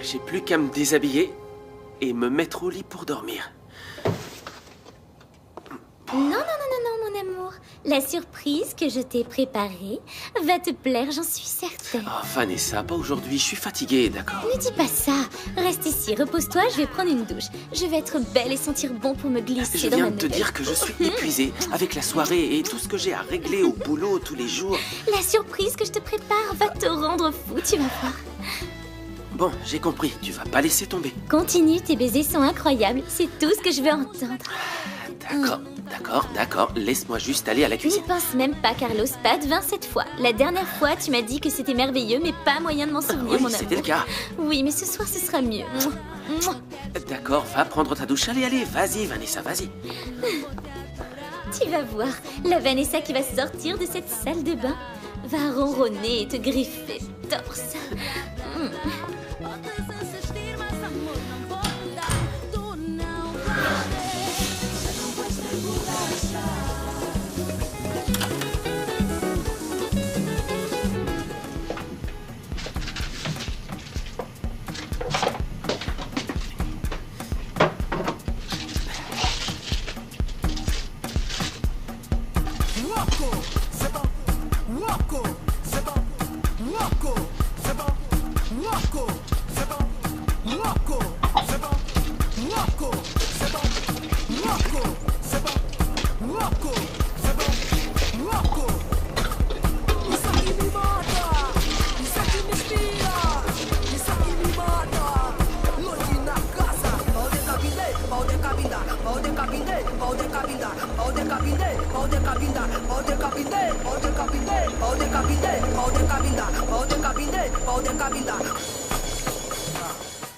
J'ai plus qu'à me déshabiller et me mettre au lit pour dormir. Non, non, non, non, non, mon amour. La surprise que je t'ai préparée va te plaire, j'en suis certaine. Oh, Vanessa, pas aujourd'hui, je suis fatiguée, d'accord? Ne dis pas ça. Reste ici, repose-toi, je vais prendre une douche. Je vais être belle et sentir bon pour me glisser Je dans viens ma de te nouvelle dire que je suis peau. épuisée avec la soirée et tout ce que j'ai à régler au boulot tous les jours. La surprise que je te prépare va te rendre fou, tu vas voir. Bon, j'ai compris, tu vas pas laisser tomber. Continue, tes baisers sont incroyables, c'est tout ce que je veux entendre. D'accord, laisse-moi juste aller à la N'y cuisine. pense même pas, Carlos, pas de 27 fois. La dernière fois, tu m'as dit que c'était merveilleux, mais pas moyen de m'en souvenir, Oui, mon amour. c'était le cas. Oui, mais ce soir, ce sera mieux. Mouah. D'accord, va prendre ta douche. Allez, vas-y, Vanessa, vas-y. Tu vas voir, la Vanessa qui va sortir de cette salle de bain va ronronner et te griffer le torse.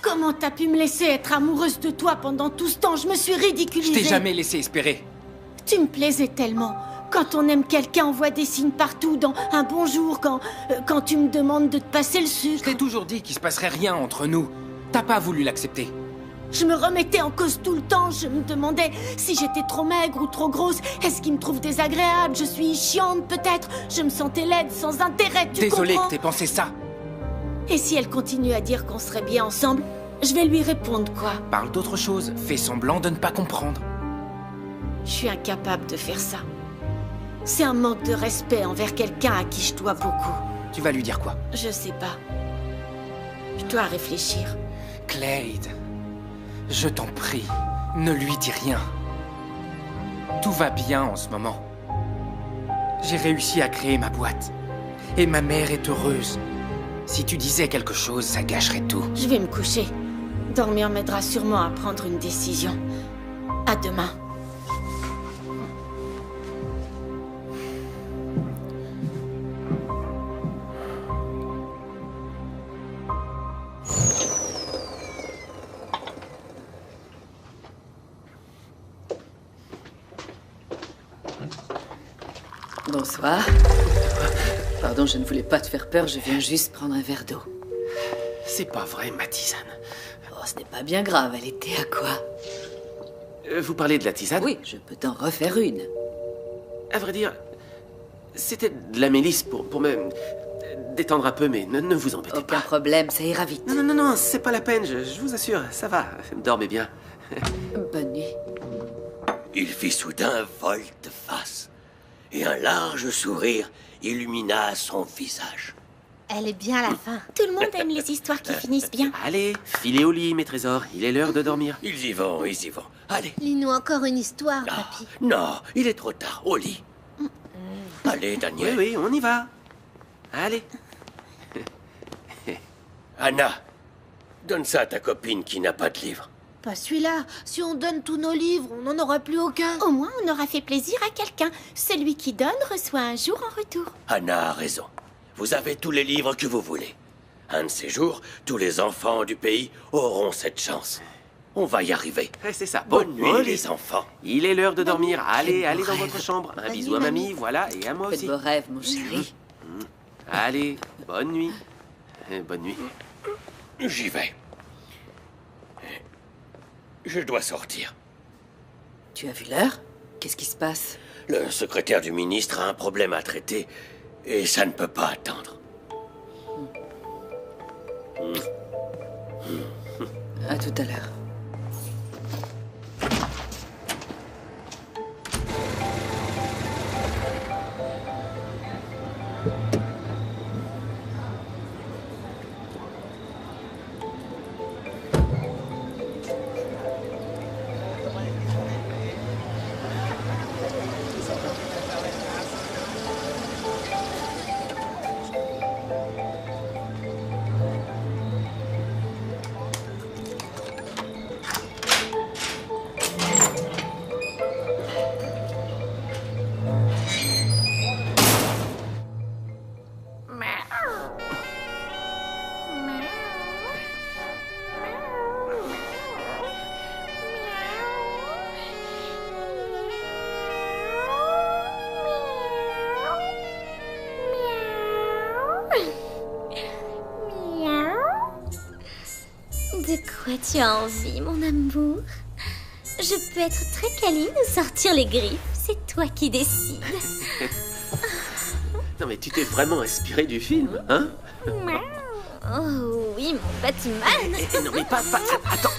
Comment t'as pu me laisser être amoureuse de toi pendant tout ce temps? Je me suis ridiculisée. Je t'ai jamais laissé espérer. Tu me plaisais tellement. Quand on aime quelqu'un, on voit des signes partout, dans un bonjour, quand tu me demandes de te passer le Je sucre. t'ai toujours dit qu'il se passerait rien entre nous. T'as pas voulu l'accepter. Je me remettais en cause tout le temps. Je me demandais si j'étais trop maigre ou trop grosse. Est-ce qu'il me trouve désagréable? Je suis chiante peut-être. Je me sentais laide, sans intérêt, tu Désolé comprends? que t'aies pensé ça. Et si elle continue à dire qu'on serait bien ensemble, je vais lui répondre quoi? Parle d'autre chose. Fais semblant de ne pas comprendre. Je suis incapable de faire ça. C'est un manque de respect envers quelqu'un à qui je dois beaucoup. Tu vas lui dire quoi? Je sais pas. Je dois réfléchir. Clade, je t'en prie, ne lui dis rien. Tout va bien en ce moment. J'ai réussi à créer ma boîte. Et ma mère est heureuse. Si tu disais quelque chose, ça gâcherait tout. Je vais me coucher. Dormir m'aidera sûrement à prendre une décision. À demain. Bonsoir. Pardon, je ne voulais pas te faire peur, je viens juste prendre un verre d'eau. C'est pas vrai, ma tisane. Oh, ce n'est pas bien grave, elle était à quoi? Vous parlez de la tisane? Oui, je peux t'en refaire une. À vrai dire, c'était de la mélisse pour me détendre un peu, mais ne vous embêtez Aucun pas. problème, ça ira vite. Non, c'est pas la peine, je vous assure, ça va. Dormez bien. Bonne nuit. Il fit soudain volte-face, et un large sourire illumina son visage. Elle est bien à la fin. Tout le monde aime les histoires qui finissent bien. Allez, filez au lit, mes trésors. Il est l'heure de dormir. Ils y vont. Allez. Lis-nous encore une histoire, Ah, papy. non, il est trop tard. Au lit. Allez, Daniel. Oui, on y va. Allez. Anna, donne ça à ta copine qui n'a pas de livre. Pas celui-là. Si on donne tous nos livres, on n'en aura plus aucun. Au moins, on aura fait plaisir à quelqu'un. Celui qui donne reçoit un jour en retour. Anna a raison. Vous avez tous les livres que vous voulez. Un de ces jours, tous les enfants du pays auront cette chance. On va y arriver. C'est ça. Bonne nuit, Molly. les enfants. Il est l'heure de dormir. Allez, Quel allez beau dans rêve. votre chambre. Un Bonne bisou nuit, à mamie, mamie. voilà, et à moi Fais aussi. de beaux rêves, mon chéri. Allez, bonne nuit. Bonne nuit. J'y vais. Je dois sortir. Tu as vu l'heure? Qu'est-ce qui se passe? Le secrétaire du ministre a un problème à traiter et ça ne peut pas attendre. À tout à l'heure. De quoi tu as envie, mon amour? Je peux être très câline ou sortir les griffes. C'est toi qui décides. Non mais tu t'es vraiment inspiré du film, hein? Oh oui, mon Batman. Non mais pas... Attends.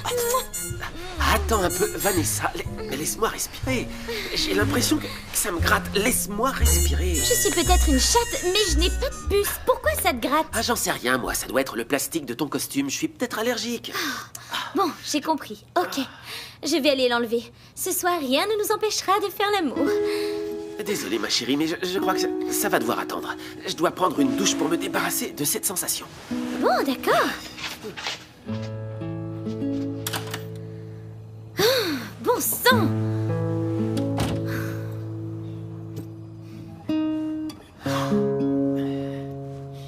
Attends un peu, Vanessa. Laisse-moi respirer. J'ai l'impression que ça me gratte. Laisse-moi respirer. Je suis peut-être une chatte, mais je n'ai pas de puce. Pourquoi ça te gratte? Ah, j'en sais rien, moi. Ça doit être le plastique de ton costume. Je suis peut-être allergique. Bon, j'ai compris. Ok, je vais aller l'enlever. Ce soir, rien ne nous empêchera de faire l'amour. Désolée, ma chérie, mais je crois que ça va devoir attendre. Je dois prendre une douche pour me débarrasser de cette sensation. Bon, d'accord. Bon sang!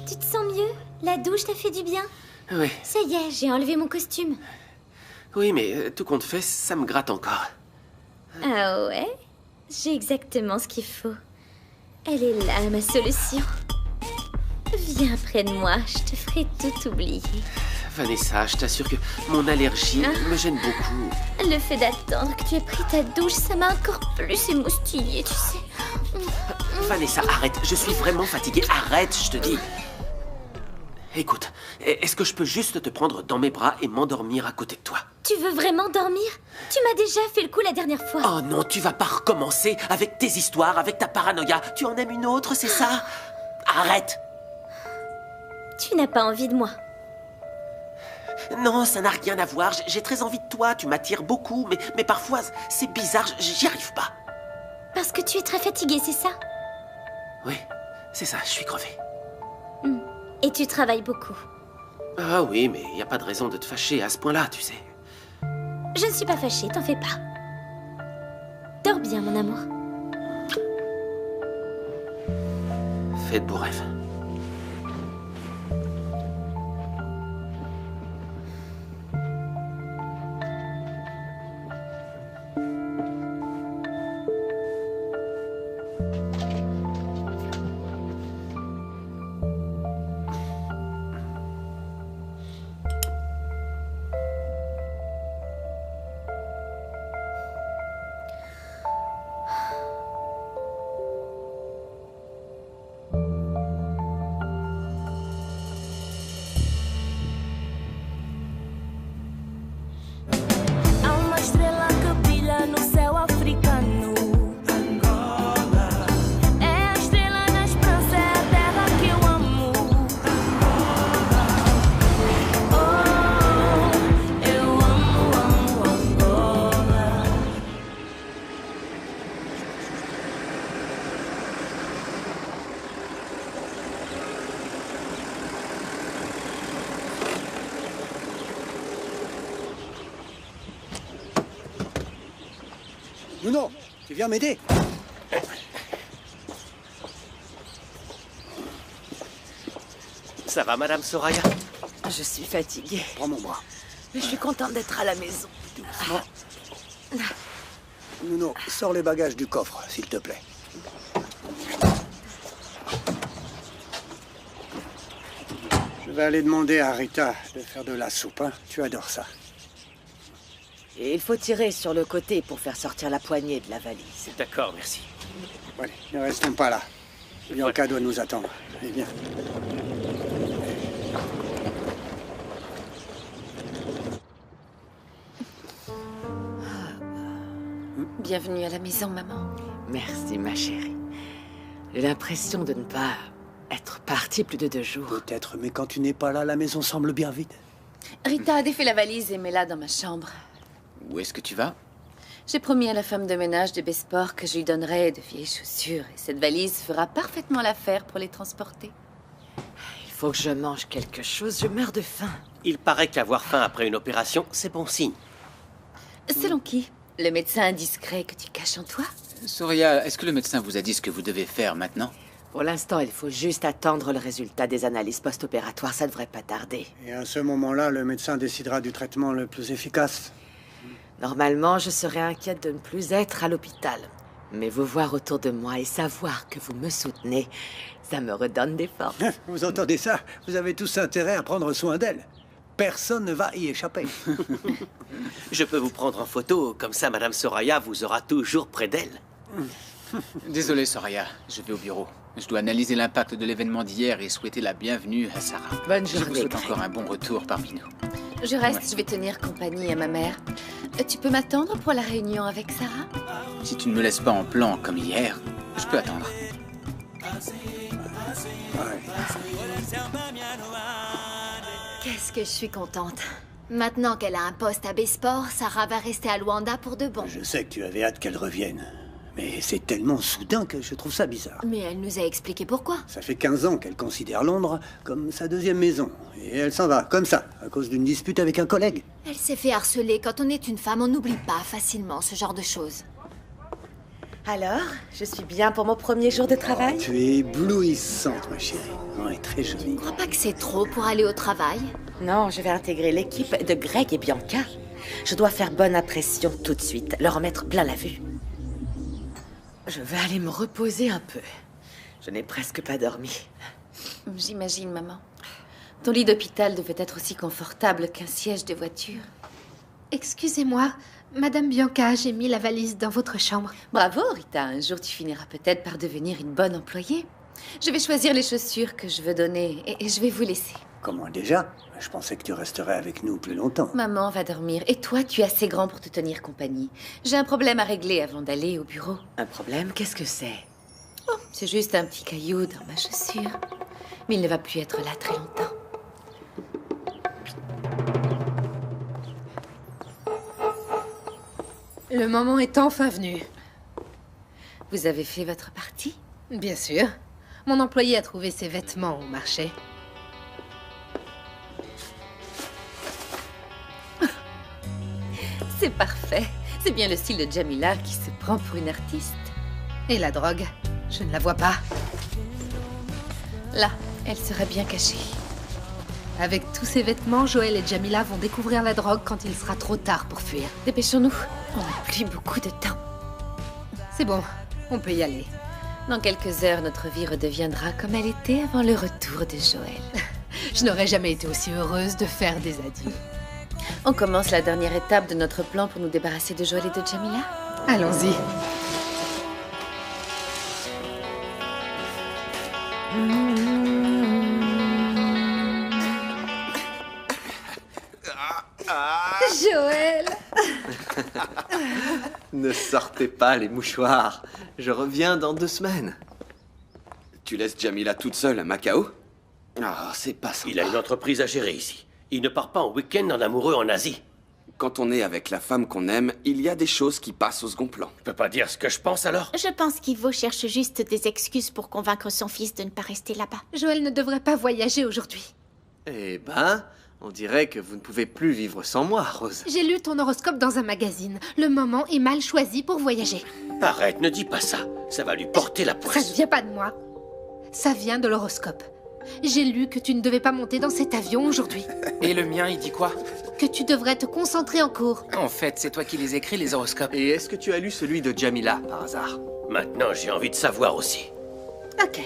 Tu te sens mieux? La douche t'a fait du bien? Oui, Ça y est, j'ai enlevé mon costume. oui, mais tout compte fait, ça me gratte encore. Ah ouais? J'ai exactement ce qu'il faut. Elle est là, ma solution. Viens près de moi, je te ferai tout oublier. Vanessa, je t'assure que mon allergie me gêne beaucoup. Le fait d'attendre que tu aies pris ta douche, ça m'a encore plus émoustillée, tu sais. Vanessa, arrête, je suis vraiment fatiguée. Arrête, je te dis. Écoute, est-ce que je peux juste te prendre dans mes bras et m'endormir à côté de toi? Tu veux vraiment dormir? Tu m'as déjà fait le coup la dernière fois. Oh non, tu vas pas recommencer avec tes histoires, avec ta paranoïa. Tu en aimes une autre, c'est ça? Arrête! Tu n'as pas envie de moi. Non, ça n'a rien à voir. J'ai très envie de toi, tu m'attires beaucoup, mais parfois, c'est bizarre, j'y arrive pas. Parce que tu es très fatiguée, c'est ça? Oui, c'est ça, je suis crevé. Et tu travailles beaucoup. Ah oui, mais y a pas de raison de te fâcher à ce point-là, tu sais. Je ne suis pas fâchée, t'en fais pas. Dors bien, mon amour. Fais de beaux rêves. Há uma estrela que brilha no céu africano. Angola. É a estrela na esperança, é a terra que eu amo. Oh, eu amo Angola. Nuno, tu viens m'aider? Ça va, Madame Soraya? Je suis fatiguée. Prends mon bras. Mais je suis contente d'être à la maison. Nuno, sors les bagages du coffre, s'il te plaît. Je vais aller demander à Rita de faire de la soupe, hein. Tu adores ça. Et il faut tirer sur le côté pour faire sortir la poignée de la valise. D'accord, merci. Allez, ne restons pas là. Bianca doit nous attendre. Eh bien. Bienvenue à la maison, maman. Merci, ma chérie. J'ai l'impression de ne pas être partie plus de 2 jours. Peut-être, mais quand tu n'es pas là, la maison semble bien vide. Rita a défait la valise et met-la dans ma chambre. Où est-ce que tu vas? J'ai promis à la femme de ménage de Besport que je lui donnerais de vieilles chaussures. Et cette valise fera parfaitement l'affaire pour les transporter. Il faut que je mange quelque chose, je meurs de faim. Il paraît qu'avoir faim après une opération, c'est bon signe. Selon qui? Le médecin indiscret que tu caches en toi? Soria, est-ce que le médecin vous a dit ce que vous devez faire maintenant? Pour l'instant, il faut juste attendre le résultat des analyses post-opératoires, ça devrait pas tarder. Et à ce moment-là, le médecin décidera du traitement le plus efficace. Normalement, je serais inquiète de ne plus être à l'hôpital. Mais vous voir autour de moi et savoir que vous me soutenez, ça me redonne des forces. Vous entendez ça? Vous avez tous intérêt à prendre soin d'elle. Personne ne va y échapper. Je peux vous prendre en photo, comme ça Madame Soraya vous aura toujours près d'elle. Désolé, Soria, je vais au bureau. Je dois analyser l'impact de l'événement d'hier et souhaiter la bienvenue à Sarah. Bonne Je vous journée, souhaite Greg. encore un bon retour parmi nous. Je reste, Ouais. je vais tenir compagnie à ma mère. Tu peux m'attendre pour la réunion avec Sarah? Si tu ne me laisses pas en plan comme hier, je peux attendre. Ouais. Qu'est-ce que je suis contente. Maintenant qu'elle a un poste à Besport, Sarah va rester à Luanda pour de bon. Je sais que tu avais hâte qu'elle revienne. Mais c'est tellement soudain que je trouve ça bizarre. Mais elle nous a expliqué pourquoi. Ça fait 15 ans qu'elle considère Londres comme sa deuxième maison. Et elle s'en va, comme ça, à cause d'une dispute avec un collègue. Elle s'est fait harceler. Quand on est une femme, on n'oublie pas facilement ce genre de choses. Alors, je suis bien pour mon premier jour de travail? Tu es éblouissante, ma chérie. Ouais, très jolie. Je crois pas que c'est trop pour aller au travail. Non, je vais intégrer l'équipe de Greg et Bianca. Je dois faire bonne impression tout de suite, leur en mettre plein la vue. Je vais aller me reposer un peu. Je n'ai presque pas dormi. J'imagine, maman. Ton lit d'hôpital devait être aussi confortable qu'un siège de voiture. Excusez-moi, Madame Bianca, j'ai mis la valise dans votre chambre. Bravo, Rita. Un jour, tu finiras peut-être par devenir une bonne employée. Je vais choisir les chaussures que je veux donner et je vais vous laisser. Comment déjà? Je pensais que tu resterais avec nous plus longtemps. Maman va dormir et toi, tu es assez grand pour te tenir compagnie. J'ai un problème à régler avant d'aller au bureau. Un problème? Qu'est-ce que c'est? Oh, c'est juste un petit caillou dans ma chaussure. Mais il ne va plus être là très longtemps. Le moment est enfin venu. Vous avez fait votre partie? Bien sûr. Mon employé a trouvé ses vêtements au marché. C'est parfait. C'est bien le style de Jamila qui se prend pour une artiste. Et la drogue? Je ne la vois pas. Là, elle serait bien cachée. Avec tous ces vêtements, Joël et Jamila vont découvrir la drogue quand il sera trop tard pour fuir. Dépêchons-nous. On n'a plus beaucoup de temps. C'est bon, on peut y aller. Dans quelques heures, notre vie redeviendra comme elle était avant le retour de Joël. Je n'aurais jamais été aussi heureuse de faire des adieux. On commence la dernière étape de notre plan pour nous débarrasser de Joël et de Jamila. Allons-y. Joël! Ne sortez pas les mouchoirs. Je reviens dans 2 semaines. Tu laisses Jamila toute seule à Macao? Ah, c'est pas sympa. Il a une entreprise à gérer ici. Il ne part pas en week-end en amoureux en Asie. Quand on est avec la femme qu'on aime, il y a des choses qui passent au second plan. Je peux pas dire ce que je pense alors? Je pense qu'Ivo cherche juste des excuses pour convaincre son fils de ne pas rester là-bas. Joël ne devrait pas voyager aujourd'hui. Eh ben, on dirait que vous ne pouvez plus vivre sans moi, Rose. J'ai lu ton horoscope dans un magazine. Le moment est mal choisi pour voyager. Arrête, ne dis pas ça. Ça va lui porter la Ça poisse. ne vient pas de moi. Ça vient de l'horoscope. J'ai lu que tu ne devais pas monter dans cet avion aujourd'hui. Et le mien, il dit quoi? Que tu devrais te concentrer en cours. En fait, c'est toi qui les écris, les horoscopes. Et est-ce que tu as lu celui de Jamila, par hasard? Maintenant, j'ai envie de savoir aussi. Ok.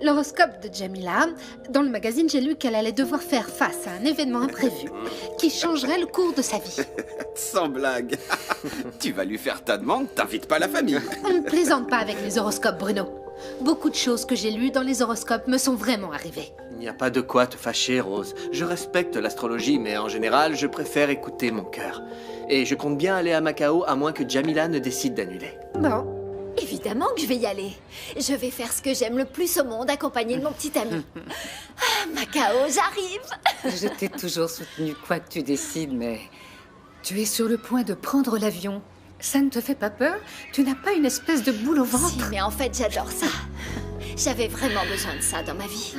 L'horoscope de Jamila. Dans le magazine, j'ai lu qu'elle allait devoir faire face à un événement imprévu qui changerait le cours de sa vie. Sans blague. Tu vas lui faire ta demande, t'invites pas la famille. On ne plaisante pas avec les horoscopes, Bruno. Beaucoup de choses que j'ai lues dans les horoscopes me sont vraiment arrivées. Il n'y a pas de quoi te fâcher, Rose. Je respecte l'astrologie, mais en général, je préfère écouter mon cœur. Et je compte bien aller à Macao, à moins que Jamila ne décide d'annuler. Bon. Évidemment que je vais y aller. Je vais faire ce que j'aime le plus au monde, accompagné de mon petit ami. Ah, Macao, j'arrive. Je t'ai toujours soutenu quoi que tu décides, mais tu es sur le point de prendre l'avion. Ça ne te fait pas peur? Tu n'as pas une espèce de boule au ventre? Si, mais en fait, j'adore ça. J'avais vraiment besoin de ça dans ma vie.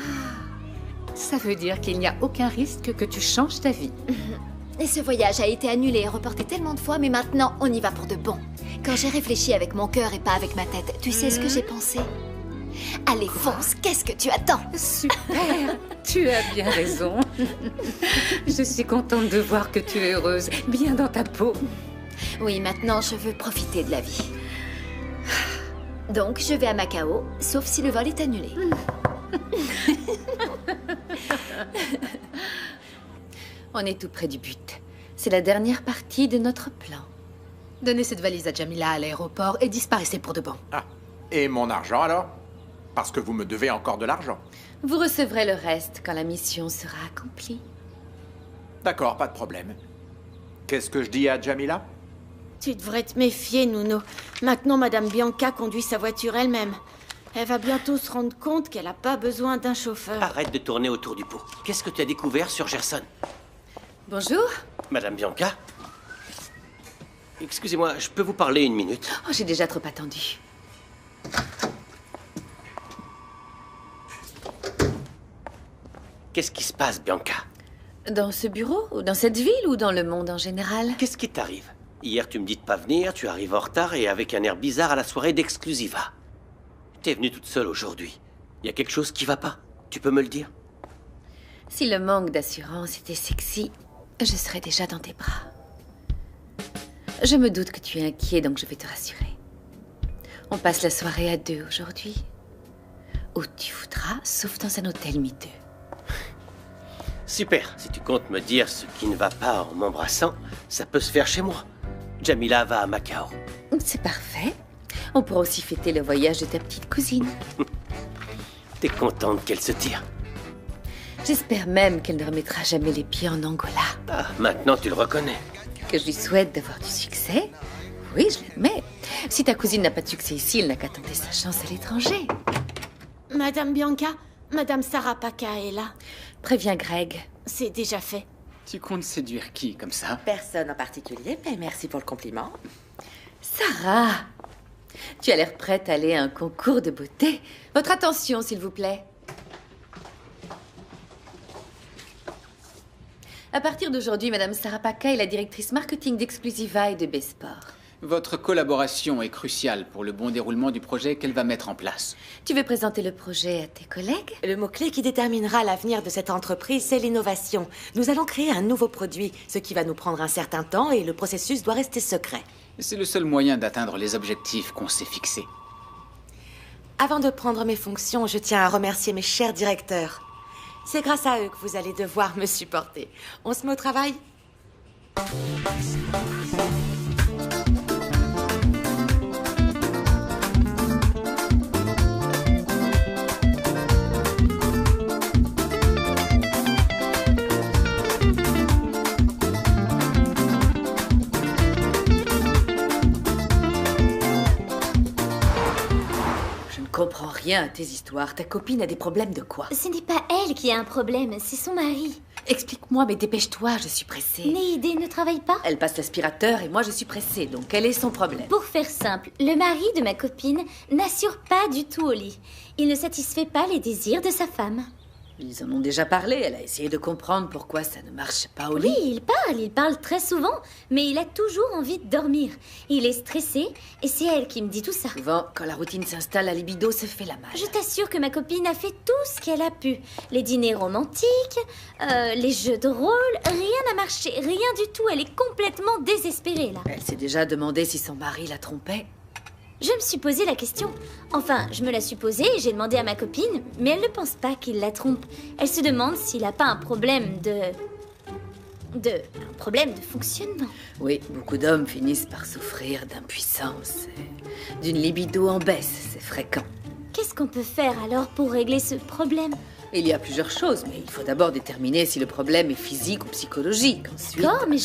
Ça veut dire qu'il n'y a aucun risque que tu changes ta vie. Et ce voyage a été annulé et reporté tellement de fois, mais maintenant, on y va pour de bon. Quand j'ai réfléchi avec mon cœur et pas avec ma tête, tu sais ce que j'ai pensé? Allez, fonce, qu'est-ce que tu attends? Super, tu as bien raison. Je suis contente de voir que tu es heureuse, bien dans ta peau. Oui, maintenant, je veux profiter de la vie. Donc, je vais à Macao, sauf si le vol est annulé. On est tout près du but. C'est la dernière partie de notre plan. Donnez cette valise à Jamila à l'aéroport et disparaissez pour de bon. Ah, et mon argent alors? Parce que vous me devez encore de l'argent. Vous recevrez le reste quand la mission sera accomplie. D'accord, pas de problème. Qu'est-ce que je dis à Jamila? Tu devrais te méfier, Nuno. Maintenant, Madame Bianca conduit sa voiture elle-même. Elle va bientôt se rendre compte qu'elle n'a pas besoin d'un chauffeur. Arrête de tourner autour du pot. Qu'est-ce que tu as découvert sur Gerson? Bonjour. Madame Bianca? Excusez-moi, je peux vous parler une minute? Oh, j'ai déjà trop attendu. Qu'est-ce qui se passe, Bianca? Dans ce bureau, ou dans cette ville, ou dans le monde en général? Qu'est-ce qui t'arrive? Hier, tu me dis de pas venir, tu arrives en retard et avec un air bizarre à la soirée d'Exclusiva. T'es venue toute seule aujourd'hui. Il y a quelque chose qui va pas? Tu peux me le dire? Si le manque d'assurance était sexy, je serais déjà dans tes bras. Je me doute que tu es inquiet, donc je vais te rassurer. On passe la soirée à deux aujourd'hui. Où tu voudras, sauf dans un hôtel miteux. Super. Si tu comptes me dire ce qui ne va pas en m'embrassant, ça peut se faire chez moi. Jamila va à Macao. C'est parfait. On pourra aussi fêter le voyage de ta petite cousine. T'es contente qu'elle se tire? J'espère même qu'elle ne remettra jamais les pieds en Angola. Ah, maintenant tu le reconnais. Que je lui souhaite d'avoir du succès. Oui, je l'admets. Si ta cousine n'a pas de succès ici, elle n'a qu'à tenter sa chance à l'étranger. Madame Bianca, Madame Sarah Paca est là. Préviens Greg. C'est déjà fait. Tu comptes séduire qui, comme ça? Personne en particulier, mais merci pour le compliment. Sarah, tu as l'air prête à aller à un concours de beauté. Votre attention, s'il vous plaît. À partir d'aujourd'hui, Madame Sarah Paca est la directrice marketing d'Exclusiva et de Besport. Votre collaboration est cruciale pour le bon déroulement du projet qu'elle va mettre en place. Tu veux présenter le projet à tes collègues? Le mot-clé qui déterminera l'avenir de cette entreprise, c'est l'innovation. Nous allons créer un nouveau produit, ce qui va nous prendre un certain temps et le processus doit rester secret. C'est le seul moyen d'atteindre les objectifs qu'on s'est fixés. Avant de prendre mes fonctions, je tiens à remercier mes chers directeurs. C'est grâce à eux que vous allez devoir me supporter. On se met au travail ? Je ne comprends rien à tes histoires. Ta copine a des problèmes de quoi? Ce n'est pas elle qui a un problème, c'est son mari. Explique-moi, mais dépêche-toi, je suis pressée. Néidé ne travaille pas? Elle passe l'aspirateur et moi je suis pressée, donc quel est son problème? Pour faire simple, le mari de ma copine n'assure pas du tout au lit. Il ne satisfait pas les désirs de sa femme. Ils en ont déjà parlé, elle a essayé de comprendre pourquoi ça ne marche pas au lit. Oui, il parle très souvent, mais il a toujours envie de dormir. Il est stressé, et c'est elle qui me dit tout ça. Souvent, quand la routine s'installe, la libido se fait la malle. Je t'assure que ma copine a fait tout ce qu'elle a pu. Les dîners romantiques, les jeux de rôle, rien n'a marché, rien du tout. Elle est complètement désespérée, là. Elle s'est déjà demandé si son mari la trompait. Je me suis posé la question. Enfin, je me la suis posée et j'ai demandé à ma copine, mais elle ne pense pas qu'il la trompe. Elle se demande s'il n'a pas un problème un problème de fonctionnement. Oui, beaucoup d'hommes finissent par souffrir d'impuissance, d'une libido en baisse, c'est fréquent. Qu'est-ce qu'on peut faire alors pour régler ce problème? Il y a plusieurs choses, mais il faut d'abord déterminer si le problème est physique ou psychologique. Ensuite... D'accord, mais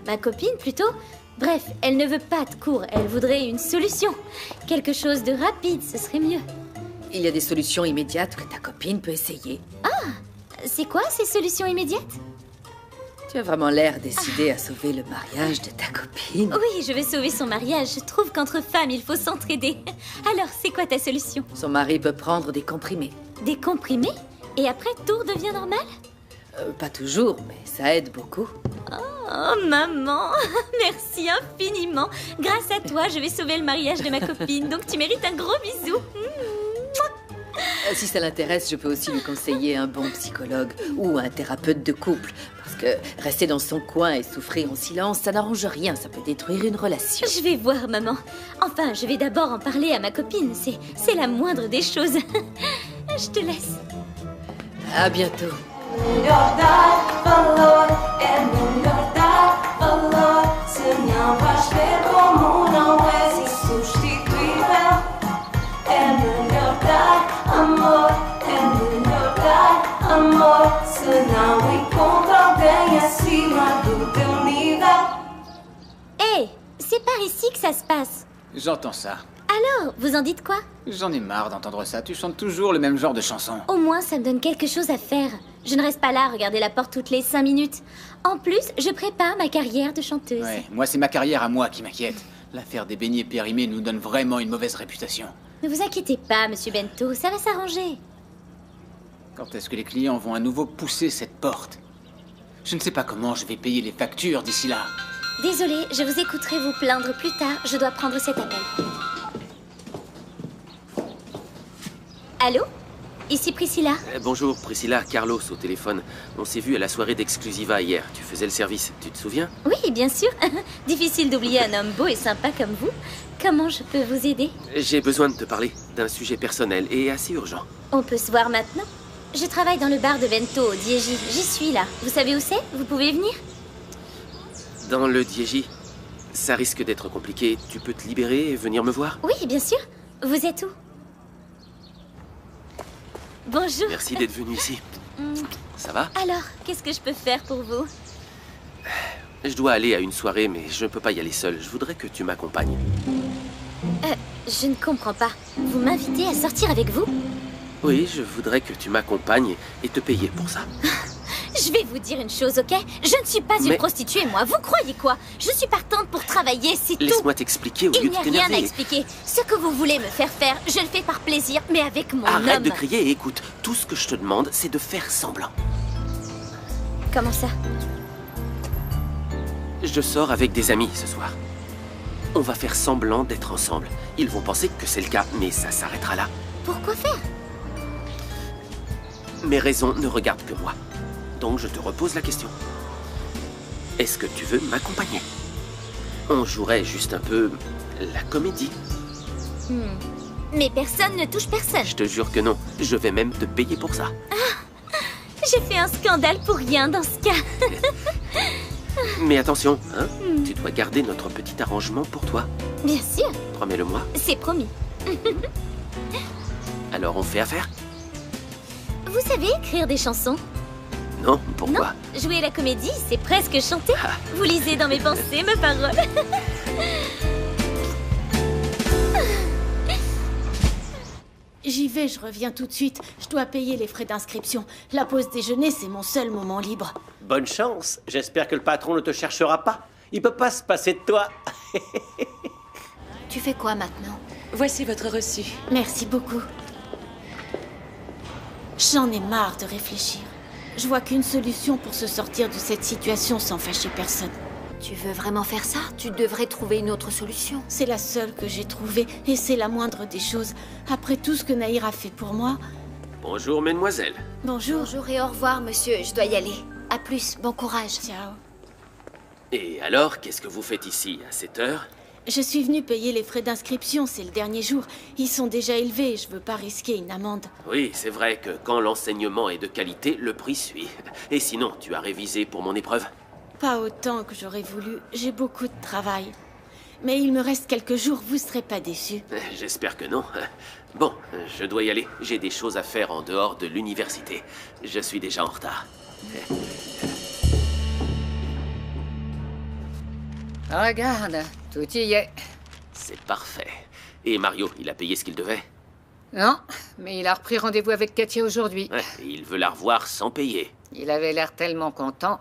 ma copine plutôt. Bref, elle ne veut pas de cours, elle voudrait une solution. Quelque chose de rapide, ce serait mieux. Il y a des solutions immédiates que ta copine peut essayer. Ah, c'est quoi ces solutions immédiates? Tu as vraiment l'air décidée à sauver le mariage de ta copine. Oui, je vais sauver son mariage. Je trouve qu'entre femmes, il faut s'entraider. Alors, c'est quoi ta solution? Son mari peut prendre des comprimés. Des comprimés? Et après, tout redevient normal? Pas toujours, mais ça aide beaucoup. Oh, maman, merci infiniment. Grâce à toi, je vais sauver le mariage de ma copine, donc tu mérites un gros bisou. Si ça l'intéresse, je peux aussi lui conseiller un bon psychologue ou un thérapeute de couple. Parce que rester dans son coin et souffrir en silence, ça n'arrange rien, ça peut détruire une relation. Je vais voir, maman. Enfin, je vais d'abord en parler à ma copine, c'est la moindre des choses. Je te laisse. À bientôt. Melhor dar valor, é melhor dar valor. Se não vais ver como não és insubstituível. É melhor dar amor, é melhor dar amor. Se não encontra alguém acima do teu nível. Hé, c'est par ici que ça se passe. J'entends ça. Alors, vous en dites quoi? J'en ai marre d'entendre ça. Tu chantes toujours le même genre de chanson. Au moins, ça me donne quelque chose à faire. Je ne reste pas là à regarder la porte toutes les 5 minutes. En plus, je prépare ma carrière de chanteuse. Ouais, moi c'est ma carrière à moi qui m'inquiète. L'affaire des beignets périmés nous donne vraiment une mauvaise réputation. Ne vous inquiétez pas, monsieur Bento, ça va s'arranger. Quand est-ce que les clients vont à nouveau pousser cette porte? Je ne sais pas comment je vais payer les factures d'ici là. Désolée, je vous écouterai vous plaindre plus tard. Je dois prendre cet appel. Allô? Ici Priscilla. Bonjour, Priscilla, Carlos au téléphone. On s'est vu à la soirée d'Exclusiva hier. Tu faisais le service, tu te souviens? Oui, bien sûr. Difficile d'oublier un homme beau et sympa comme vous. Comment je peux vous aider? J'ai besoin de te parler d'un sujet personnel et assez urgent. On peut se voir maintenant? Je travaille dans le bar de Bento au Diegi. J'y suis là. Vous savez où c'est? Vous pouvez venir? Dans le Diegi, ça risque d'être compliqué. Tu peux te libérer et venir me voir? Oui, bien sûr. Vous êtes où? Bonjour. Merci d'être venu ici. Ça va? Alors, qu'est-ce que je peux faire pour vous? Je dois aller à une soirée, mais je ne peux pas y aller seul. Je voudrais que tu m'accompagnes. Je ne comprends pas. Vous m'invitez à sortir avec vous? Oui, je voudrais que tu m'accompagnes et te payer pour ça. Je vais vous dire une chose, ok? Je ne suis pas une prostituée, moi. Vous croyez quoi? Je suis partante pour travailler, c'est tout. Laisse-moi t'expliquer au lieu de t'énerver. Il n'y a rien à expliquer. Ce que vous voulez me faire faire, je le fais par plaisir, mais avec mon homme. Arrête de crier et écoute. Tout ce que je te demande, c'est de faire semblant. Comment ça? Je sors avec des amis ce soir. On va faire semblant d'être ensemble. Ils vont penser que c'est le cas, mais ça s'arrêtera là. Pourquoi faire? Mes raisons ne regardent que moi. Donc je te repose la question. Est-ce que tu veux m'accompagner? On jouerait juste un peu la comédie. Mais personne ne touche personne. Je te jure que non. Je vais même te payer pour ça. Ah, j'ai fait un scandale pour rien dans ce cas. Mais attention, hein, tu dois garder notre petit arrangement pour toi. Bien sûr. Promets-le-moi. C'est promis. Alors on fait affaire? Vous savez écrire des chansons? Non, pourquoi? Non, jouer la comédie, c'est presque chanter. Vous lisez dans mes pensées, mes paroles. J'y vais, je reviens tout de suite. Je dois payer les frais d'inscription. La pause déjeuner, c'est mon seul moment libre. Bonne chance. J'espère que le patron ne te cherchera pas. Il peut pas se passer de toi. Tu fais quoi maintenant? Voici votre reçu. Merci beaucoup. J'en ai marre de réfléchir. Je vois qu'une solution pour se sortir de cette situation sans fâcher personne. Tu veux vraiment faire ça? Tu devrais trouver une autre solution. C'est la seule que j'ai trouvée et c'est la moindre des choses. Après tout ce que Nahir a fait pour moi... Bonjour, mesdemoiselles. Bonjour. Bonjour et au revoir, monsieur. Je dois y aller. À plus, bon courage. Ciao. Et alors, qu'est-ce que vous faites ici, à cette heure? Je suis venue payer les frais d'inscription, c'est le dernier jour. Ils sont déjà élevés et je veux pas risquer une amende. Oui, c'est vrai que quand l'enseignement est de qualité, le prix suit. Et sinon, tu as révisé pour mon épreuve? Pas autant que j'aurais voulu, j'ai beaucoup de travail. Mais il me reste quelques jours, vous serez pas déçus. J'espère que non. Bon, je dois y aller. J'ai des choses à faire en dehors de l'université. Je suis déjà en retard. Regarde, tout y est. C'est parfait. Et Mario, il a payé ce qu'il devait? Non, mais il a repris rendez-vous avec Katia aujourd'hui. Ouais, et il veut la revoir sans payer. Il avait l'air tellement content.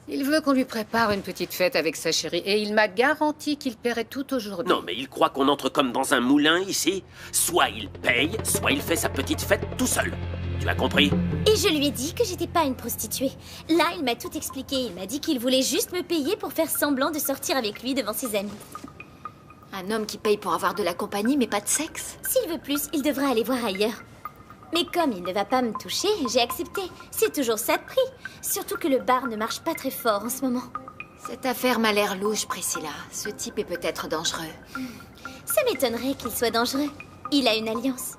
Il veut qu'on lui prépare une petite fête avec sa chérie et il m'a garanti qu'il paierait tout aujourd'hui. Non, mais il croit qu'on entre comme dans un moulin ici. Soit il paye, soit il fait sa petite fête tout seul. Tu as compris? Et je lui ai dit que j'étais pas une prostituée. Là, il m'a tout expliqué. Il m'a dit qu'il voulait juste me payer pour faire semblant de sortir avec lui devant ses amis. Un homme qui paye pour avoir de la compagnie, mais pas de sexe? S'il veut plus, il devra aller voir ailleurs. Mais comme il ne va pas me toucher, j'ai accepté. C'est toujours ça de prix. Surtout que le bar ne marche pas très fort en ce moment. Cette affaire m'a l'air louche, Priscilla. Ce type est peut-être dangereux. Ça m'étonnerait qu'il soit dangereux. Il a une alliance.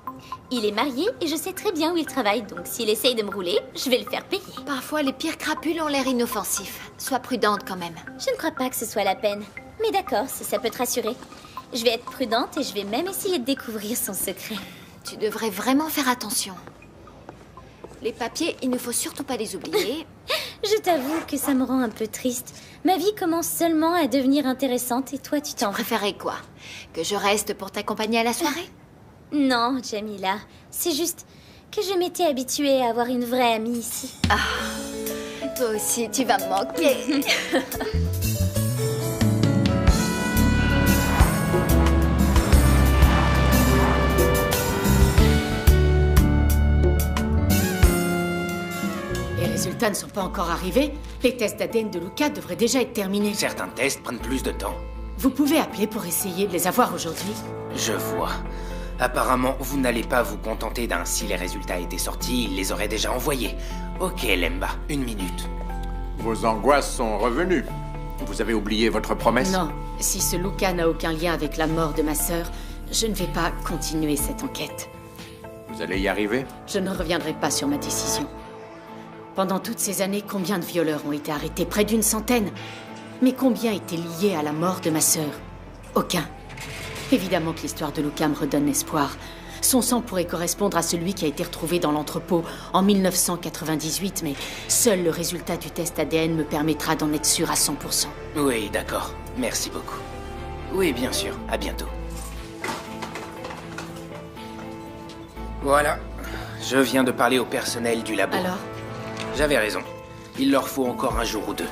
Il est marié et je sais très bien où il travaille, donc s'il essaye de me rouler, je vais le faire payer. Parfois, les pires crapules ont l'air inoffensifs. Sois prudente quand même. Je ne crois pas que ce soit la peine. Mais d'accord, si ça peut te rassurer. Je vais être prudente et je vais même essayer de découvrir son secret. Tu devrais vraiment faire attention. Les papiers, il ne faut surtout pas les oublier. Je t'avoue que ça me rend un peu triste. Ma vie commence seulement à devenir intéressante et toi, tu t'en vas. Préférais quoi? Que je reste pour t'accompagner à la soirée? Non, Jamila. C'est juste que je m'étais habituée à avoir une vraie amie ici. Ah, toi aussi, tu vas me manquer. Les résultats ne sont pas encore arrivés. Les tests d'ADN de Luca devraient déjà être terminés. Certains tests prennent plus de temps. Vous pouvez appeler pour essayer de les avoir aujourd'hui? Je vois. Apparemment, vous n'allez pas vous contenter d'un « si les résultats étaient sortis, il les aurait déjà envoyés ». Ok, Lemba, 1 minute. Vos angoisses sont revenues. Vous avez oublié votre promesse? Non. Si ce Luca n'a aucun lien avec la mort de ma sœur, je ne vais pas continuer cette enquête. Vous allez y arriver? Je ne reviendrai pas sur ma décision. Pendant toutes ces années, combien de violeurs ont été arrêtés? Près d'une centaine. Mais combien étaient liés à la mort de ma sœur? Aucun. Évidemment que l'histoire de Luca me redonne espoir. Son sang pourrait correspondre à celui qui a été retrouvé dans l'entrepôt en 1998, mais seul le résultat du test ADN me permettra d'en être sûr à 100%. Oui, d'accord. Merci beaucoup. Oui, bien sûr. À bientôt. Voilà. Je viens de parler au personnel du labo. Alors? J'avais raison. Il leur faut encore un jour ou deux.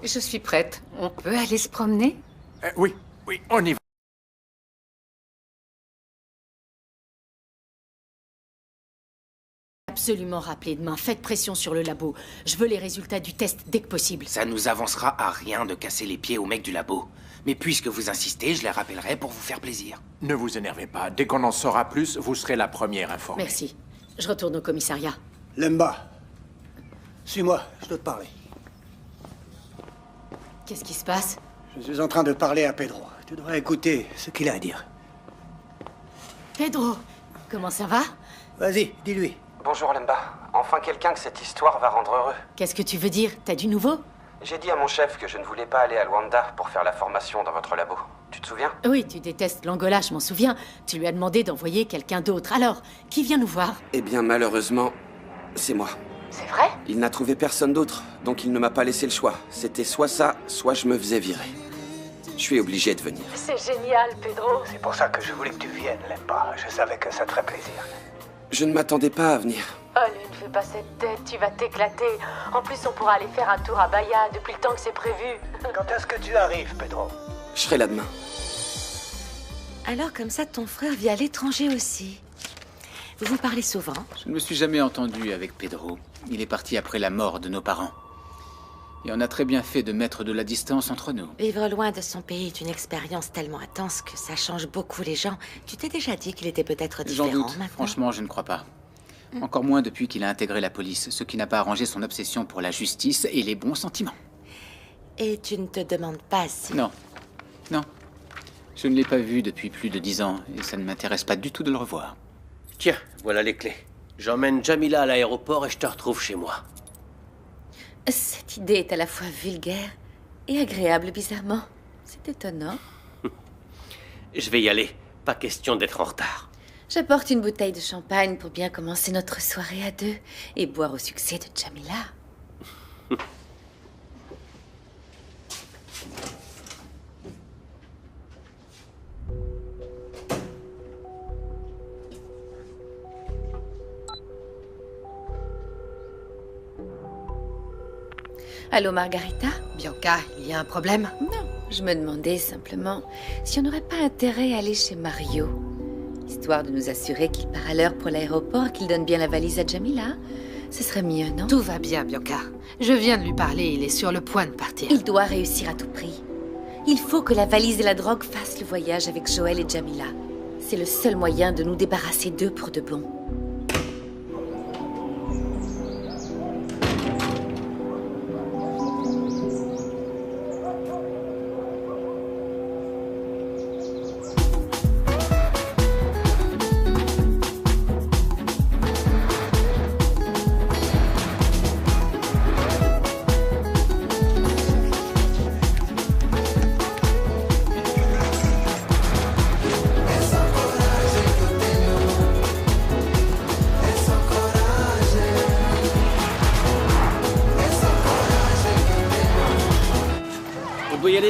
Je suis prête. On peut aller se promener? Oui, on y va. Absolument rappeler demain. Faites pression sur le labo. Je veux les résultats du test dès que possible. Ça nous avancera à rien de casser les pieds aux mecs du labo. Mais puisque vous insistez, je les rappellerai pour vous faire plaisir. Ne vous énervez pas. Dès qu'on en saura plus, vous serez la première informée. Merci. Je retourne au commissariat. Lemba, suis-moi, je dois te parler. Qu'est-ce qui se passe? Je suis en train de parler à Pedro. Tu devrais écouter ce qu'il a à dire. Pedro, comment ça va? Vas-y, dis-lui. Bonjour Lemba. Enfin quelqu'un que cette histoire va rendre heureux. Qu'est-ce que tu veux dire? T'as du nouveau? J'ai dit à mon chef que je ne voulais pas aller à Luanda pour faire la formation dans votre labo. Tu te souviens? Oui, tu détestes l'Angola, je m'en souviens. Tu lui as demandé d'envoyer quelqu'un d'autre. Alors, qui vient nous voir? Eh bien malheureusement, c'est moi. C'est vrai? Il n'a trouvé personne d'autre, donc il ne m'a pas laissé le choix. C'était soit ça, soit je me faisais virer. Je suis obligé de venir. C'est génial, Pedro. C'est pour ça que je voulais que tu viennes, Lempa. Je savais que ça te ferait plaisir. Je ne m'attendais pas à venir. Allez, ne fais pas cette tête, tu vas t'éclater. En plus, on pourra aller faire un tour à Bahia depuis le temps que c'est prévu. Quand est-ce que tu arrives, Pedro? Je serai là demain. Alors, comme ça, ton frère vit à l'étranger aussi. Vous vous parlez souvent? Je ne me suis jamais entendu avec Pedro. Il est parti après la mort de nos parents. Et on a très bien fait de mettre de la distance entre nous. Vivre loin de son pays est une expérience tellement intense que ça change beaucoup les gens. Tu t'es déjà dit qu'il était peut-être J'en différent doute. maintenant? Franchement, je ne crois pas. Encore moins depuis qu'il a intégré la police, ce qui n'a pas arrangé son obsession pour la justice et les bons sentiments. Et tu ne te demandes pas si... Non. Non. Je ne l'ai pas vu depuis plus de 10 ans et ça ne m'intéresse pas du tout de le revoir. Tiens, voilà les clés. J'emmène Jamila à l'aéroport et je te retrouve chez moi. Cette idée est à la fois vulgaire et agréable, bizarrement. C'est étonnant. Je vais y aller. Pas question d'être en retard. J'apporte une bouteille de champagne pour bien commencer notre soirée à deux et boire au succès de Jamila. Allô, Margarita? Bianca, il y a un problème? Non, je me demandais simplement si on n'aurait pas intérêt à aller chez Mario. Histoire de nous assurer qu'il part à l'heure pour l'aéroport et qu'il donne bien la valise à Jamila. Ce serait mieux, non? Tout va bien, Bianca. Je viens de lui parler, il est sur le point de partir. Il doit réussir à tout prix. Il faut que la valise et la drogue fassent le voyage avec Joël et Jamila. C'est le seul moyen de nous débarrasser d'eux pour de bon.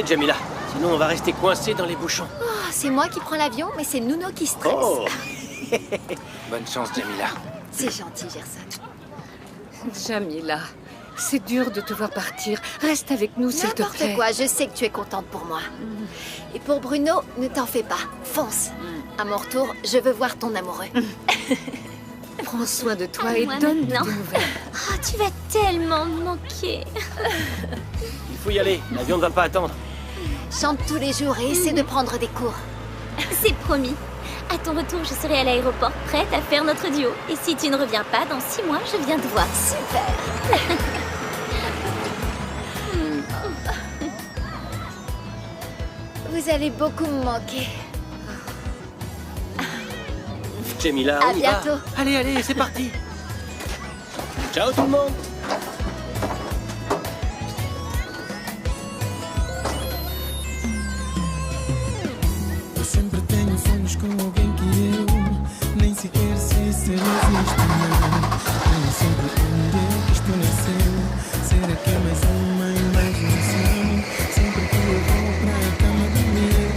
Jamila. Sinon, on va rester coincés dans les bouchons. Oh, c'est moi qui prends l'avion, mais c'est Nuno qui stresse. Oh. Bonne chance, Jamila. C'est gentil, Gerson. Jamila, c'est dur de te voir partir. Reste avec nous, s'il te plaît. N'importe quoi, je sais que tu es contente pour moi. Et pour Bruno, ne t'en fais pas. Fonce. À mon retour, je veux voir ton amoureux. Prends soin de toi et donne des nouvelles. Oh, tu vas tellement me manquer. Il faut y aller. L'avion ne va pas attendre. Chante tous les jours et essaie de prendre des cours. C'est promis. À ton retour, je serai à l'aéroport, prête à faire notre duo. Et si tu ne reviens pas, dans 6 mois, je viens te voir. Super. Vous allez beaucoup me manquer. Jamila, à on y va. bientôt. Allez, allez, c'est parti. Ciao tout le monde. Eu sempre tenho sonhos com alguém que eu nem sequer sei se ele existe ou não. Tenho sempre onde é que isto nasceu. Será que é mais uma imaginação? Sempre que eu vou para a cama dormir,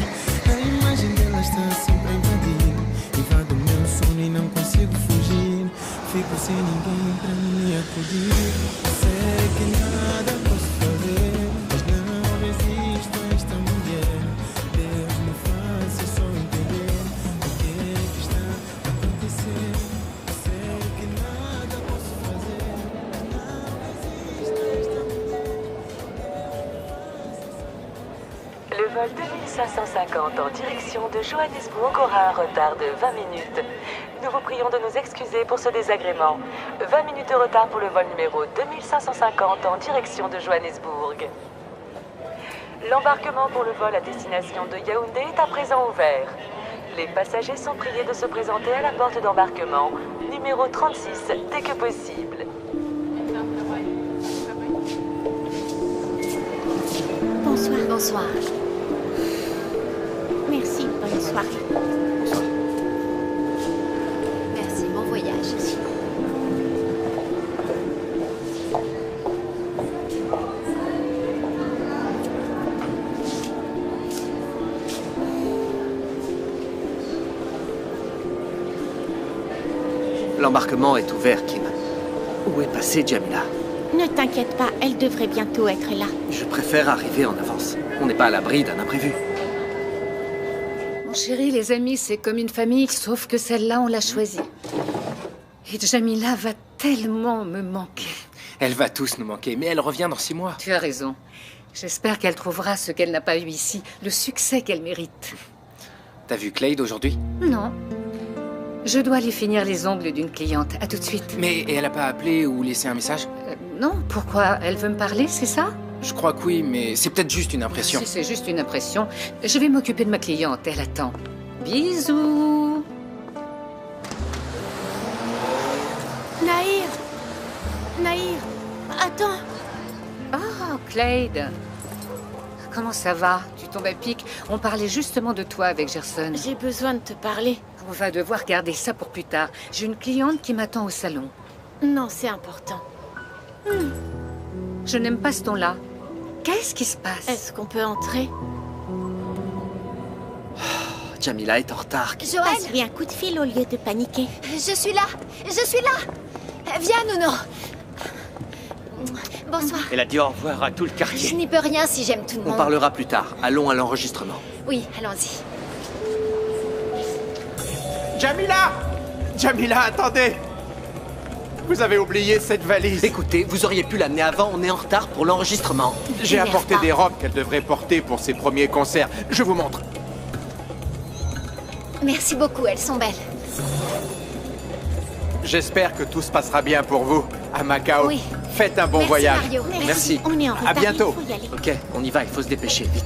a imagem dela está sempre a invadir. Invado o meu sono e não consigo fugir. Fico sem ninguém para me acudir. Sei que nada posso fazer, mas não resisto a esta mulher. Deus me faça só entender o que é que está a acontecer. Sei que nada posso fazer, não resisto a esta Le vol 2550 en direction de Johannesburg aura un retard de 20 minutes. Nous vous prions de nous excuser pour ce désagrément. 20 minutes de retard pour le vol numéro 2550 en direction de Johannesburg. L'embarquement pour le vol à destination de Yaoundé est à présent ouvert. Les passagers sont priés de se présenter à la porte d'embarquement, numéro 36, dès que possible. Bonsoir. Bonsoir. Merci, bonne soirée. Merci, bon voyage. L'embarquement est ouvert, Kim. Où est passée Jamila? Ne t'inquiète pas, elle devrait bientôt être là. Je préfère arriver en avance. On n'est pas à l'abri d'un imprévu. Mon chéri, les amis, c'est comme une famille, sauf que celle-là, on l'a choisie. Et Jamila va tellement me manquer. Elle va tous nous manquer, mais elle revient dans 6 mois. Tu as raison. J'espère qu'elle trouvera ce qu'elle n'a pas eu ici, le succès qu'elle mérite. T'as vu Clade aujourd'hui? Non. Je dois aller finir les ongles d'une cliente. À tout de suite. Mais elle a pas appelé ou laissé un message? Non, pourquoi? Elle veut me parler, c'est ça? Je crois que oui, mais c'est peut-être juste une impression. Si c'est juste une impression, je vais m'occuper de ma cliente. Elle attend. Bisous. Nahir! Nahir! Attends! Oh, Clade. Comment ça va? Tu tombes à pic? On parlait justement de toi avec Gerson. J'ai besoin de te parler. On va devoir garder ça pour plus tard. J'ai une cliente qui m'attend au salon. Non, c'est important. Je n'aime pas ce ton-là. Qu'est-ce qui se passe? Est-ce qu'on peut entrer? Jamila est en retard. Joël! Passe-lui un coup de fil au lieu de paniquer. Je suis là! Je suis là! Viens, Nuno! Bonsoir. Elle a dit au revoir à tout le Je quartier. n'y peux rien si j'aime tout le On monde. parlera plus tard. Allons à l'enregistrement. Oui, allons-y. Jamila! Jamila, attendez! Vous avez oublié cette valise. Écoutez, vous auriez pu l'amener avant, on est en retard pour l'enregistrement. J'ai apporté des robes qu'elle devrait porter pour ses premiers concerts. Je vous montre. Merci beaucoup, elles sont belles. J'espère que tout se passera bien pour vous à Macao. Oui. Faites un bon Merci, voyage. Mario. Merci. On est en retard. À bientôt. Il faut y aller. Ok, on y va, il faut se dépêcher, vite.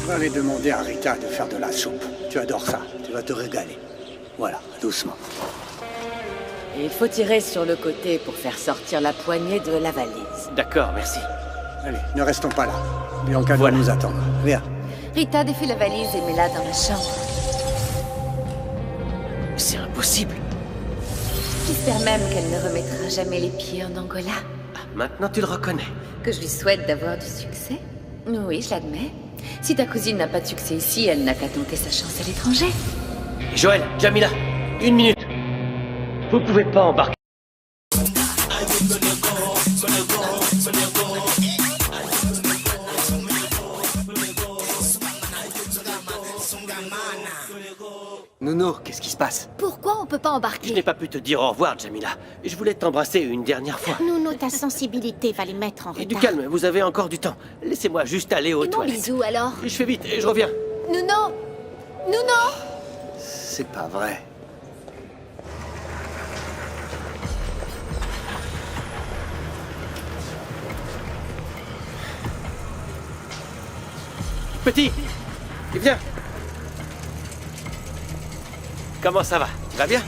Je vais aller demander à Rita de faire de la soupe. Tu adores ça, tu vas te régaler. Voilà, doucement. Et il faut tirer sur le côté pour faire sortir la poignée de la valise. D'accord, merci. Allez, ne restons pas là. Bianca doit nous attendre. Viens. Rita défait la valise et met-la dans la chambre. C'est impossible. J'espère même qu'elle ne remettra jamais les pieds en Angola. Maintenant, tu le reconnais. Que je lui souhaite d'avoir du succès. Oui, je l'admets. Si ta cousine n'a pas de succès ici, elle n'a qu'à tenter sa chance à l'étranger. Joël, Jamila, 1 minute. Vous pouvez pas embarquer. Nuno, qu'est-ce qui se passe? Pourquoi on peut pas Je embarquer? n'ai pas pu te dire au revoir, Jamila. Je voulais t'embrasser une dernière fois. Nuno, ta sensibilité va les mettre en Et du retard. calme, vous avez encore du temps. Laissez-moi juste aller aux Et mon toilettes. bisou, alors? Je fais vite et je reviens. Nuno! Nuno! C'est pas vrai. Petit, viens. Comment ça va? Tu vas bien?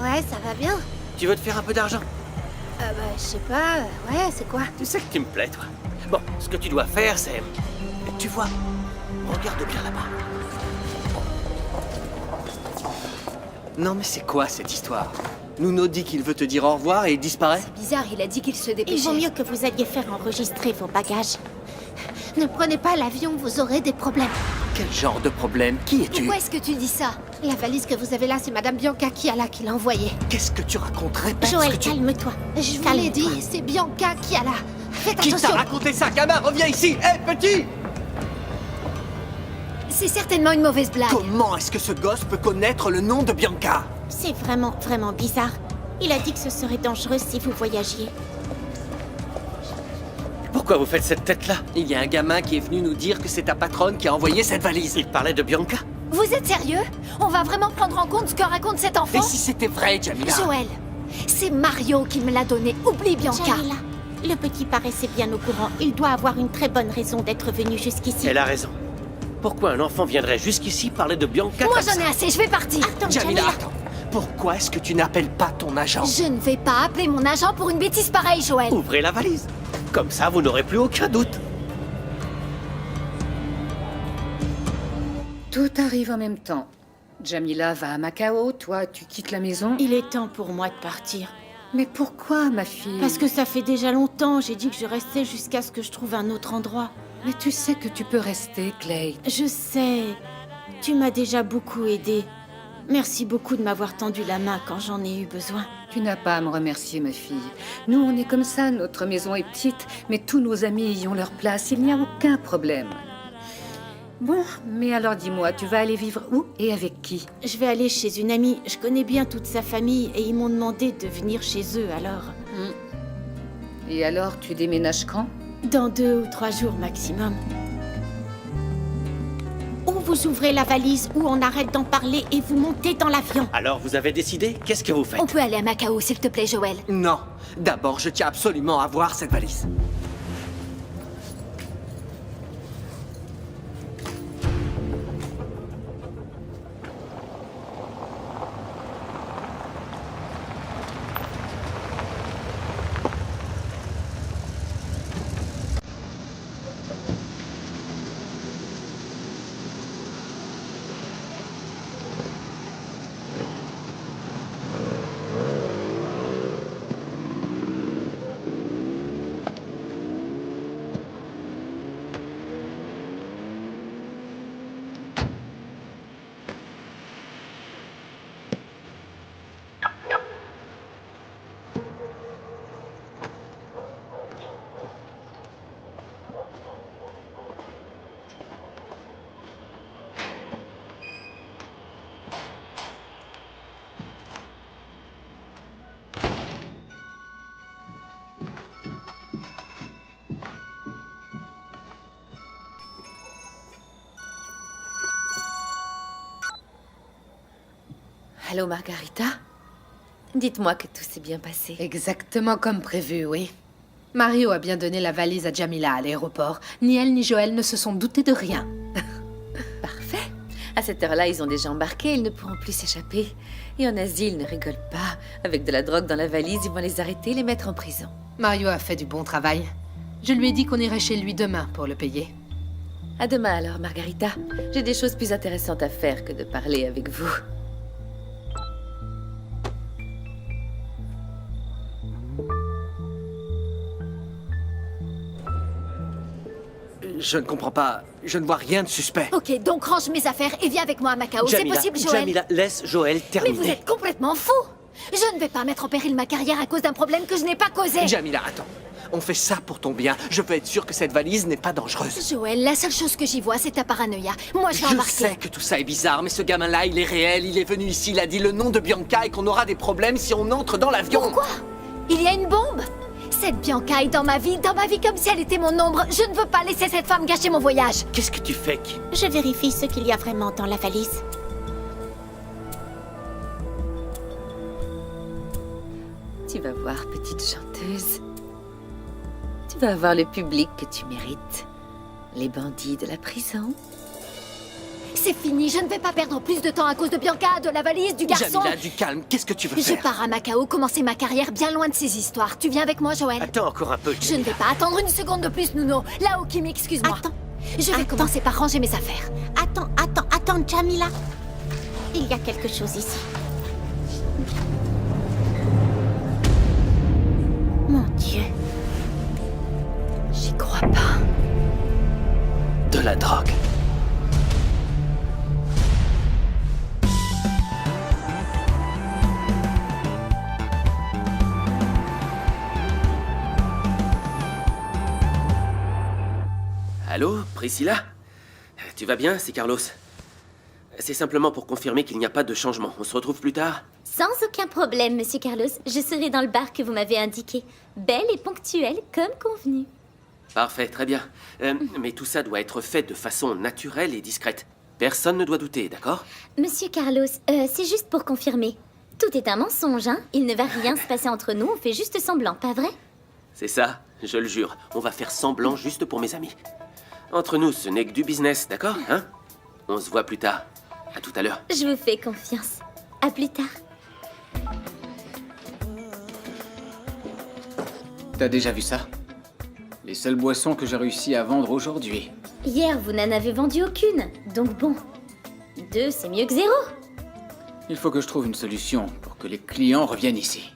Ouais, ça va bien. Tu veux te faire un peu d'argent? Je sais pas. Ouais, c'est quoi? Tu sais que tu me plais, toi. Bon, ce que tu dois faire, c'est... Tu vois, regarde bien là-bas. Non mais c'est quoi cette histoire? Nuno dit qu'il veut te dire au revoir et il disparaît? Bizarre, il a dit qu'il se dépêchait. Il vaut mieux que vous alliez faire enregistrer vos bagages. Ne prenez pas l'avion, vous aurez des problèmes. Quel genre de problème? Qui es-tu? Pourquoi est-ce que tu dis ça? La valise que vous avez là, c'est Madame Bianca Kiala qui l'a envoyée. Qu'est-ce que tu racontes? Répète Joël, ce que tu... calme-toi. Je vous l'ai dit, c'est Bianca Kiala. Faites Qui t'a attention. raconté ça, gamin? Reviens ici! Hé, petit! C'est certainement une mauvaise blague. Comment est-ce que ce gosse peut connaître le nom de Bianca? C'est vraiment, vraiment bizarre. Il a dit que ce serait dangereux si vous voyagiez. Pourquoi vous faites cette tête-là? Il y a un gamin qui est venu nous dire que c'est ta patronne qui a envoyé cette valise. Il parlait de Bianca? Vous êtes sérieux? On va vraiment prendre en compte ce que raconte cet enfant? Et si c'était vrai, Jamila? Joël, c'est Mario qui me l'a donné. Oublie Bianca. Jamila, le petit paraissait bien au courant. Il doit avoir une très bonne raison d'être venu jusqu'ici. Elle a raison. Pourquoi un enfant viendrait jusqu'ici parler de Bianca Moi comme j'en ça? ai assez, je vais partir. Attends, Jamila, Jamila. attends. Pourquoi est-ce que tu n'appelles pas ton agent? Je ne vais pas appeler mon agent pour une bêtise pareille, Joël. Ouvrez la valise. Comme ça, vous n'aurez plus aucun doute. Tout arrive en même temps. Jamila va à Macao, toi tu quittes la maison. Il est temps pour moi de partir. Mais pourquoi, ma fille? Parce que ça fait déjà longtemps. J'ai dit que je restais jusqu'à ce que je trouve un autre endroit. Mais tu sais que tu peux rester, Clay. Je sais. Tu m'as déjà beaucoup aidé. Merci beaucoup de m'avoir tendu la main quand j'en ai eu besoin. Tu n'as pas à me remercier, ma fille. Nous, on est comme ça, notre maison est petite, mais tous nos amis y ont leur place, il n'y a aucun problème. Bon, mais alors dis-moi, tu vas aller vivre où et avec qui? Je vais aller chez une amie, je connais bien toute sa famille et ils m'ont demandé de venir chez eux alors. Et alors, tu déménages quand? Dans 2 ou 3 jours maximum. Ou vous ouvrez la valise, ou on arrête d'en parler et vous montez dans l'avion. Alors, vous avez décidé? Qu'est-ce que vous faites? On peut aller à Macao, s'il te plaît, Joël. Non. D'abord, je tiens absolument à voir cette valise. Allô, Margarita? Dites-moi que tout s'est bien passé. Exactement comme prévu, oui. Mario a bien donné la valise à Jamila à l'aéroport. Ni elle ni Joël ne se sont doutés de rien. Parfait. À cette heure-là, ils ont déjà embarqué, ils ne pourront plus s'échapper. Et en Asie, ils ne rigolent pas. Avec de la drogue dans la valise, ils vont les arrêter et les mettre en prison. Mario a fait du bon travail. Je lui ai dit qu'on irait chez lui demain pour le payer. À demain alors, Margarita. J'ai des choses plus intéressantes à faire que de parler avec vous. Je ne comprends pas. Je ne vois rien de suspect. Ok, donc range mes affaires et viens avec moi à Macao. C'est possible, Joël? Jamila, laisse Joël terminer. Mais vous êtes complètement fou! Je ne vais pas mettre en péril ma carrière à cause d'un problème que je n'ai pas causé. Jamila, attends. On fait ça pour ton bien. Je veux être sûr que cette valise n'est pas dangereuse. Joël, la seule chose que j'y vois, c'est ta paranoïa. Moi, je vais embarquer. Je sais que tout ça est bizarre, mais ce gamin-là, il est réel. Il est venu ici, il a dit le nom de Bianca et qu'on aura des problèmes si on entre dans l'avion. Pourquoi? Il y a une bombe? Cette Bianca est dans ma vie comme si elle était mon ombre. Je ne veux pas laisser cette femme gâcher mon voyage. Qu'est-ce que tu fais, Kim? Je vérifie ce qu'il y a vraiment dans la valise. Tu vas voir, petite chanteuse. Tu vas avoir le public que tu mérites. Les bandits de la prison. C'est fini, je ne vais pas perdre plus de temps à cause de Bianca, de la valise, du garçon. Jamila, du calme, qu'est-ce que tu veux Je faire? pars à Macao, commencer ma carrière bien loin de ces histoires. Tu viens avec moi, Joël? Attends encore un peu, Je ne vais pas attendre une seconde de plus, Nuno. Là-haut, Kim, excuse-moi. Je vais commencer par ranger mes affaires. Attends, Jamila. Il y a quelque chose ici. Mon Dieu. J'y crois pas. De la drogue. Allô, Priscilla? Tu vas bien, c'est Carlos. C'est simplement pour confirmer qu'il n'y a pas de changement. On se retrouve plus tard? Sans aucun problème, Monsieur Carlos. Je serai dans le bar que vous m'avez indiqué. Belle et ponctuelle, comme convenu. Parfait, très bien. Mais tout ça doit être fait de façon naturelle et discrète. Personne ne doit douter, d'accord? Monsieur Carlos, c'est juste pour confirmer. Tout est un mensonge, hein? Il ne va rien se passer entre nous, on fait juste semblant, pas vrai? C'est ça, je le jure. On va faire semblant juste pour mes amis. Entre nous, ce n'est que du business, d'accord, hein? On se voit plus tard. À tout à l'heure. Je vous fais confiance. À plus tard. T'as déjà vu ça? Les seules boissons que j'ai réussi à vendre aujourd'hui. Hier, vous n'en avez vendu aucune. Donc bon, 2, c'est mieux que 0. Il faut que je trouve une solution pour que les clients reviennent ici.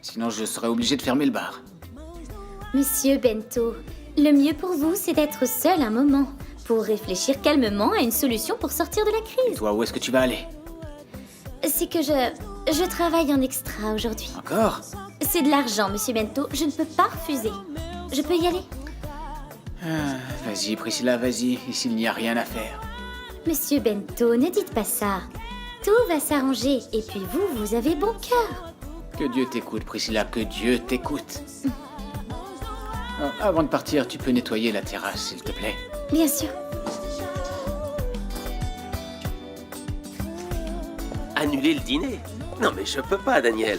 Sinon, je serai obligé de fermer le bar. Monsieur Bento, le mieux pour vous, c'est d'être seul un moment, pour réfléchir calmement à une solution pour sortir de la crise. Et toi, où est-ce que tu vas aller? c'est que je travaille en extra aujourd'hui. Encore? C'est de l'argent, Monsieur Bento. Je ne peux pas refuser. Je peux y aller? Vas-y, Priscilla, vas-y. Ici, il n'y a rien à faire. Monsieur Bento, ne dites pas ça. Tout va s'arranger. Et puis vous avez bon cœur. Que Dieu t'écoute, Priscilla, que Dieu t'écoute. Avant de partir, tu peux nettoyer la terrasse, s'il te plaît. Bien sûr. Annuler le dîner? Non mais je peux pas, Daniel.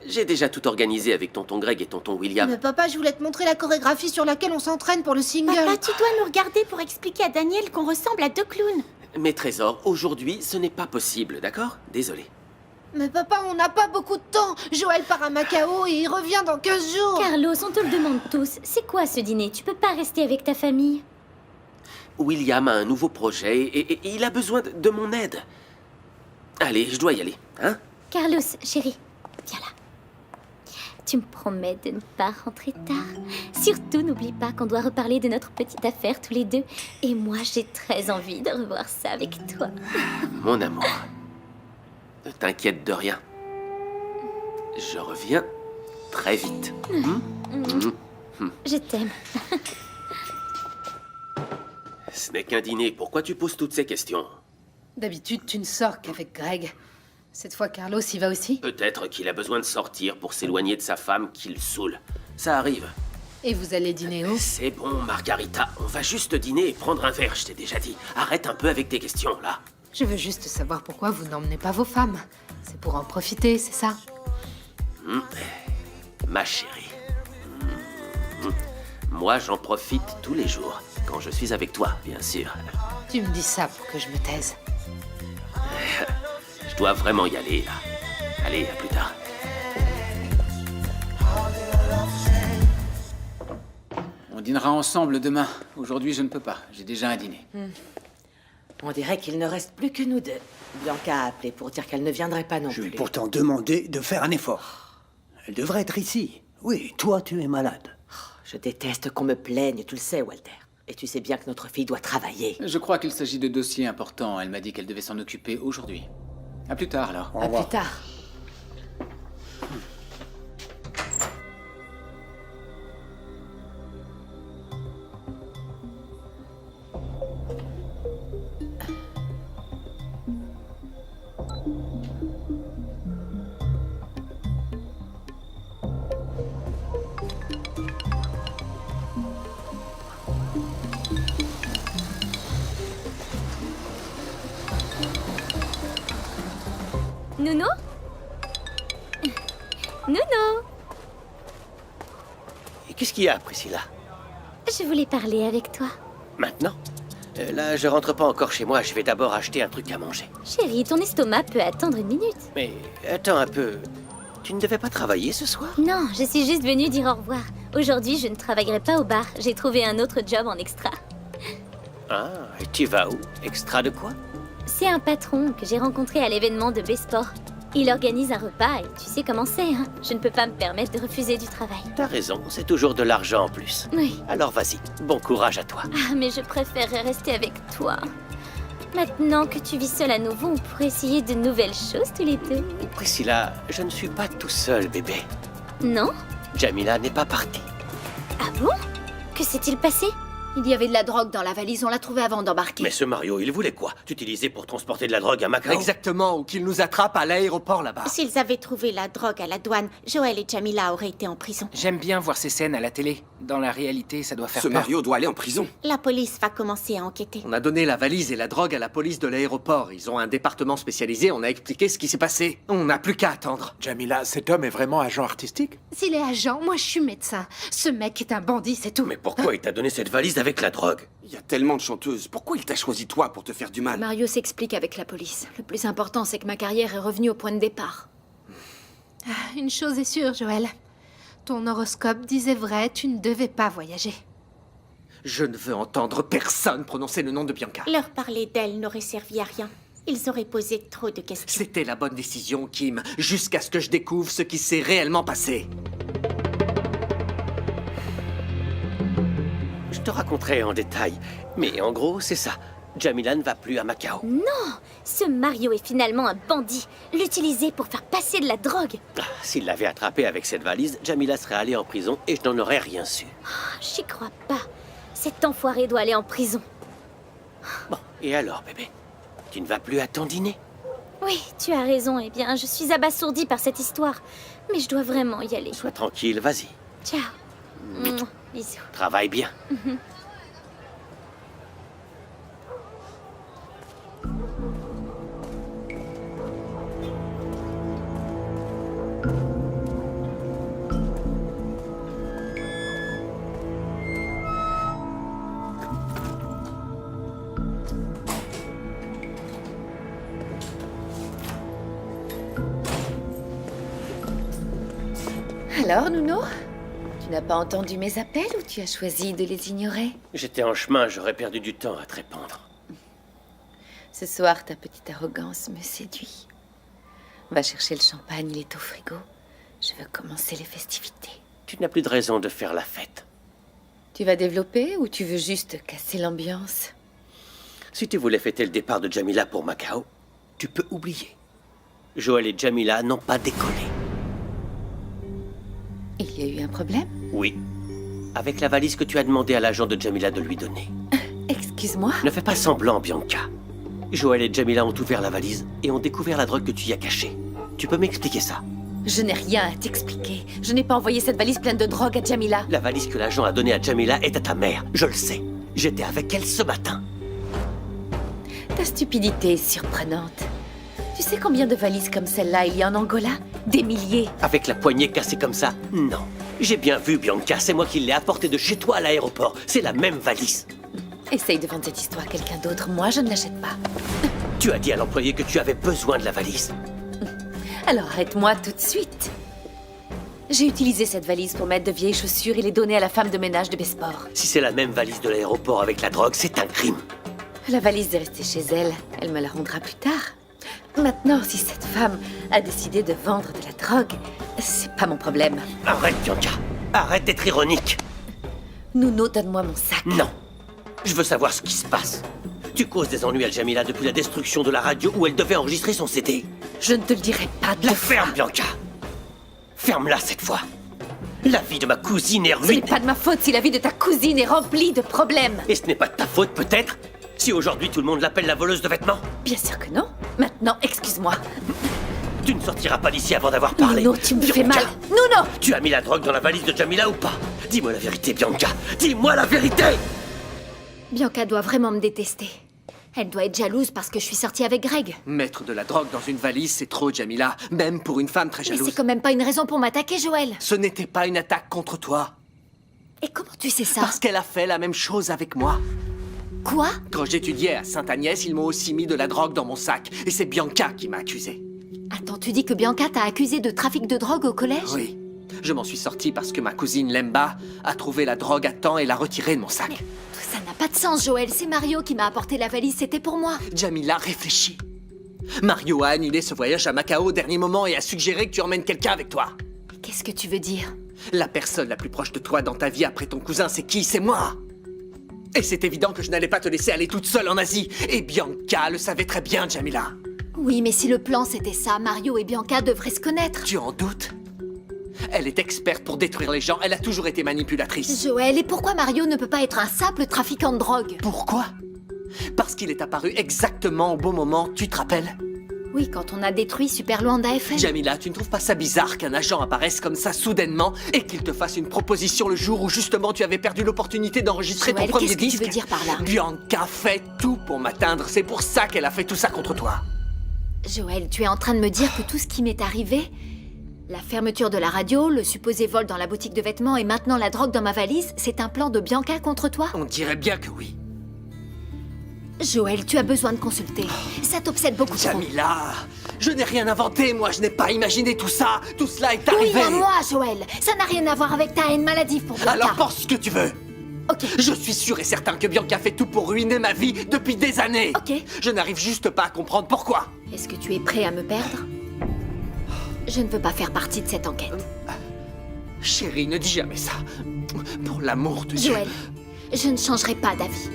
J'ai déjà tout organisé avec tonton Greg et tonton William. Mais papa, je voulais te montrer la chorégraphie sur laquelle on s'entraîne pour le single. Papa, tu dois nous regarder pour expliquer à Daniel qu'on ressemble à deux clowns. Mes trésors, aujourd'hui, ce n'est pas possible, d'accord? Désolé. Mais papa, on n'a pas beaucoup de temps. Joël part à Macao et il revient dans 15 jours. Carlos, on te le demande tous. C'est quoi ce dîner? Tu peux pas rester avec ta famille? William a un nouveau projet et il a besoin de mon aide. Allez, je dois y aller, hein? Carlos, chérie, viens là. Tu me promets de ne pas rentrer tard. Surtout, n'oublie pas qu'on doit reparler de notre petite affaire tous les deux. Et moi, j'ai très envie de revoir ça avec toi. Mon amour, ne t'inquiète de rien. Je reviens très vite. Je t'aime. Ce n'est qu'un dîner. Pourquoi tu poses toutes ces questions? D'habitude, tu ne sors qu'avec Greg. Cette fois, Carlos y va aussi. Peut-être qu'il a besoin de sortir pour s'éloigner de sa femme qui le saoule. Ça arrive. Et vous allez dîner où? C'est bon, Margarita. On va juste dîner et prendre un verre, je t'ai déjà dit. Arrête un peu avec tes questions, là. Je veux juste savoir pourquoi vous n'emmenez pas vos femmes. C'est pour en profiter, c'est ça? Ma chérie. Moi, j'en profite tous les jours. Quand je suis avec toi, bien sûr. Tu me dis ça pour que je me taise. Je dois vraiment y aller, là. Allez, à plus tard. On dînera ensemble demain. Aujourd'hui, je ne peux pas. J'ai déjà un dîner. On dirait qu'il ne reste plus que nous deux. Bianca a appelé pour dire qu'elle ne viendrait pas non Je lui ai plus. pourtant demandé de faire un effort. Elle devrait être ici. Oui, toi, tu es malade. Je déteste qu'on me plaigne, tu le sais, Walter. Et tu sais bien que notre fille doit travailler. Je crois qu'il s'agit de dossiers importants. Elle m'a dit qu'elle devait s'en occuper aujourd'hui. À plus tard, alors. À plus tard. Nounou? Nounou? Et qu'est-ce qu'il y a, Priscilla? Je voulais parler avec toi. Maintenant? Là, je rentre pas encore chez moi. Je vais d'abord acheter un truc à manger. Chérie, ton estomac peut attendre une minute. Mais attends un peu. Tu ne devais pas travailler ce soir? Non, je suis juste venue dire au revoir. Aujourd'hui, je ne travaillerai pas au bar. J'ai trouvé un autre job en extra. Ah, et tu vas où? Extra de quoi? C'est un patron que j'ai rencontré à l'événement de B-Sport. Il organise un repas et tu sais comment c'est, hein? Je ne peux pas me permettre de refuser du travail. T'as raison, c'est toujours de l'argent en plus. Oui. Alors vas-y, bon courage à toi. Ah, mais je préférerais rester avec toi. Maintenant que tu vis seule à nouveau, on pourrait essayer de nouvelles choses tous les deux. Priscilla, je ne suis pas tout seul, bébé. Non? Jamila n'est pas partie. Ah bon? Que s'est-il passé? Il y avait de la drogue dans la valise, on l'a trouvée avant d'embarquer. Mais ce Mario, il voulait quoi? T'utiliser pour transporter de la drogue à Macao? Exactement, ou qu'il nous attrape à l'aéroport là-bas. S'ils avaient trouvé la drogue à la douane, Joël et Jamila auraient été en prison. J'aime bien voir ces scènes à la télé. Dans la réalité, ça doit faire Ce peur. Mario doit aller en prison. La police va commencer à enquêter. On a donné la valise et la drogue à la police de l'aéroport. Ils ont un département spécialisé, on a expliqué ce qui s'est passé. On n'a plus qu'à attendre. Jamila, cet homme est vraiment agent artistique? S'il est agent, moi je suis médecin. Ce mec est un bandit, c'est tout. Mais pourquoi il t'a donné cette valise avec la drogue? Il y a tellement de chanteuses. Pourquoi il t'a choisi toi pour te faire du mal? Mario s'explique avec la police. Le plus important, c'est que ma carrière est revenue au point de départ. Une chose est sûre, Joël. Ton horoscope disait vrai, tu ne devais pas voyager. Je ne veux entendre personne prononcer le nom de Bianca. Leur parler d'elle n'aurait servi à rien. Ils auraient posé trop de questions. C'était la bonne décision, Kim, jusqu'à ce que je découvre ce qui s'est réellement passé. Je te raconterai en détail. Mais en gros, c'est ça. Jamila ne va plus à Macao. Non, ce Mario est finalement un bandit, l'utiliser pour faire passer de la drogue. S'il l'avait attrapé avec cette valise, Jamila serait allée en prison et je n'en aurais rien su. J'y crois pas. Cet enfoiré doit aller en prison. Bon, et alors, bébé? Tu ne vas plus à ton dîner? Oui, tu as raison. Eh bien, je suis abasourdie par cette histoire. Mais je dois vraiment y aller. Sois tranquille, vas-y. Ciao. Mouah, bisous. Travaille bien. Alors, Nuno? Tu n'as pas entendu mes appels ou tu as choisi de les ignorer? J'étais en chemin, j'aurais perdu du temps à te répondre. Ce soir, ta petite arrogance me séduit. Va chercher le champagne, il est au frigo. Je veux commencer les festivités. Tu n'as plus de raison de faire la fête. Tu vas développer ou tu veux juste casser l'ambiance? Si tu voulais fêter le départ de Jamila pour Macao, tu peux oublier. Joël et Jamila n'ont pas décollé. Il y a eu un problème? Oui. Avec la valise que tu as demandé à l'agent de Jamila de lui donner. Excuse-moi? Ne fais pas semblant, Bianca. Joël et Jamila ont ouvert la valise et ont découvert la drogue que tu y as cachée. Tu peux m'expliquer ça? Je n'ai rien à t'expliquer. Je n'ai pas envoyé cette valise pleine de drogue à Jamila. La valise que l'agent a donnée à Jamila est à ta mère. Je le sais. J'étais avec elle ce matin. Ta stupidité est surprenante. Tu sais combien de valises comme celle-là il y a en Angola? Des milliers. Avec la poignée cassée comme ça? Non. J'ai bien vu, Bianca. C'est moi qui l'ai apportée de chez toi à l'aéroport. C'est la même valise. Essaye de vendre cette histoire à quelqu'un d'autre. Moi, je ne l'achète pas. Tu as dit à l'employé que tu avais besoin de la valise. Alors arrête-moi tout de suite. J'ai utilisé cette valise pour mettre de vieilles chaussures et les donner à la femme de ménage de Besport. Si c'est la même valise de l'aéroport avec la drogue, c'est un crime. La valise est restée chez elle. Elle me la rendra plus tard. Maintenant, si cette femme a décidé de vendre de la drogue, c'est pas mon problème. Arrête, Bianca. Arrête d'être ironique. Nuno, donne-moi mon sac. Non. Je veux savoir ce qui se passe. Tu causes des ennuis à Jamila depuis la destruction de la radio où elle devait enregistrer son CD. Je ne te le dirai pas de la ferme, Bianca. Ferme-la cette fois. La vie de ma cousine est Ce ruinée. n'est pas de ma faute si la vie de ta cousine est remplie de problèmes. Et ce n'est pas de ta faute, peut-être? Si aujourd'hui tout le monde l'appelle la voleuse de vêtements? Bien sûr que non. Maintenant, excuse-moi. Tu ne sortiras pas d'ici avant d'avoir parlé. Nuno, tu me fais mal. Nuno! Tu as mis la drogue dans la valise de Jamila ou pas? Dis-moi la vérité, Bianca. Dis-moi la vérité! Bianca doit vraiment me détester. Elle doit être jalouse parce que je suis sortie avec Greg. Mettre de la drogue dans une valise, c'est trop, Jamila. Même pour une femme très Mais jalouse. c'est quand même pas une raison pour m'attaquer, Joël. Ce n'était pas une attaque contre toi. Et comment tu sais ça? Parce qu'elle a fait la même chose avec moi. Quoi? Quand j'étudiais à Sainte-Agnès, ils m'ont aussi mis de la drogue dans mon sac. Et c'est Bianca qui m'a accusé. Attends, tu dis que Bianca t'a accusé de trafic de drogue au collège? Oui. Je m'en suis sorti parce que ma cousine Lemba a trouvé la drogue à temps et l'a retirée de mon sac. Ça n'a pas de sens, Joël. C'est Mario qui m'a apporté la valise, c'était pour moi. Jamila, réfléchis. Mario a annulé ce voyage à Macao au dernier moment et a suggéré que tu emmènes quelqu'un avec toi. Qu'est-ce que tu veux dire? La personne la plus proche de toi dans ta vie après ton cousin, c'est qui? C'est moi. Et c'est évident que je n'allais pas te laisser aller toute seule en Asie. Et Bianca le savait très bien, Jamila. Oui, mais si le plan c'était ça, Mario et Bianca devraient se connaître. Tu en doutes? Elle est experte pour détruire les gens, elle a toujours été manipulatrice. Joël, et pourquoi Mario ne peut pas être un simple trafiquant de drogue? Pourquoi? Parce qu'il est apparu exactement au bon moment, tu te rappelles? Oui, quand on a détruit Super Luanda FM. Jamila, tu ne trouves pas ça bizarre qu'un agent apparaisse comme ça soudainement et qu'il te fasse une proposition le jour où justement tu avais perdu l'opportunité d'enregistrer ton premier disque? Qu'est-ce que tu veux dire par là? Bianca fait tout pour m'atteindre, c'est pour ça qu'elle a fait tout ça contre toi. Joël, tu es en train de me dire que tout ce qui m'est arrivé, la fermeture de la radio, le supposé vol dans la boutique de vêtements et maintenant la drogue dans ma valise, c'est un plan de Bianca contre toi? On dirait bien que oui. Joël, tu as besoin de consulter. Ça t'obsède beaucoup trop. Jamila, je n'ai rien inventé, moi, je n'ai pas imaginé tout ça. Tout cela est arrivé. Oui, à moi, Joël. Ça n'a rien à voir avec ta haine maladive pour Bianca. Alors pense ce que tu veux. Ok. Je suis sûr et certain que Bianca fait tout pour ruiner ma vie depuis des années. Ok. Je n'arrive juste pas à comprendre pourquoi. Est-ce que tu es prêt à me perdre? Je ne veux pas faire partie de cette enquête. Chérie, ne dis jamais ça. Pour l'amour de Dieu. Joël, je ne changerai pas d'avis.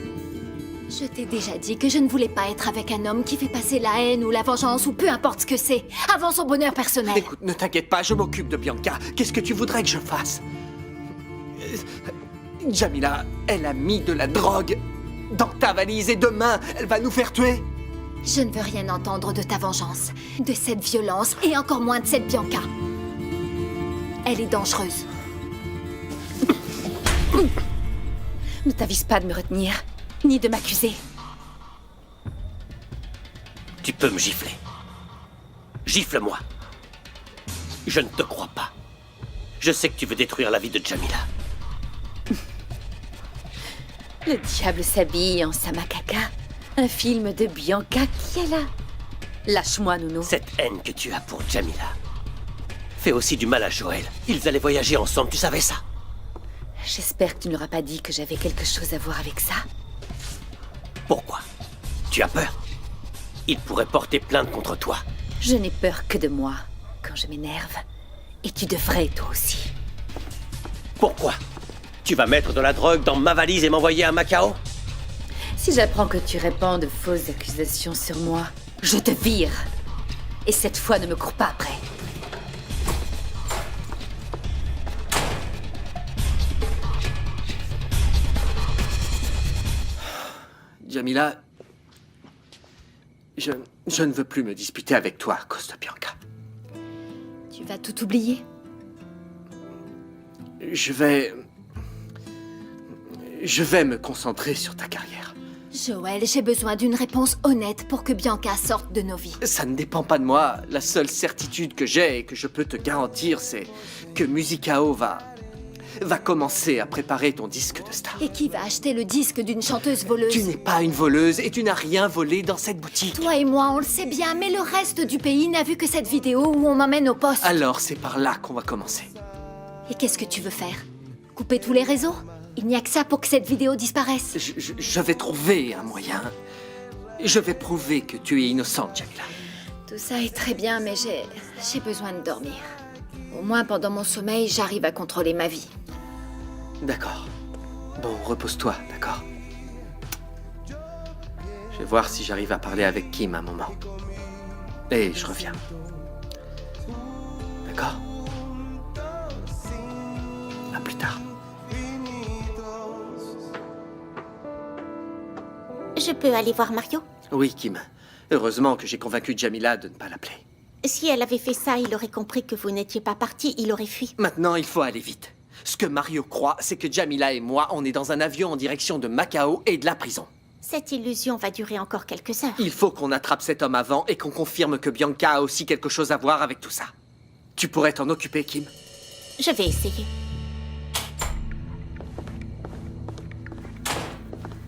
Je t'ai déjà dit que je ne voulais pas être avec un homme qui fait passer la haine ou la vengeance ou peu importe ce que c'est, avant son bonheur personnel. Écoute, ne t'inquiète pas, je m'occupe de Bianca. Qu'est-ce que tu voudrais que je fasse? Jamila, elle a mis de la drogue dans ta valise et demain, elle va nous faire tuer. Je ne veux rien entendre de ta vengeance, de cette violence et encore moins de cette Bianca. Elle est dangereuse. Ne t'avise pas de me retenir, ni de m'accuser. Tu peux me gifler. Gifle-moi. Je ne te crois pas. Je sais que tu veux détruire la vie de Jamila. Le diable s'habille en Samakaka. Un film de Bianca qui est là. Lâche-moi, Nounou. Cette haine que tu as pour Jamila fait aussi du mal à Joël. Ils allaient voyager ensemble, tu savais ça? J'espère que tu n'auras pas dit que j'avais quelque chose à voir avec ça. Pourquoi? Tu as peur? Il pourrait porter plainte contre toi. Je n'ai peur que de moi quand je m'énerve. Et tu devrais, toi aussi. Pourquoi? Tu vas mettre de la drogue dans ma valise et m'envoyer à Macao? Si j'apprends que tu répands de fausses accusations sur moi, je te vire. Et cette fois, ne me cours pas après. Jamila, je ne veux plus me disputer avec toi à cause de Bianca. Tu vas tout oublier? Je vais me concentrer sur ta carrière. Joël, j'ai besoin d'une réponse honnête pour que Bianca sorte de nos vies. Ça ne dépend pas de moi. La seule certitude que j'ai et que je peux te garantir, c'est que Musicao va commencer à préparer ton disque de star. Et qui va acheter le disque d'une chanteuse voleuse? Tu n'es pas une voleuse et tu n'as rien volé dans cette boutique. Toi et moi, on le sait bien, mais le reste du pays n'a vu que cette vidéo où on m'emmène au poste. Alors c'est par là qu'on va commencer. Et qu'est-ce que tu veux faire? Couper tous les réseaux? Il n'y a que ça pour que cette vidéo disparaisse. Je vais trouver un moyen. Je vais prouver que tu es innocente, Jamila. Tout ça est très bien, mais j'ai besoin de dormir. Au moins, pendant mon sommeil, j'arrive à contrôler ma vie. D'accord. Bon, repose-toi, d'accord? Je vais voir si j'arrive à parler avec Kim un moment. Et je reviens. D'accord? À plus tard. Je peux aller voir Mario? Oui, Kim. Heureusement que j'ai convaincu Jamila de ne pas l'appeler. Si elle avait fait ça, il aurait compris que vous n'étiez pas parti, il aurait fui. Maintenant, il faut aller vite. Ce que Mario croit, c'est que Jamila et moi, on est dans un avion en direction de Macao et de la prison. Cette illusion va durer encore quelques heures. Il faut qu'on attrape cet homme avant et qu'on confirme que Bianca a aussi quelque chose à voir avec tout ça. Tu pourrais t'en occuper, Kim? Je vais essayer.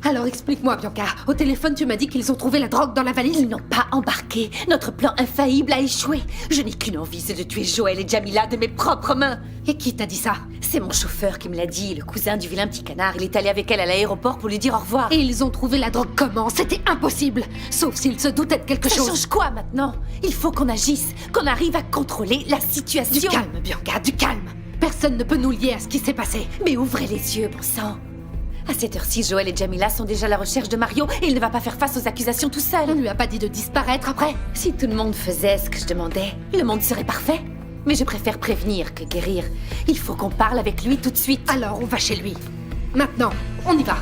Alors explique-moi, Bianca. Au téléphone, tu m'as dit qu'ils ont trouvé la drogue dans la valise. Ils n'ont pas embarqué. Notre plan infaillible a échoué. Je n'ai qu'une envie, c'est de tuer Joël et Jamila de mes propres mains. Et qui t'a dit ça? C'est mon chauffeur qui me l'a dit, le cousin du vilain petit canard. Il est allé avec elle à l'aéroport pour lui dire au revoir. Et ils ont trouvé la drogue comment? C'était impossible. Sauf s'ils se doutaient de quelque chose. Ça change quoi maintenant? Il faut qu'on agisse, qu'on arrive à contrôler la situation. Du calme, Bianca, du calme. Personne ne peut nous lier à ce qui s'est passé. Mais ouvrez les yeux, bon sang. À cette heure-ci, Joël et Jamila sont déjà à la recherche de Mario et il ne va pas faire face aux accusations tout seul. On lui a pas dit de disparaître après? Si tout le monde faisait ce que je demandais, le monde serait parfait. Mais je préfère prévenir que guérir. Il faut qu'on parle avec lui tout de suite. Alors on va chez lui. Maintenant, on y va.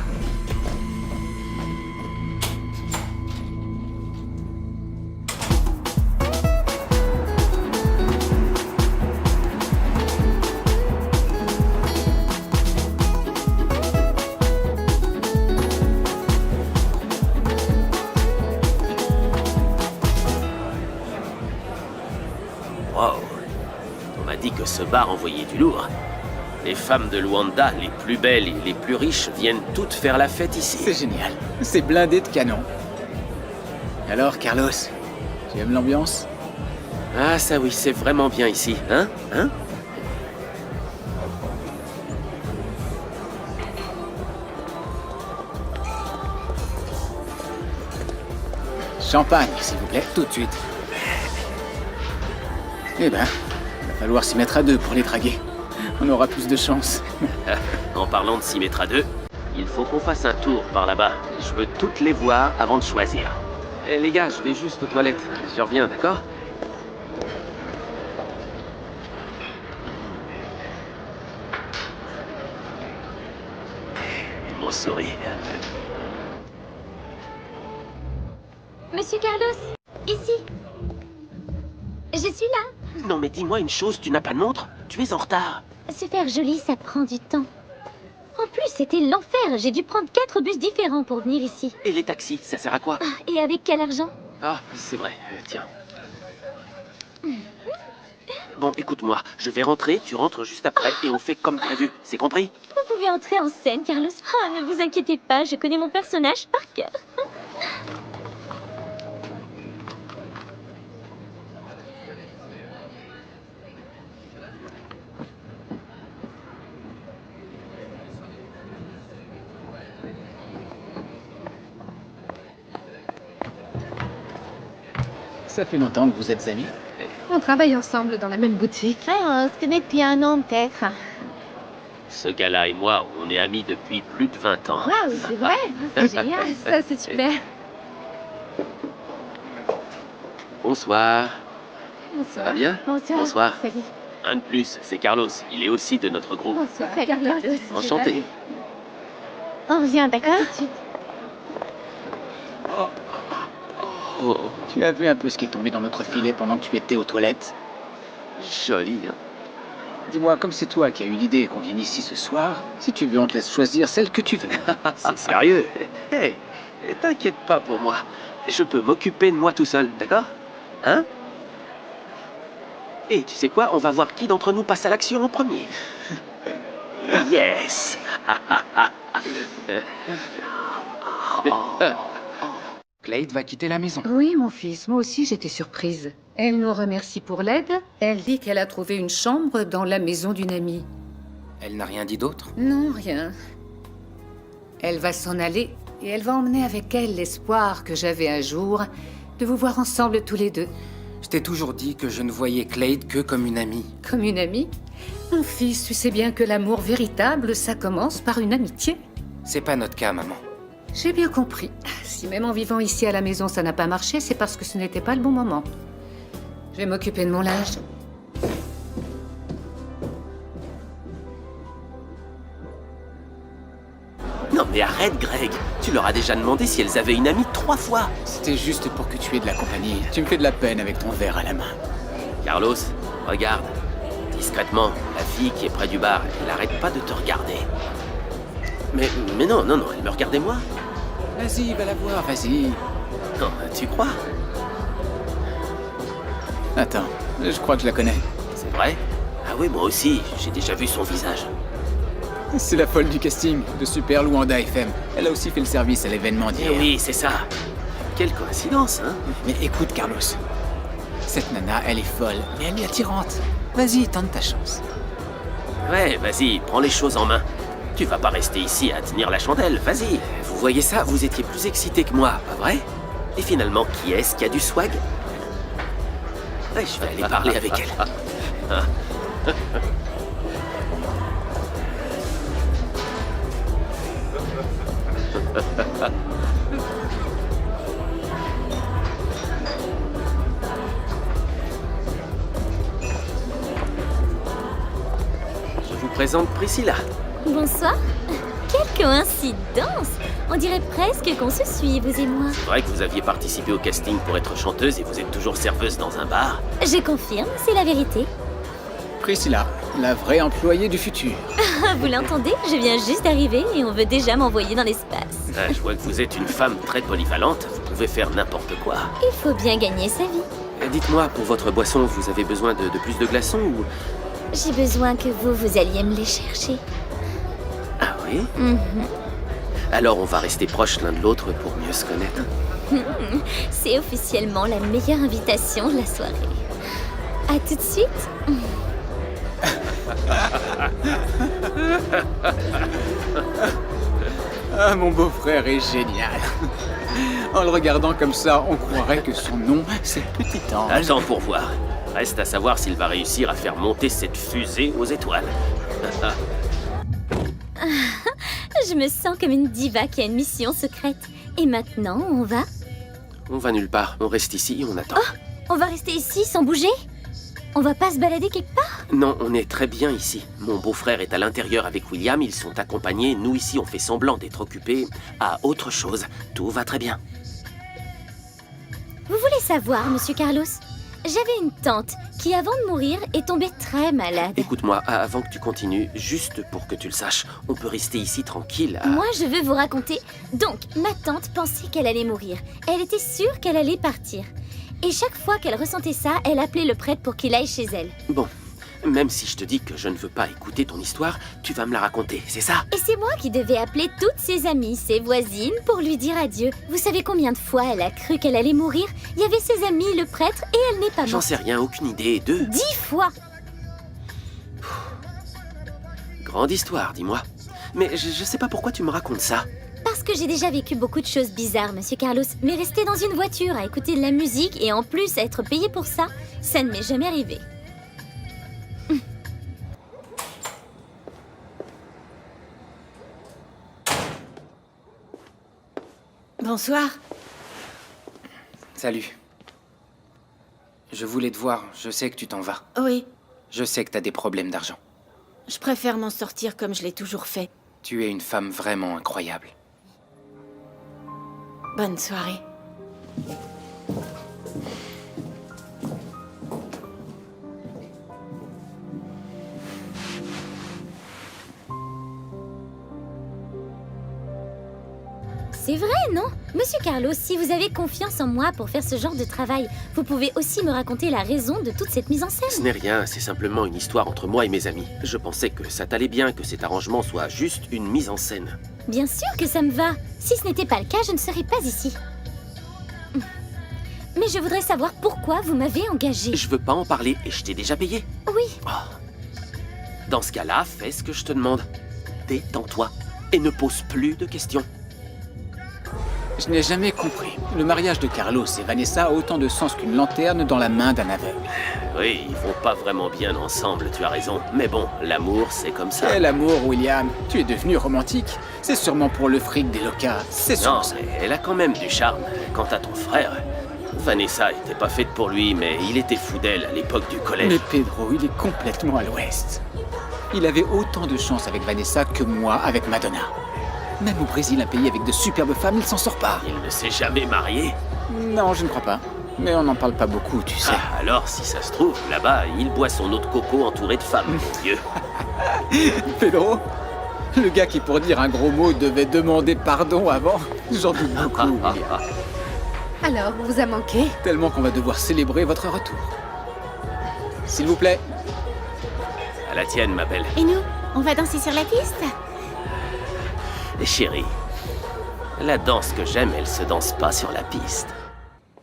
Wow. On m'a dit que ce bar envoyait du lourd. Les femmes de Luanda, les plus belles et les plus riches, viennent toutes faire la fête ici. C'est génial. C'est blindé de canons. Alors, Carlos, tu aimes l'ambiance? Ah, ça oui, c'est vraiment bien ici, hein? Hein? Champagne, s'il vous plaît, tout de suite. Eh ben, il va falloir s'y mettre à deux pour les draguer. On aura plus de chance. En parlant de s'y mettre à deux, il faut qu'on fasse un tour par là-bas. Je veux toutes les voir avant de choisir. Eh, les gars, je vais juste aux toilettes. Je reviens, d'accord? Mon sourire. Monsieur Carlos, ici. Je suis là. Non mais dis-moi une chose, tu n'as pas de montre? Tu es en retard. Se faire joli, ça prend du temps. En plus, c'était l'enfer. J'ai dû prendre 4 bus différents pour venir ici. Et les taxis, ça sert à quoi? Et avec quel argent? Ah, c'est vrai, tiens. Bon, écoute-moi, je vais rentrer, tu rentres juste après et on fait comme prévu. C'est compris? Vous pouvez entrer en scène, Carlos. Ah, ne vous inquiétez pas, je connais mon personnage par cœur. Ça fait longtemps que vous êtes amis. On travaille ensemble dans la même boutique. Ah, on se connaît depuis un an, peut-être. Ce gars-là et moi, on est amis depuis plus de 20 ans. Waouh, c'est vrai. C'est génial. Ça, c'est super. Bonsoir. Bonsoir. Ça va bien? Bonsoir. Bonsoir. Salut. Un de plus, c'est Carlos. Il est aussi de notre groupe. Bonsoir, Carlos. Enchanté. On revient d'accord tout de suite. Oh, Tu as vu un peu ce qui est tombé dans notre filet pendant que tu étais aux toilettes? joli, hein? Dis-moi, comme c'est toi qui as eu l'idée qu'on vienne ici ce soir, si tu veux, on te laisse choisir celle que tu veux. C'est sérieux? Hé, t'inquiète pas pour moi. Je peux m'occuper de moi tout seul, d'accord? Hein? Et tu sais quoi? On va voir qui d'entre nous passe à l'action en premier. Yes! Clade va quitter la maison. Oui, mon fils, moi aussi j'étais surprise. Elle nous remercie pour l'aide. Elle dit qu'elle a trouvé une chambre dans la maison d'une amie. Elle n'a rien dit d'autre? Non, rien. Elle va s'en aller et elle va emmener avec elle l'espoir que j'avais un jour de vous voir ensemble tous les deux. Je t'ai toujours dit que je ne voyais Clade que comme une amie. Comme une amie? Mon fils, tu sais bien que l'amour véritable, ça commence par une amitié. C'est pas notre cas, maman. J'ai bien compris. Si même en vivant ici à la maison ça n'a pas marché, c'est parce que ce n'était pas le bon moment. Je vais m'occuper de mon linge. Non mais arrête, Greg. Tu leur as déjà demandé si elles avaient une amie 3 fois. C'était juste pour que tu aies de la compagnie. Tu me fais de la peine avec ton verre à la main. Carlos, regarde. Discrètement, la fille qui est près du bar, elle arrête pas de te regarder. Mais non, elle me regardait moi. Vas-y, va la voir, vas-y. Non, tu crois? Attends, je crois que je la connais. C'est vrai? Ah oui, moi aussi, j'ai déjà vu son visage. C'est la folle du casting de Super Luanda FM. Elle a aussi fait le service à l'événement d'hier. Eh oui, c'est ça. Quelle coïncidence, hein? Mais écoute, Carlos. Cette nana, elle est folle, mais elle est attirante. Vas-y, tente ta chance. Ouais, vas-y, prends les choses en main. Tu vas pas rester ici à tenir la chandelle, vas-y. Vous voyez ça? Vous étiez plus excité que moi, pas vrai? Et finalement, qui est-ce qui a du swag? Ouais, je vais aller parler avec elle. Je vous présente Priscilla. Bonsoir. Quelle coïncidence! On dirait presque qu'on se suit, vous et moi. C'est vrai que vous aviez participé au casting pour être chanteuse et vous êtes toujours serveuse dans un bar. Je confirme, c'est la vérité. Priscilla, la vraie employée du futur. Vous l'entendez? Je viens juste d'arriver et on veut déjà m'envoyer dans l'espace. Ah, je vois que vous êtes une femme très polyvalente, vous pouvez faire n'importe quoi. Il faut bien gagner sa vie. Dites-moi, pour votre boisson, vous avez besoin de plus de glaçons ou... J'ai besoin que vous alliez me les chercher. Ah oui? Alors on va rester proches l'un de l'autre pour mieux se connaître. C'est officiellement la meilleure invitation de la soirée. À tout de suite. Ah, mon beau-frère est génial. En le regardant comme ça, on croirait que son nom, c'est Petit Ange. Attends pour voir. Reste à savoir s'il va réussir à faire monter cette fusée aux étoiles. Je me sens comme une diva qui a une mission secrète. Et maintenant, on va? On va nulle part. On reste ici et on attend. Oh, on va rester ici sans bouger? On va pas se balader quelque part? Non, on est très bien ici. Mon beau-frère est à l'intérieur avec William. Ils sont accompagnés. Nous, ici, on fait semblant d'être occupés à autre chose. Tout va très bien. Vous voulez savoir, Monsieur Carlos? J'avais une tante qui, avant de mourir, est tombée très malade. Écoute-moi, avant que tu continues, juste pour que tu le saches, on peut rester ici tranquille. Moi, je veux vous raconter. Donc, ma tante pensait qu'elle allait mourir. Elle était sûre qu'elle allait partir. Et chaque fois qu'elle ressentait ça, elle appelait le prêtre pour qu'il aille chez elle. Bon, même si je te dis que je ne veux pas écouter ton histoire, tu vas me la raconter, c'est ça? Et c'est moi qui devais appeler toutes ses amies, ses voisines, pour lui dire adieu. Vous savez combien de fois elle a cru qu'elle allait mourir? Il y avait ses amis, le prêtre, et elle n'est pas morte. J'en sais rien, aucune idée. 10 fois! Grande histoire, dis-moi. Mais je sais pas pourquoi tu me racontes ça. Parce que j'ai déjà vécu beaucoup de choses bizarres, Monsieur Carlos. Mais rester dans une voiture à écouter de la musique et en plus être payé pour ça, ça ne m'est jamais arrivé. Bonsoir. Salut. Je voulais te voir. Je sais que tu t'en vas. Oui, Je sais que t'as des problèmes d'argent. je préfère m'en sortir comme je l'ai toujours fait. Tu es une femme vraiment incroyable. Bonne soirée. C'est vrai, non? Monsieur Carlos, si vous avez confiance en moi pour faire ce genre de travail, vous pouvez aussi me raconter la raison de toute cette mise en scène. Ce n'est rien, c'est simplement une histoire entre moi et mes amis. Je pensais que ça t'allait bien, que cet arrangement soit juste une mise en scène. Bien sûr que ça me va. Si ce n'était pas le cas, je ne serais pas ici. Mais je voudrais savoir pourquoi vous m'avez engagée. Je veux pas en parler et je t'ai déjà payé. Oui. Dans ce cas-là, fais ce que je te demande. Détends-toi et ne pose plus de questions. Je n'ai jamais compris. Le mariage de Carlos et Vanessa a autant de sens qu'une lanterne dans la main d'un aveugle. Oui, ils vont pas vraiment bien ensemble, tu as raison. Mais bon, l'amour, c'est comme ça. Quel amour, William. Tu es devenu romantique. C'est sûrement pour le fric des locas. C'est sûrement Non, ça. mais elle a quand même du charme. Quant à ton frère, Vanessa était pas faite pour lui, mais il était fou d'elle à l'époque du collège. Mais Pedro, il est complètement à l'ouest. Il avait autant de chance avec Vanessa que moi avec Madonna. Même au Brésil, un pays avec de superbes femmes, il s'en sort pas. Il ne s'est jamais marié? Non, je ne crois pas. Mais on n'en parle pas beaucoup, tu sais. Ah, alors, si ça se trouve, là-bas, il boit son eau de coco entouré de femmes, mon Dieu. Pedro, le gars qui, pour dire un gros mot, devait demander pardon avant, j'en doute beaucoup. William. Alors, vous a manqué? Tellement qu'on va devoir célébrer votre retour. S'il vous plaît. À la tienne, ma belle. Et nous, on va danser sur la piste? Chérie, la danse que j'aime, elle se danse pas sur la piste.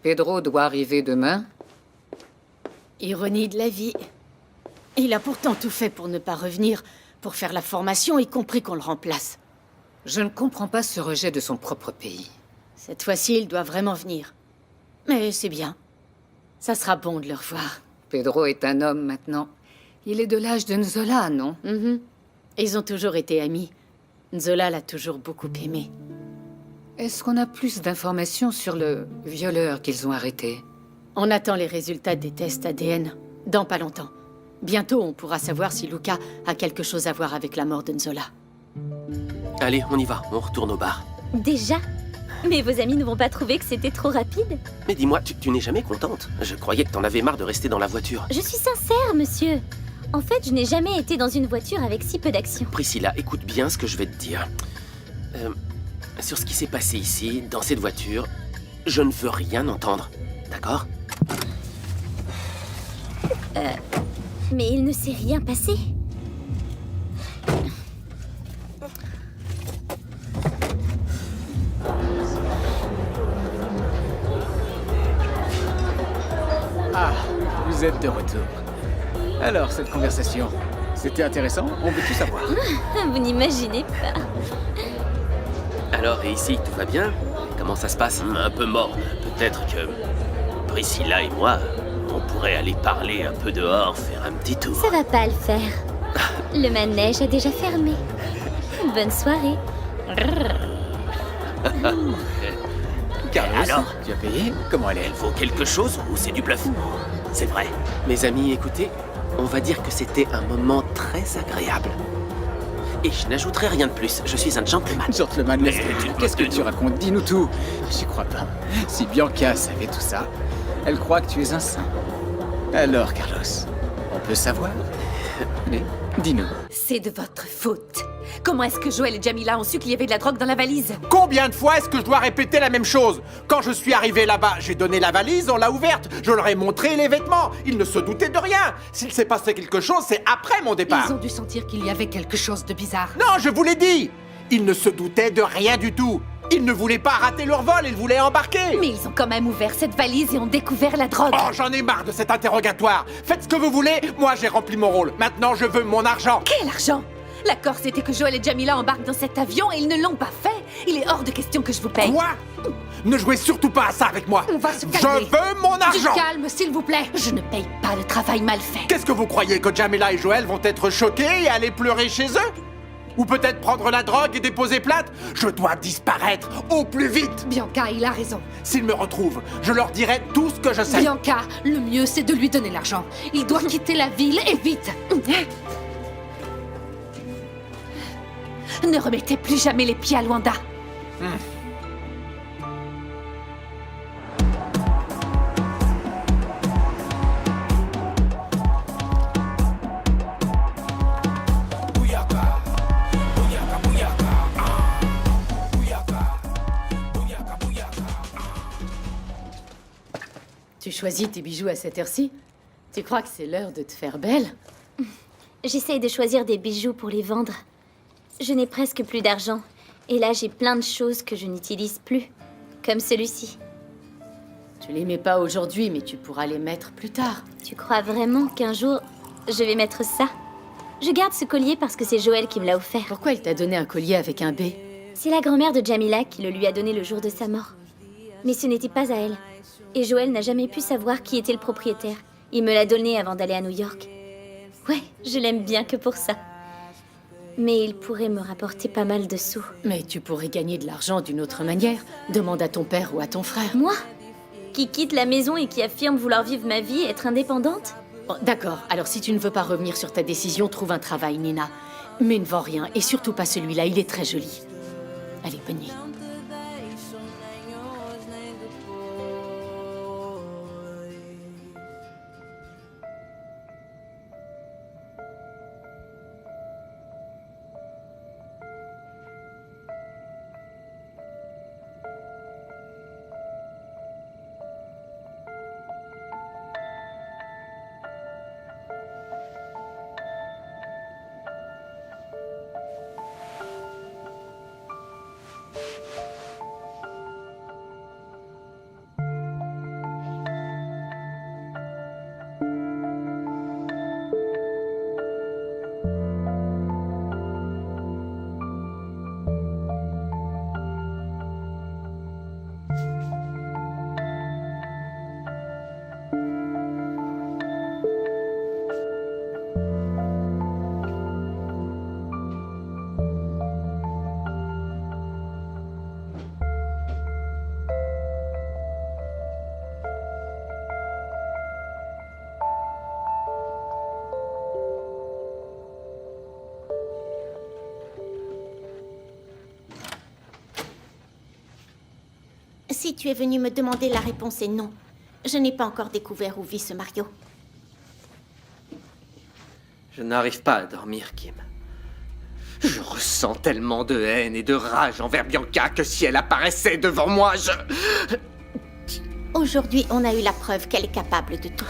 Pedro doit arriver demain. Ironie de la vie. Il a pourtant tout fait pour ne pas revenir, pour faire la formation, y compris qu'on le remplace. Je ne comprends pas ce rejet de son propre pays. Cette fois-ci, il doit vraiment venir. Mais c'est bien. Ça sera bon de le revoir. Pedro est un homme maintenant. Il est de l'âge de Nzola, non? Ils ont toujours été amis. Nzola l'a toujours beaucoup aimé. Est-ce qu'on a plus d'informations sur le violeur qu'ils ont arrêté? On attend les résultats des tests ADN dans pas longtemps. Bientôt, on pourra savoir si Luca a quelque chose à voir avec la mort de Nzola. Allez, on y va, on retourne au bar. Déjà? Mais vos amis ne vont pas trouver que c'était trop rapide? Mais dis-moi, tu n'es jamais contente? Je croyais que t'en avais marre de rester dans la voiture. Je suis sincère, monsieur. En fait, je n'ai jamais été dans une voiture avec si peu d'action. Priscilla, écoute bien ce que je vais te dire. Sur ce qui s'est passé ici, dans cette voiture, je ne veux rien entendre. D'accord? Mais il ne s'est rien passé. Ah, vous êtes de retour. Alors, cette conversation, c'était intéressant? On veut tout savoir. Vous n'imaginez pas. Alors, et ici, tout va bien? Comment ça se passe? Un peu mort. Peut-être que Priscilla et moi, on pourrait aller parler un peu dehors, faire un petit tour. Ça va pas le faire. Le manège a déjà fermé. Bonne soirée. Carlos, alors, tu as payé? Comment elle est? Elle vaut quelque chose ou c'est du bluff? C'est vrai. Mes amis, écoutez, on va dire que c'était un moment très agréable. Et je n'ajouterai rien de plus. Je suis un gentleman. Gentleman, qu'est-ce que tu racontes? Dis-nous tout. J'y crois pas. Si Bianca savait tout ça, elle croit que tu es un saint. Alors, Carlos, on peut savoir? Mais dis-nous. C'est de votre faute. Comment est-ce que Joël et Jamila ont su qu'il y avait de la drogue dans la valise? Combien de fois est-ce que je dois répéter la même chose? Quand je suis arrivé là-bas, j'ai donné la valise, on l'a ouverte, je leur ai montré les vêtements. Ils ne se doutaient de rien. S'il s'est passé quelque chose, c'est après mon départ. Ils ont dû sentir qu'il y avait quelque chose de bizarre. Non, je vous l'ai dit. Ils ne se doutaient de rien du tout. Ils ne voulaient pas rater leur vol, ils voulaient embarquer. Mais ils ont quand même ouvert cette valise et ont découvert la drogue. Oh, j'en ai marre de cet interrogatoire. Faites ce que vous voulez, moi j'ai rempli mon rôle. Maintenant, je veux mon argent. Quel argent? L'accord, c'était que Joël et Jamila embarquent dans cet avion et ils ne l'ont pas fait. Il est hors de question que je vous paye. Quoi? Ne jouez surtout pas à ça avec moi. On va se calmer. Je veux mon argent. Du calme, s'il vous plaît. Je ne paye pas le travail mal fait. Qu'est-ce que vous croyez, que Jamila et Joël vont être choqués et aller pleurer chez eux? Ou peut-être prendre la drogue et déposer plainte? Je dois disparaître au plus vite. Bianca, il a raison. S'ils me retrouvent, je leur dirai tout ce que je sais. Bianca, le mieux c'est de lui donner l'argent. Il doit quitter la ville et vite. Ne remettez plus jamais les pieds à Luanda. Tu choisis tes bijoux à cette heure-ci? Tu crois que c'est l'heure de te faire belle? J'essaye de choisir des bijoux pour les vendre. Je n'ai presque plus d'argent. Et là, j'ai plein de choses que je n'utilise plus. Comme celui-ci. Tu les mets pas aujourd'hui, mais tu pourras les mettre plus tard. Tu crois vraiment qu'un jour, je vais mettre ça? Je garde ce collier parce que c'est Joël qui me l'a offert. Pourquoi il t'a donné un collier avec un B? C'est la grand-mère de Jamila qui le lui a donné le jour de sa mort. Mais ce n'était pas à elle. Et Joël n'a jamais pu savoir qui était le propriétaire. Il me l'a donné avant d'aller à New York. Ouais, je l'aime bien que pour ça. Mais il pourrait me rapporter pas mal de sous. Mais tu pourrais gagner de l'argent d'une autre manière. Demande à ton père ou à ton frère. Moi? Qui quitte la maison et qui affirme vouloir vivre ma vie et être indépendante? Oh, d'accord, alors si tu ne veux pas revenir sur ta décision, trouve un travail, Nina. Mais ne vends rien, et surtout pas celui-là, il est très joli. Allez, bonne nuit. Si tu es venu me demander, la réponse est non. Je n'ai pas encore découvert où vit ce Mario. Je n'arrive pas à dormir, Kim. Je ressens tellement de haine et de rage envers Bianca que si elle apparaissait devant moi, Aujourd'hui, on a eu la preuve qu'elle est capable de tout.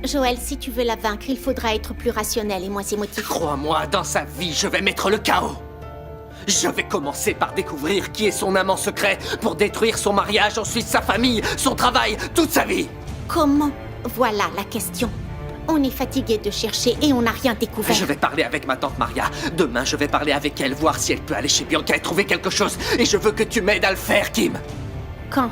Joël, si tu veux la vaincre, il faudra être plus rationnel et moins émotif. Crois-moi, dans sa vie, je vais mettre le chaos. Je vais commencer par découvrir qui est son amant secret pour détruire son mariage, ensuite sa famille, son travail, toute sa vie. Comment? Voilà la question. On est fatigué de chercher et on n'a rien découvert. Je vais parler avec ma tante Maria. Demain, je vais parler avec elle, voir si elle peut aller chez Bianca et trouver quelque chose. Et je veux que tu m'aides à le faire, Kim. Quand?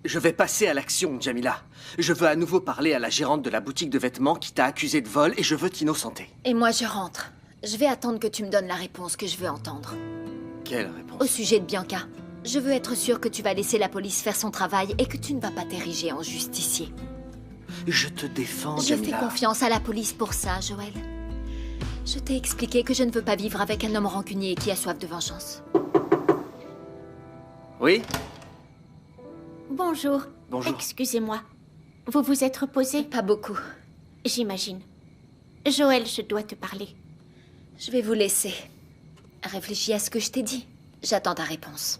Je vais passer à l'action, Jamila. Je veux à nouveau parler à la gérante de la boutique de vêtements qui t'a accusé de vol et je veux t'innocenter. Et moi, je rentre. Je vais attendre que tu me donnes la réponse que je veux entendre. Quelle réponse? Au sujet de Bianca. Je veux être sûre que tu vas laisser la police faire son travail et que tu ne vas pas t'ériger en justicier. Je te défends, Je Jamila. fais confiance à la police pour ça, Joël. Je t'ai expliqué que je ne veux pas vivre avec un homme rancunier qui a soif de vengeance. Oui? Bonjour. Bonjour. Excusez-moi. Vous vous êtes reposé? Pas beaucoup. J'imagine. Joël, je dois te parler. Je vais vous laisser. Réfléchis à ce que je t'ai dit. J'attends ta réponse.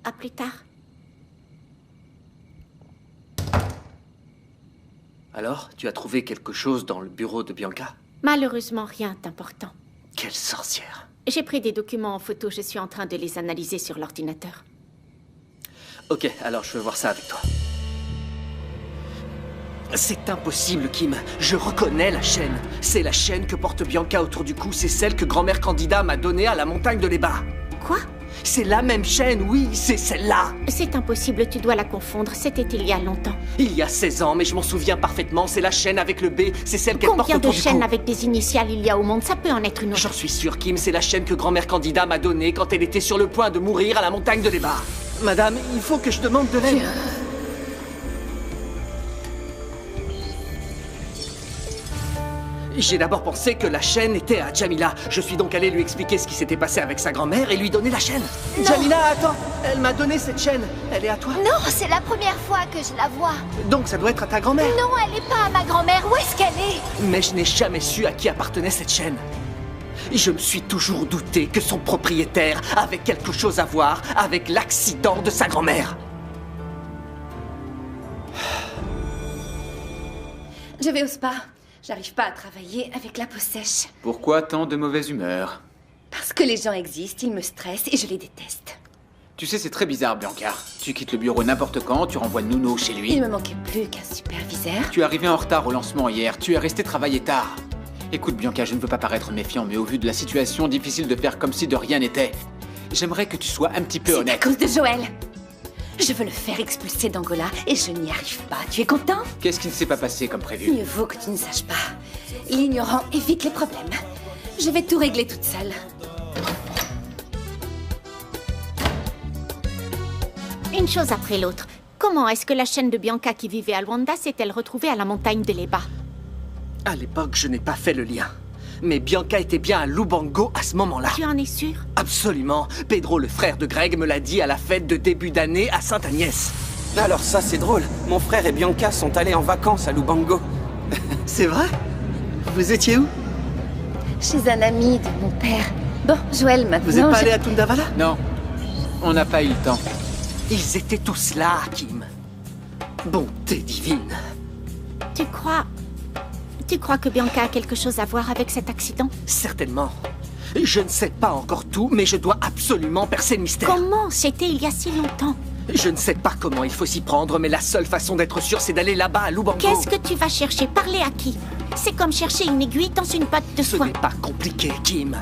À plus tard. Alors, tu as trouvé quelque chose dans le bureau de Bianca? Malheureusement, rien d'important. Quelle sorcière. J'ai pris des documents en photo, je suis en train de les analyser sur l'ordinateur. Ok, alors je veux voir ça avec toi. C'est impossible, Kim. Je reconnais la chaîne. C'est la chaîne que porte Bianca autour du cou. C'est celle que grand-mère Candida m'a donnée à la montagne de l'Eba. Quoi? C'est la même chaîne, oui, c'est celle-là. C'est impossible, tu dois la confondre. C'était il y a longtemps. Il y a 16 ans, mais je m'en souviens parfaitement. C'est la chaîne avec le B. C'est celle qu'elle porte Combien de autour du cou. chaînes avec des initiales il y a au monde? Ça peut en être une autre. J'en suis sûr, Kim. C'est la chaîne que grand-mère Candida m'a donnée quand elle était sur le point de mourir à la montagne de l'Eba. Madame, il faut que je demande de l'aide. J'ai d'abord pensé que la chaîne était à Jamila. Je suis donc allé lui expliquer ce qui s'était passé avec sa grand-mère et lui donner la chaîne. Non. Jamila, attends. Elle m'a donné cette chaîne. Elle est à toi? Non, c'est la première fois que je la vois. Donc ça doit être à ta grand-mère. Non, elle n'est pas à ma grand-mère. Où est-ce qu'elle est? Mais je n'ai jamais su à qui appartenait cette chaîne. Je me suis toujours douté que son propriétaire avait quelque chose à voir avec l'accident de sa grand-mère. Je vais au spa. J'arrive pas à travailler avec la peau sèche. Pourquoi tant de mauvaise humeur? Parce que les gens existent, ils me stressent et je les déteste. Tu sais, c'est très bizarre, Bianca. Tu quittes le bureau n'importe quand, tu renvoies Nuno chez lui. Il me manquait plus qu'un superviseur. Tu es arrivé en retard au lancement hier, tu es resté travailler tard. Écoute, Bianca, je ne veux pas paraître méfiant, mais au vu de la situation, difficile de faire comme si de rien n'était. J'aimerais que tu sois un petit peu C'est à honnête. cause de Joël. Je veux le faire expulser d'Angola et je n'y arrive pas. Tu es content? Qu'est-ce qui ne s'est pas passé comme prévu? Mieux vaut que tu ne saches pas. L'ignorant évite les problèmes. Je vais tout régler toute seule. Une chose après l'autre. Comment est-ce que la chaîne de Bianca qui vivait à Luanda s'est-elle retrouvée à la montagne de l'Eba? À l'époque, je n'ai pas fait le lien. Mais Bianca était bien à Lubango à ce moment-là. Tu en es sûr? Absolument. Pedro, le frère de Greg, me l'a dit à la fête de début d'année à Sainte-Agnès. Alors ça, c'est drôle. Mon frère et Bianca sont allés en vacances à Lubango. C'est vrai? Vous étiez où? Chez un ami de mon père. Bon, Joël, maintenant... Vous n'êtes pas allé à Tundavala? Non, on n'a pas eu le temps. Ils étaient tous là, Kim. Bonté divine. Tu crois que Bianca a quelque chose à voir avec cet accident? Certainement. Je ne sais pas encore tout, mais je dois absolument percer le mystère. Comment? C'était il y a si longtemps. Je ne sais pas comment il faut s'y prendre, mais la seule façon d'être sûr, c'est d'aller là-bas à Lubango. Qu'est-ce que tu vas chercher? Parler à qui? C'est comme chercher une aiguille dans une botte de Ce soie. n'est pas compliqué, Kim.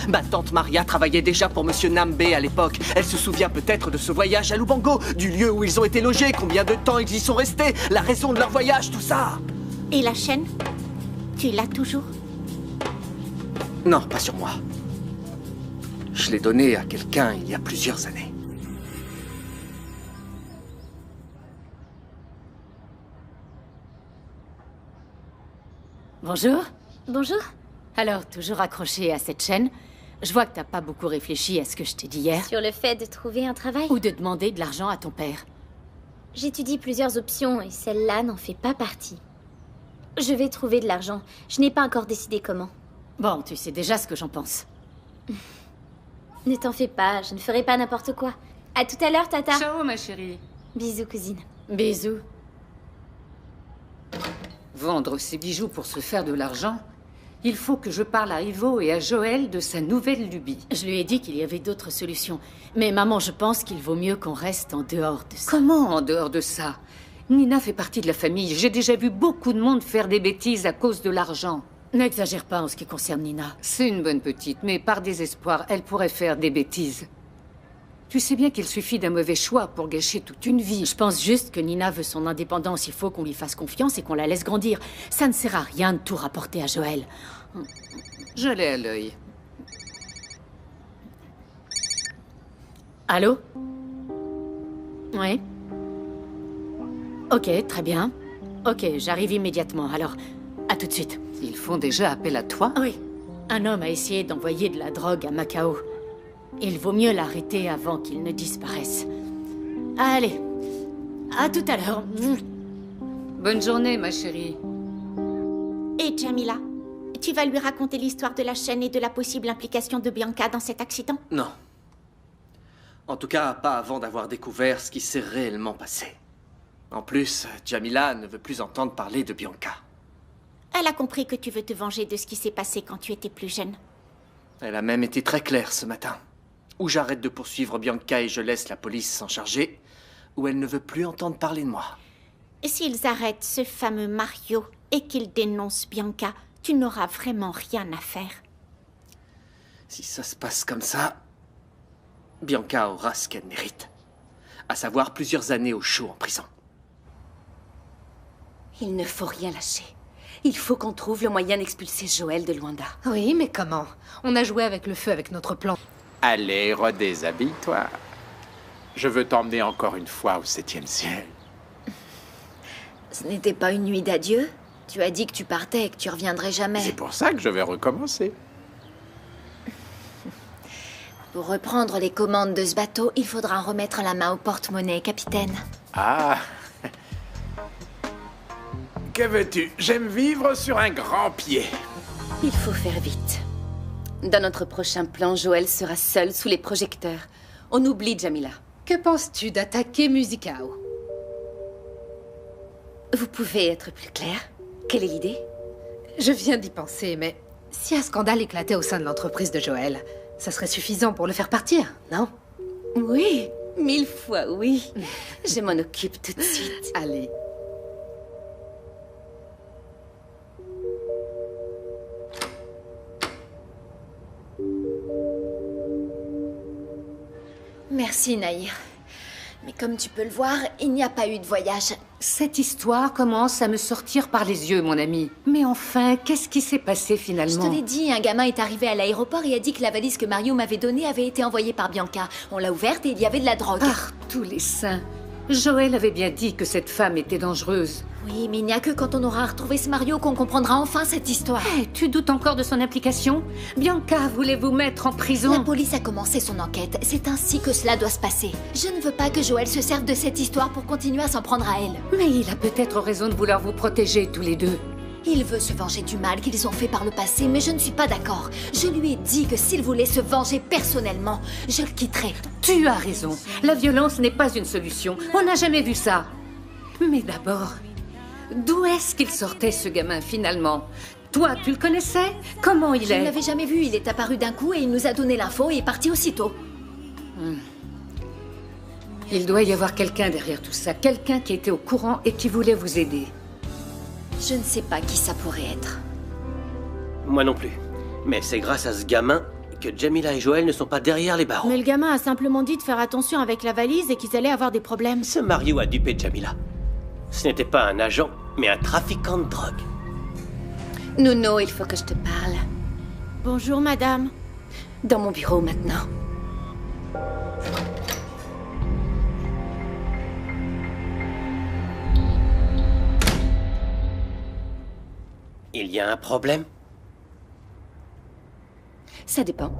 Ma tante Maria travaillait déjà pour Monsieur Nambe à l'époque. Elle se souvient peut-être de ce voyage à Lubango, du lieu où ils ont été logés, combien de temps ils y sont restés, la raison de leur voyage, tout ça. Et la chaîne? Tu l'as toujours? Non, pas sur moi. Je l'ai donnée à quelqu'un il y a plusieurs années. Bonjour. Bonjour. Alors, toujours accroché à cette chaîne. Je vois que t'as pas beaucoup réfléchi à ce que je t'ai dit hier. Sur le fait de trouver un travail? Ou de demander de l'argent à ton père. J'étudie plusieurs options et celle-là n'en fait pas partie. Je vais trouver de l'argent. Je n'ai pas encore décidé comment. Bon, tu sais déjà ce que j'en pense. Ne t'en fais pas, je ne ferai pas n'importe quoi. À tout à l'heure, Tata. Ciao, ma chérie. Bisous, cousine. Bisous. Vendre ses bijoux pour se faire de l'argent? Il faut que je parle à Ivo et à Joël de sa nouvelle lubie. Je lui ai dit qu'il y avait d'autres solutions. Mais maman, je pense qu'il vaut mieux qu'on reste en dehors de ça. Comment en dehors de ça? Nina fait partie de la famille. J'ai déjà vu beaucoup de monde faire des bêtises à cause de l'argent. N'exagère pas en ce qui concerne Nina. C'est une bonne petite, mais par désespoir, elle pourrait faire des bêtises. Tu sais bien qu'il suffit d'un mauvais choix pour gâcher toute une vie. Je pense juste que Nina veut son indépendance. Il faut qu'on lui fasse confiance et qu'on la laisse grandir. Ça ne sert à rien de tout rapporter à Joël. Je l'ai à l'œil. Allô? Oui? Ok, très bien. Ok, j'arrive immédiatement. Alors, à tout de suite. Ils font déjà appel à toi? Oui. Un homme a essayé d'envoyer de la drogue à Macao. Il vaut mieux l'arrêter avant qu'il ne disparaisse. Allez, à tout à l'heure. Bonne journée, ma chérie. Et Jamila, tu vas lui raconter l'histoire de la chaîne et de la possible implication de Bianca dans cet accident? Non. En tout cas, pas avant d'avoir découvert ce qui s'est réellement passé. En plus, Jamila ne veut plus entendre parler de Bianca. Elle a compris que tu veux te venger de ce qui s'est passé quand tu étais plus jeune. Elle a même été très claire ce matin. Ou j'arrête de poursuivre Bianca et je laisse la police s'en charger, ou elle ne veut plus entendre parler de moi. S'ils arrêtent ce fameux Mario et qu'ils dénoncent Bianca, tu n'auras vraiment rien à faire. Si ça se passe comme ça, Bianca aura ce qu'elle mérite. À savoir plusieurs années au chaud en prison. Il ne faut rien lâcher. Il faut qu'on trouve le moyen d'expulser Joël de Luanda. Oui, mais comment? On a joué avec le feu avec notre plan. Allez, redéshabille-toi. Je veux t'emmener encore une fois au 7e ciel. Ce n'était pas une nuit d'adieu? Tu as dit que tu partais et que tu reviendrais jamais. C'est pour ça que je vais recommencer. Pour reprendre les commandes de ce bateau, il faudra remettre la main au porte-monnaie, capitaine. Ah. Que veux-tu? J'aime vivre sur un grand pied. Il faut faire vite. Dans notre prochain plan, Joël sera seul sous les projecteurs. On oublie Jamila. Que penses-tu d'attaquer Musicao? Vous pouvez être plus clair? Quelle est l'idée? Je viens d'y penser, mais si un scandale éclatait au sein de l'entreprise de Joël, ça serait suffisant pour le faire partir, non? Oui, 1000 fois oui. Je m'en occupe tout de suite. Allez. Merci, Nahir. Mais comme tu peux le voir, il n'y a pas eu de voyage. Cette histoire commence à me sortir par les yeux, mon ami. Mais enfin, qu'est-ce qui s'est passé finalement? Je te l'ai dit, un gamin est arrivé à l'aéroport et a dit que la valise que Mario m'avait donnée avait été envoyée par Bianca. On l'a ouverte et il y avait de la drogue. Ah, tous les saints. Joël avait bien dit que cette femme était dangereuse. Oui, mais il n'y a que quand on aura retrouvé ce Mario qu'on comprendra enfin cette histoire. Hey, tu doutes encore de son implication? Bianca voulait vous mettre en prison. La police a commencé son enquête. C'est ainsi que cela doit se passer. Je ne veux pas que Joël se serve de cette histoire pour continuer à s'en prendre à elle. Mais il a peut-être raison de vouloir vous protéger tous les deux. Il veut se venger du mal qu'ils ont fait par le passé, mais je ne suis pas d'accord. Je lui ai dit que s'il voulait se venger personnellement, je le quitterais. Tu as raison. La violence n'est pas une solution. On n'a jamais vu ça. Mais d'abord, d'où est-ce qu'il sortait ce gamin finalement? Toi, tu le connaissais? Comment il est? Je ne l'avais jamais vu. Il est apparu d'un coup et il nous a donné l'info et est parti aussitôt. Il doit y avoir quelqu'un derrière tout ça. Quelqu'un qui était au courant et qui voulait vous aider. Je ne sais pas qui ça pourrait être. Moi non plus. Mais c'est grâce à ce gamin que Jamila et Joël ne sont pas derrière les barreaux. Mais le gamin a simplement dit de faire attention avec la valise et qu'ils allaient avoir des problèmes. Ce Mario a dupé Jamila. Ce n'était pas un agent, mais un trafiquant de drogue. Nuno, il faut que je te parle. Bonjour, madame. Dans mon bureau maintenant. Il y a un problème? Ça dépend.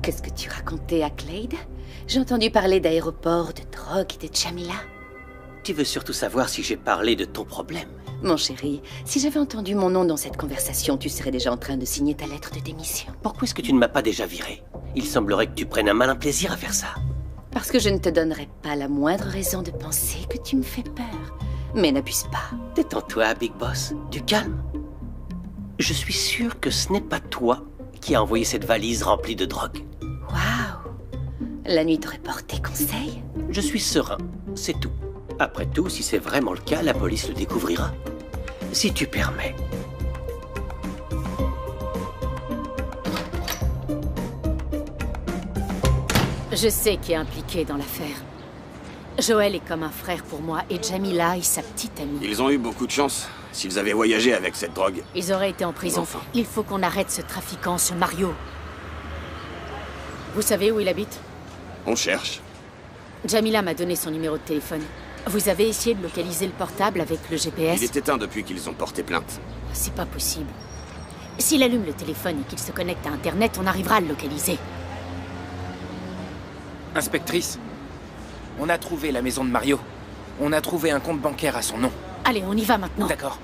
Qu'est-ce que tu racontais à Clade? J'ai entendu parler d'aéroport, de drogue et de Jamila. Tu veux surtout savoir si j'ai parlé de ton problème. Mon chéri, si j'avais entendu mon nom dans cette conversation, tu serais déjà en train de signer ta lettre de démission. Pourquoi est-ce que tu ne m'as pas déjà viré? Il semblerait que tu prennes un malin plaisir à faire ça. Parce que je ne te donnerai pas la moindre raison de penser que tu me fais peur. Mais n'abuse pas. Détends-toi, Big Boss. Du calme. Je suis sûr que ce n'est pas toi qui as envoyé cette valise remplie de drogue. Waouh! La nuit t'aurait porté conseil? Je suis serein, c'est tout. Après tout, si c'est vraiment le cas, la police le découvrira. Si tu permets. Je sais qui est impliqué dans l'affaire. Joël est comme un frère pour moi et Jamila est sa petite amie. Ils ont eu beaucoup de chance. S'ils avaient voyagé avec cette drogue. Ils auraient été en prison. Enfin. Il faut qu'on arrête ce trafiquant, ce Mario. Vous savez où il habite? On cherche. Jamila m'a donné son numéro de téléphone. Vous avez essayé de localiser le portable avec le GPS? Il est éteint depuis qu'ils ont porté plainte. C'est pas possible. S'il allume le téléphone et qu'il se connecte à Internet, on arrivera à le localiser. Inspectrice, on a trouvé la maison de Mario. On a trouvé un compte bancaire à son nom. Allez, on y va maintenant. D'accord.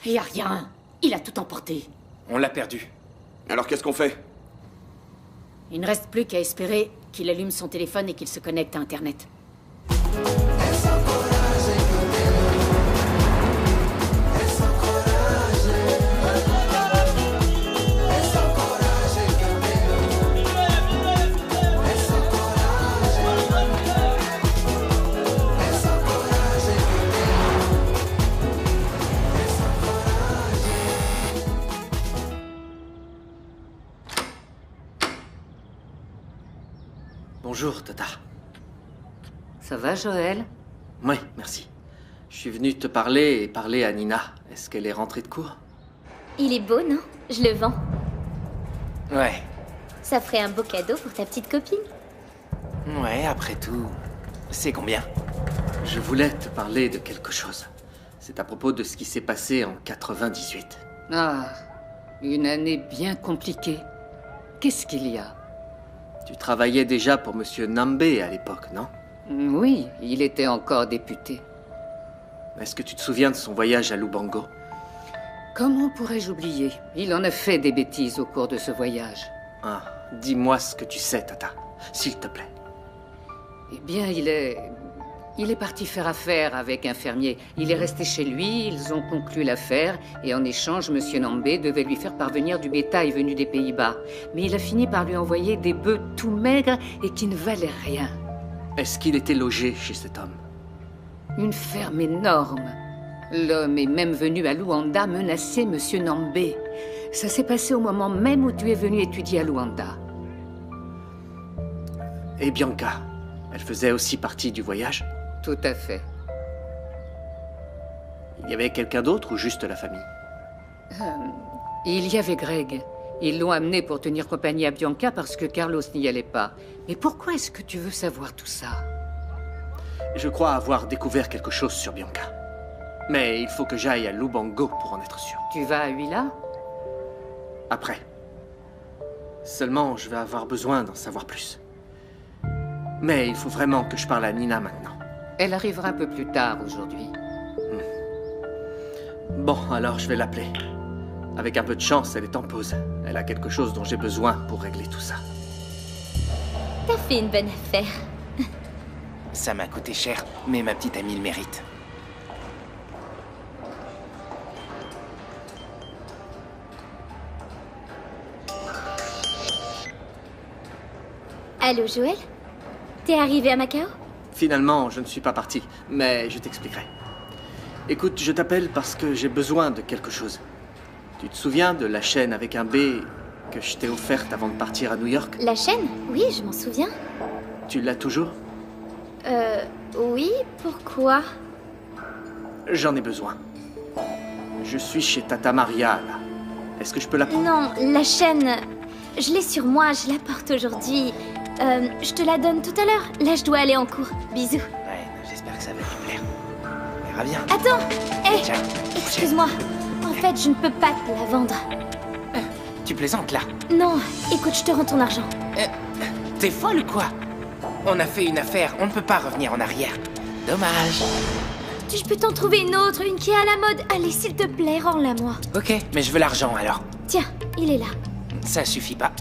Il y a rien. Il a tout emporté. On l'a perdu. Alors qu'est-ce qu'on fait? Il ne reste plus qu'à espérer qu'il allume son téléphone et qu'il se connecte à Internet. Bonjour, Tata. Ça va, Joël? Oui, merci. Je suis venu te parler et parler à Nina. Est-ce qu'elle est rentrée de cours? Il est beau, non? Je le vends. Ouais. Ça ferait un beau cadeau pour ta petite copine. Ouais, après tout, c'est combien? Je voulais te parler de quelque chose. C'est à propos de ce qui s'est passé en 98. Ah, une année bien compliquée. Qu'est-ce qu'il y a? Tu travaillais déjà pour Monsieur Nambe à l'époque, non? Oui, il était encore député. Est-ce que tu te souviens de son voyage à Lubango? Comment pourrais-je oublier? Il en a fait des bêtises au cours de ce voyage. Ah, dis-moi ce que tu sais, Tata, s'il te plaît. Eh bien, il est parti faire affaire avec un fermier. Il est resté chez lui, ils ont conclu l'affaire, et en échange, Monsieur Nambe devait lui faire parvenir du bétail venu des Pays-Bas. Mais il a fini par lui envoyer des bœufs tout maigres et qui ne valaient rien. Est-ce qu'il était logé chez cet homme? Une ferme énorme. L'homme est même venu à Luanda menacer Monsieur Nambe. Ça s'est passé au moment même où tu es venu étudier à Luanda. Et Bianca, elle faisait aussi partie du voyage? Tout à fait. Il y avait quelqu'un d'autre ou juste la famille? Il y avait Greg. Ils l'ont amené pour tenir compagnie à Bianca parce que Carlos n'y allait pas. Mais pourquoi est-ce que tu veux savoir tout ça? Je crois avoir découvert quelque chose sur Bianca. Mais il faut que j'aille à Lubango pour en être sûr. Tu vas à Huila? Après. Seulement, je vais avoir besoin d'en savoir plus. Mais il faut vraiment que je parle à Nina maintenant. Elle arrivera un peu plus tard aujourd'hui. Bon, alors je vais l'appeler. Avec un peu de chance, elle est en pause. Elle a quelque chose dont j'ai besoin pour régler tout ça. T'as fait une bonne affaire. Ça m'a coûté cher, mais ma petite amie le mérite. Allô, Joël? T'es arrivé à Macao? Finalement, je ne suis pas parti, mais je t'expliquerai. Écoute, je t'appelle parce que j'ai besoin de quelque chose. Tu te souviens de la chaîne avec un B que je t'ai offerte avant de partir à New York? La chaîne? Oui, je m'en souviens. Tu l'as toujours? Oui, pourquoi? J'en ai besoin. Je suis chez Tata Maria, là. Est-ce que je peux la prendre? Non, la chaîne... Je l'ai sur moi, je la porte aujourd'hui. Je te la donne tout à l'heure. Là, je dois aller en cours. Bisous. Ouais, j'espère que ça va lui plaire. On verra bien. Attends! Hé! Tiens, Excuse-moi. En fait, je ne peux pas te la vendre. Tu plaisantes, là? Non, écoute, je te rends ton argent. T'es folle ou quoi? On a fait une affaire, on ne peut pas revenir en arrière. Dommage. Je peux t'en trouver une autre, une qui est à la mode. Allez, s'il te plaît, rends-la-moi. Ok, mais je veux l'argent, alors. Tiens, il est là. Ça suffit pas.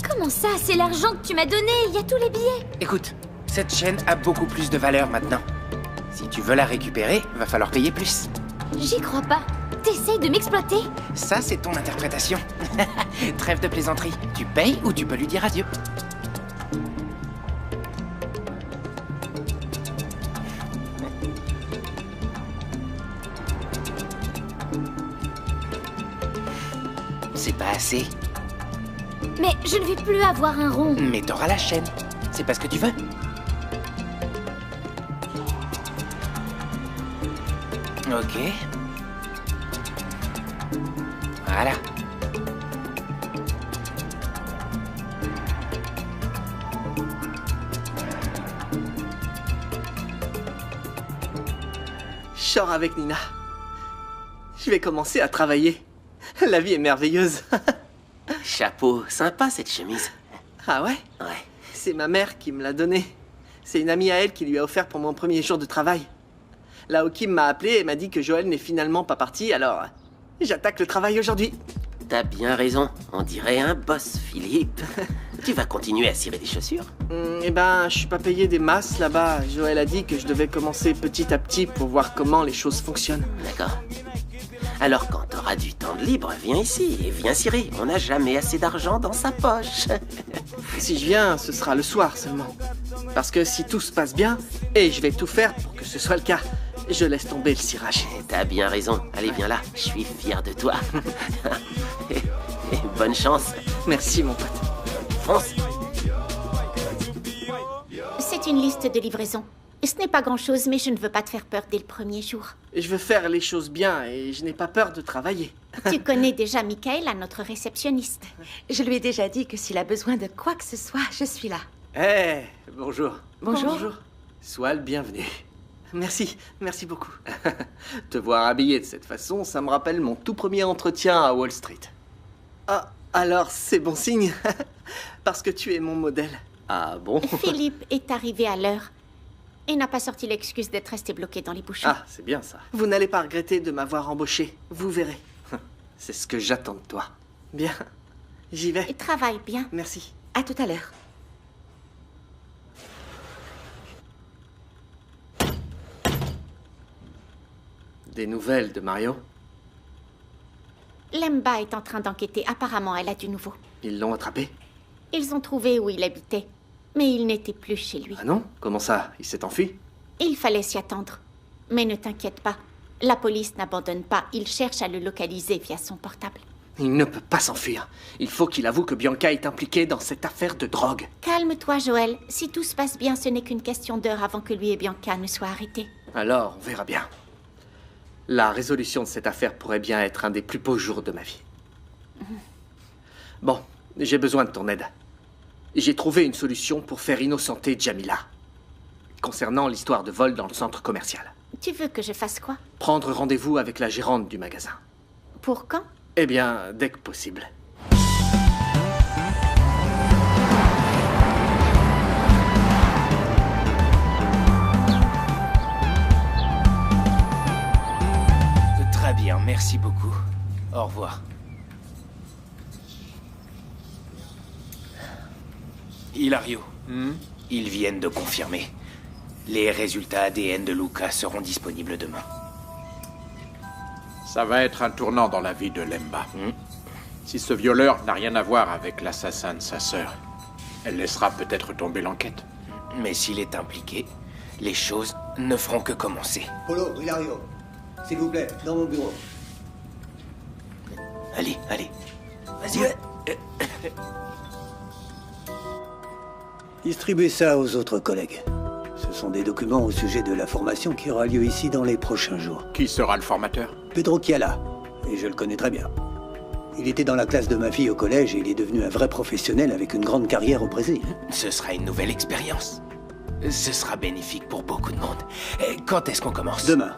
Comment ça? C'est l'argent que tu m'as donné. Il y a tous les billets. Écoute, cette chaîne a beaucoup plus de valeur maintenant. Si tu veux la récupérer, va falloir payer plus. J'y crois pas. T'essayes de m'exploiter? Ça, c'est ton interprétation. Trêve de plaisanterie. Tu payes ou tu peux lui dire adieu. C'est pas assez. Mais je ne vais plus avoir un rond. Mais t'auras la chaîne. C'est pas ce que tu veux. Ok. Voilà. Je sors avec Nina. Je vais commencer à travailler. La vie est merveilleuse. Chapeau, sympa cette chemise. Ah ouais? Ouais. C'est ma mère qui me l'a donnée. C'est une amie à elle qui lui a offert pour mon premier jour de travail. La Hakim m'a appelé et m'a dit que Joël n'est finalement pas parti, alors j'attaque le travail aujourd'hui. T'as bien raison, on dirait un boss, Philippe. Tu vas continuer à cirer des chaussures? Eh ben, je suis pas payé des masses là-bas. Joël a dit que je devais commencer petit à petit pour voir comment les choses fonctionnent. D'accord. Alors quand t'auras du temps de libre, viens ici et viens cirer. On n'a jamais assez d'argent dans sa poche. Si je viens, ce sera le soir seulement. Parce que si tout se passe bien, et je vais tout faire pour que ce soit le cas, je laisse tomber le cirage. T'as bien raison. Allez, viens là. Je suis fier de toi. et bonne chance. Merci, mon pote. Fonce. C'est une liste de livraison. Ce n'est pas grand-chose, mais je ne veux pas te faire peur dès le premier jour. Je veux faire les choses bien et je n'ai pas peur de travailler. Tu connais déjà Michaela, notre réceptionniste. Je lui ai déjà dit que s'il a besoin de quoi que ce soit, je suis là. Eh, bonjour. Bonjour. Bonjour. Sois le bienvenu. Merci, merci beaucoup. Te voir habillé de cette façon, ça me rappelle mon tout premier entretien à Wall Street. Ah, alors c'est bon signe. Parce que tu es mon modèle. Ah bon? Philippe est arrivé à l'heure. Et n'a pas sorti l'excuse d'être resté bloqué dans les bouchons. Ah, c'est bien ça. Vous n'allez pas regretter de m'avoir embauché. Vous verrez. C'est ce que j'attends de toi. Bien. J'y vais. Et travaille bien. Merci. À tout à l'heure. Des nouvelles de Mario? Lemba est en train d'enquêter. Apparemment, elle a du nouveau. Ils l'ont attrapé? Ils ont trouvé où il habitait. Mais il n'était plus chez lui. Ah non? Comment ça? Il s'est enfui? Il fallait s'y attendre. Mais ne t'inquiète pas. La police n'abandonne pas. Il cherche à le localiser via son portable. Il ne peut pas s'enfuir. Il faut qu'il avoue que Bianca est impliquée dans cette affaire de drogue. Calme-toi, Joël. Si tout se passe bien, ce n'est qu'une question d'heure avant que lui et Bianca ne soient arrêtés. Alors, on verra bien. La résolution de cette affaire pourrait bien être un des plus beaux jours de ma vie. Bon, j'ai besoin de ton aide. J'ai trouvé une solution pour faire innocenter Jamila. Concernant l'histoire de vol dans le centre commercial. Tu veux que je fasse quoi? Prendre rendez-vous avec la gérante du magasin. Pour quand? Eh bien, dès que possible. Très bien, merci beaucoup. Au revoir. Hilario, ils viennent de confirmer. Les résultats ADN de Luca seront disponibles demain. Ça va être un tournant dans la vie de Lemba. Si ce violeur n'a rien à voir avec l'assassin de sa sœur, elle laissera peut-être tomber l'enquête. Mais s'il est impliqué, les choses ne feront que commencer. Polo, Hilario, s'il vous plaît, dans mon bureau. Allez, allez. Vas-y. Distribuez ça aux autres collègues. Ce sont des documents au sujet de la formation qui aura lieu ici dans les prochains jours. Qui sera le formateur? Pedro Chiala, et je le connais très bien. Il était dans la classe de ma fille au collège et il est devenu un vrai professionnel avec une grande carrière au Brésil. Ce sera une nouvelle expérience. Ce sera bénéfique pour beaucoup de monde. Et quand est-ce qu'on commence? Demain.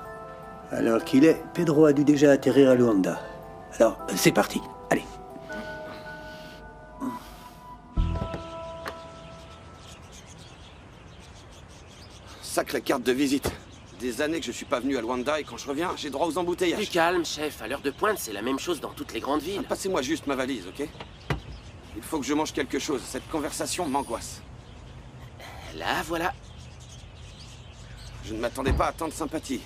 À l'heure qu'il est, Pedro a dû déjà atterrir à Luanda. Alors, c'est parti. Allez. Sacrée carte de visite. Des années que je suis pas venu à Luanda et quand je reviens, j'ai droit aux embouteillages. Plus calme, chef. À l'heure de pointe, c'est la même chose dans toutes les grandes villes. Passez-moi juste ma valise, ok? Il faut que je mange quelque chose. Cette conversation m'angoisse. Là, voilà. Je ne m'attendais pas à tant de sympathie.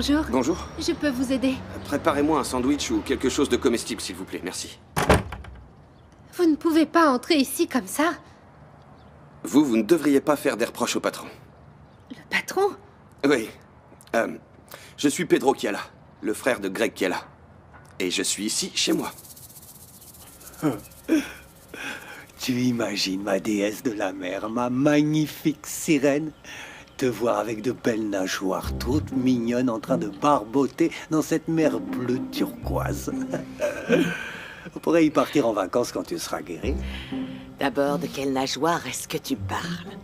bonjour. Bonjour. Je peux vous aider? Préparez-moi un sandwich ou quelque chose de comestible, s'il vous plaît. Merci. Vous ne pouvez pas entrer ici comme ça. Vous ne devriez pas faire des reproches au patron. Le patron? Oui. Je suis Pedro Chiala, le frère de Greg Chiala. Et je suis ici, chez moi. Tu imagines ma déesse de la mer, ma magnifique sirène, te voir avec de belles nageoires toutes mignonnes en train de barboter dans cette mer bleue turquoise. On pourrait y partir en vacances quand tu seras guéri. D'abord, de quelle nageoire est-ce que tu parles?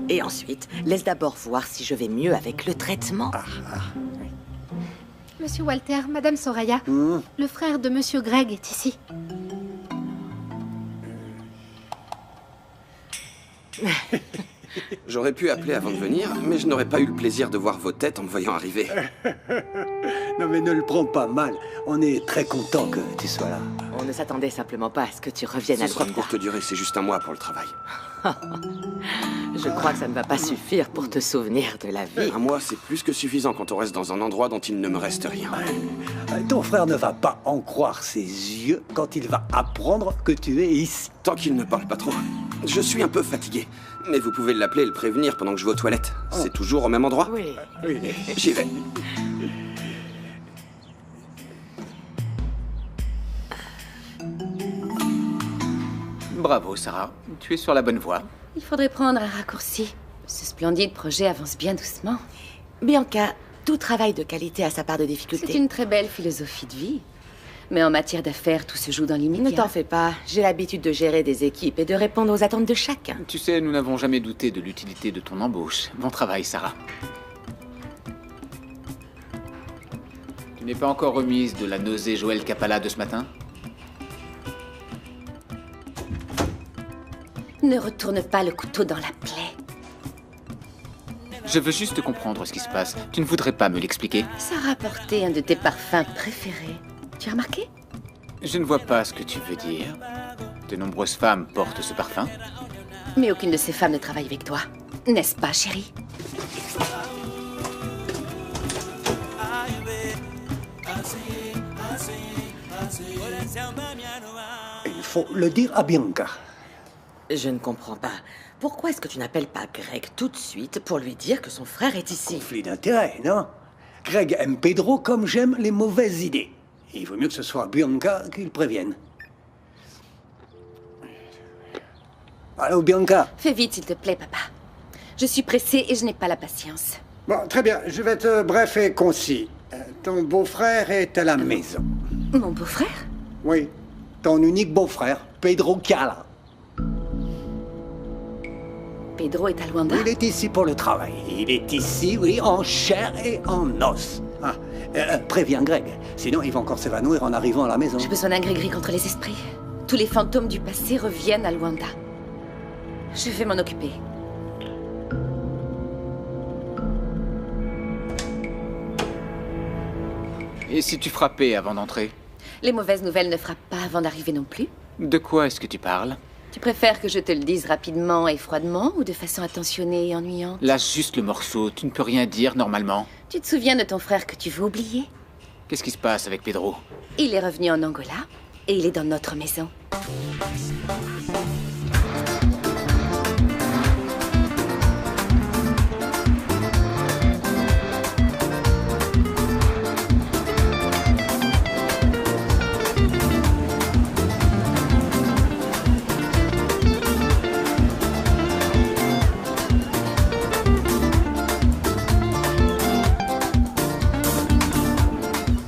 Et ensuite, laisse d'abord voir si je vais mieux avec le traitement. Monsieur Walter, Madame Soraya, le frère de Monsieur Greg est ici. J'aurais pu appeler avant de venir, mais je n'aurais pas eu le plaisir de voir vos têtes en me voyant arriver. Non mais ne le prends pas mal, on est très content que tu sois là. On ne s'attendait simplement pas à ce que tu reviennes à Ce sera de Luanda. courte durée, c'est juste un mois pour le travail. Je crois que ça ne va pas suffire pour te souvenir de la vie. Un mois, c'est plus que suffisant quand on reste dans un endroit dont il ne me reste rien. Ton frère ne va pas en croire ses yeux quand il va apprendre que tu es ici. Tant qu'il ne parle pas trop. Je suis un peu fatigué, mais vous pouvez l'appeler et le prévenir pendant que je vais aux toilettes. C'est toujours au même endroit? Oui. J'y vais. Bravo, Sarah. Tu es sur la bonne voie. Il faudrait prendre un raccourci. Ce splendide projet avance bien doucement. Bianca, tout travail de qualité a sa part de difficulté. C'est une très belle philosophie de vie. Mais en matière d'affaires, tout se joue dans l'immédiat. Ne t'en fais pas. J'ai l'habitude de gérer des équipes et de répondre aux attentes de chacun. Tu sais, nous n'avons jamais douté de l'utilité de ton embauche. Bon travail, Sarah. Tu n'es pas encore remise de la nausée Joël Capalla de ce matin? Ne retourne pas le couteau dans la plaie. Je veux juste comprendre ce qui se passe. Tu ne voudrais pas me l'expliquer? Sarah portait un de tes parfums préférés. Tu as remarqué? Je ne vois pas ce que tu veux dire. De nombreuses femmes portent ce parfum. Mais aucune de ces femmes ne travaille avec toi. N'est-ce pas, chérie? Il faut le dire à Bianca. Je ne comprends pas. Pourquoi est-ce que tu n'appelles pas Greg tout de suite pour lui dire que son frère est ici? Conflit d'intérêt, non? Greg aime Pedro comme j'aime les mauvaises idées. Il vaut mieux que ce soit Bianca qu'il prévienne. Allô, Bianca? Fais vite, s'il te plaît, papa. Je suis pressée et je n'ai pas la patience. Bon, très bien. Je vais être bref et concis. Ton beau-frère est à la maison. Mon beau-frère? Oui. Ton unique beau-frère, Pedro Chiala. Pedro est à Luanda? Il est ici pour le travail. Il est ici, oui, en chair et en os. Préviens Greg, sinon il va encore s'évanouir en arrivant à la maison. J'ai besoin d'un gris-gris contre les esprits. Tous les fantômes du passé reviennent à Luanda. Je vais m'en occuper. Et si tu frappais avant d'entrer? Les mauvaises nouvelles ne frappent pas avant d'arriver non plus. De quoi est-ce que tu parles? Tu préfères que je te le dise rapidement et froidement ou de façon attentionnée et ennuyante? Lâche juste le morceau, tu ne peux rien dire normalement. Tu te souviens de ton frère que tu veux oublier? Qu'est-ce qui se passe avec Pedro? Il est revenu en Angola et il est dans notre maison.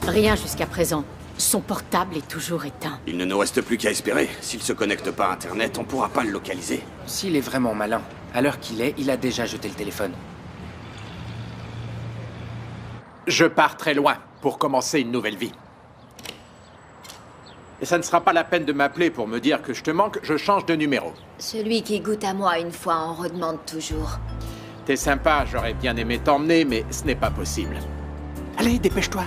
Rien jusqu'à présent. Son portable est toujours éteint. Il ne nous reste plus qu'à espérer. S'il se connecte pas à Internet, on pourra pas le localiser. S'il est vraiment malin, à l'heure qu'il est, il a déjà jeté le téléphone. Je pars très loin pour commencer une nouvelle vie. Et ça ne sera pas la peine de m'appeler pour me dire que je te manque, je change de numéro. Celui qui goûte à moi une fois en redemande toujours. T'es sympa, j'aurais bien aimé t'emmener, mais ce n'est pas possible. Allez, dépêche-toi.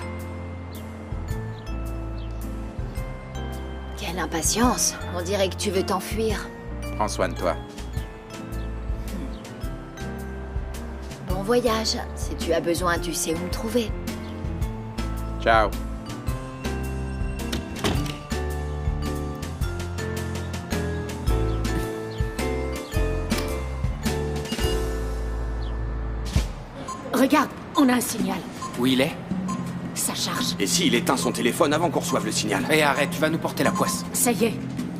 Quelle impatience. On dirait que tu veux t'enfuir. Prends soin de toi. Bon voyage. Si tu as besoin, tu sais où me trouver. Ciao. Regarde, on a un signal. Où il est? Ça charge. Et s'il éteint son téléphone avant qu'on reçoive le signal? Et arrête, tu vas nous porter la poisse. Ça y est.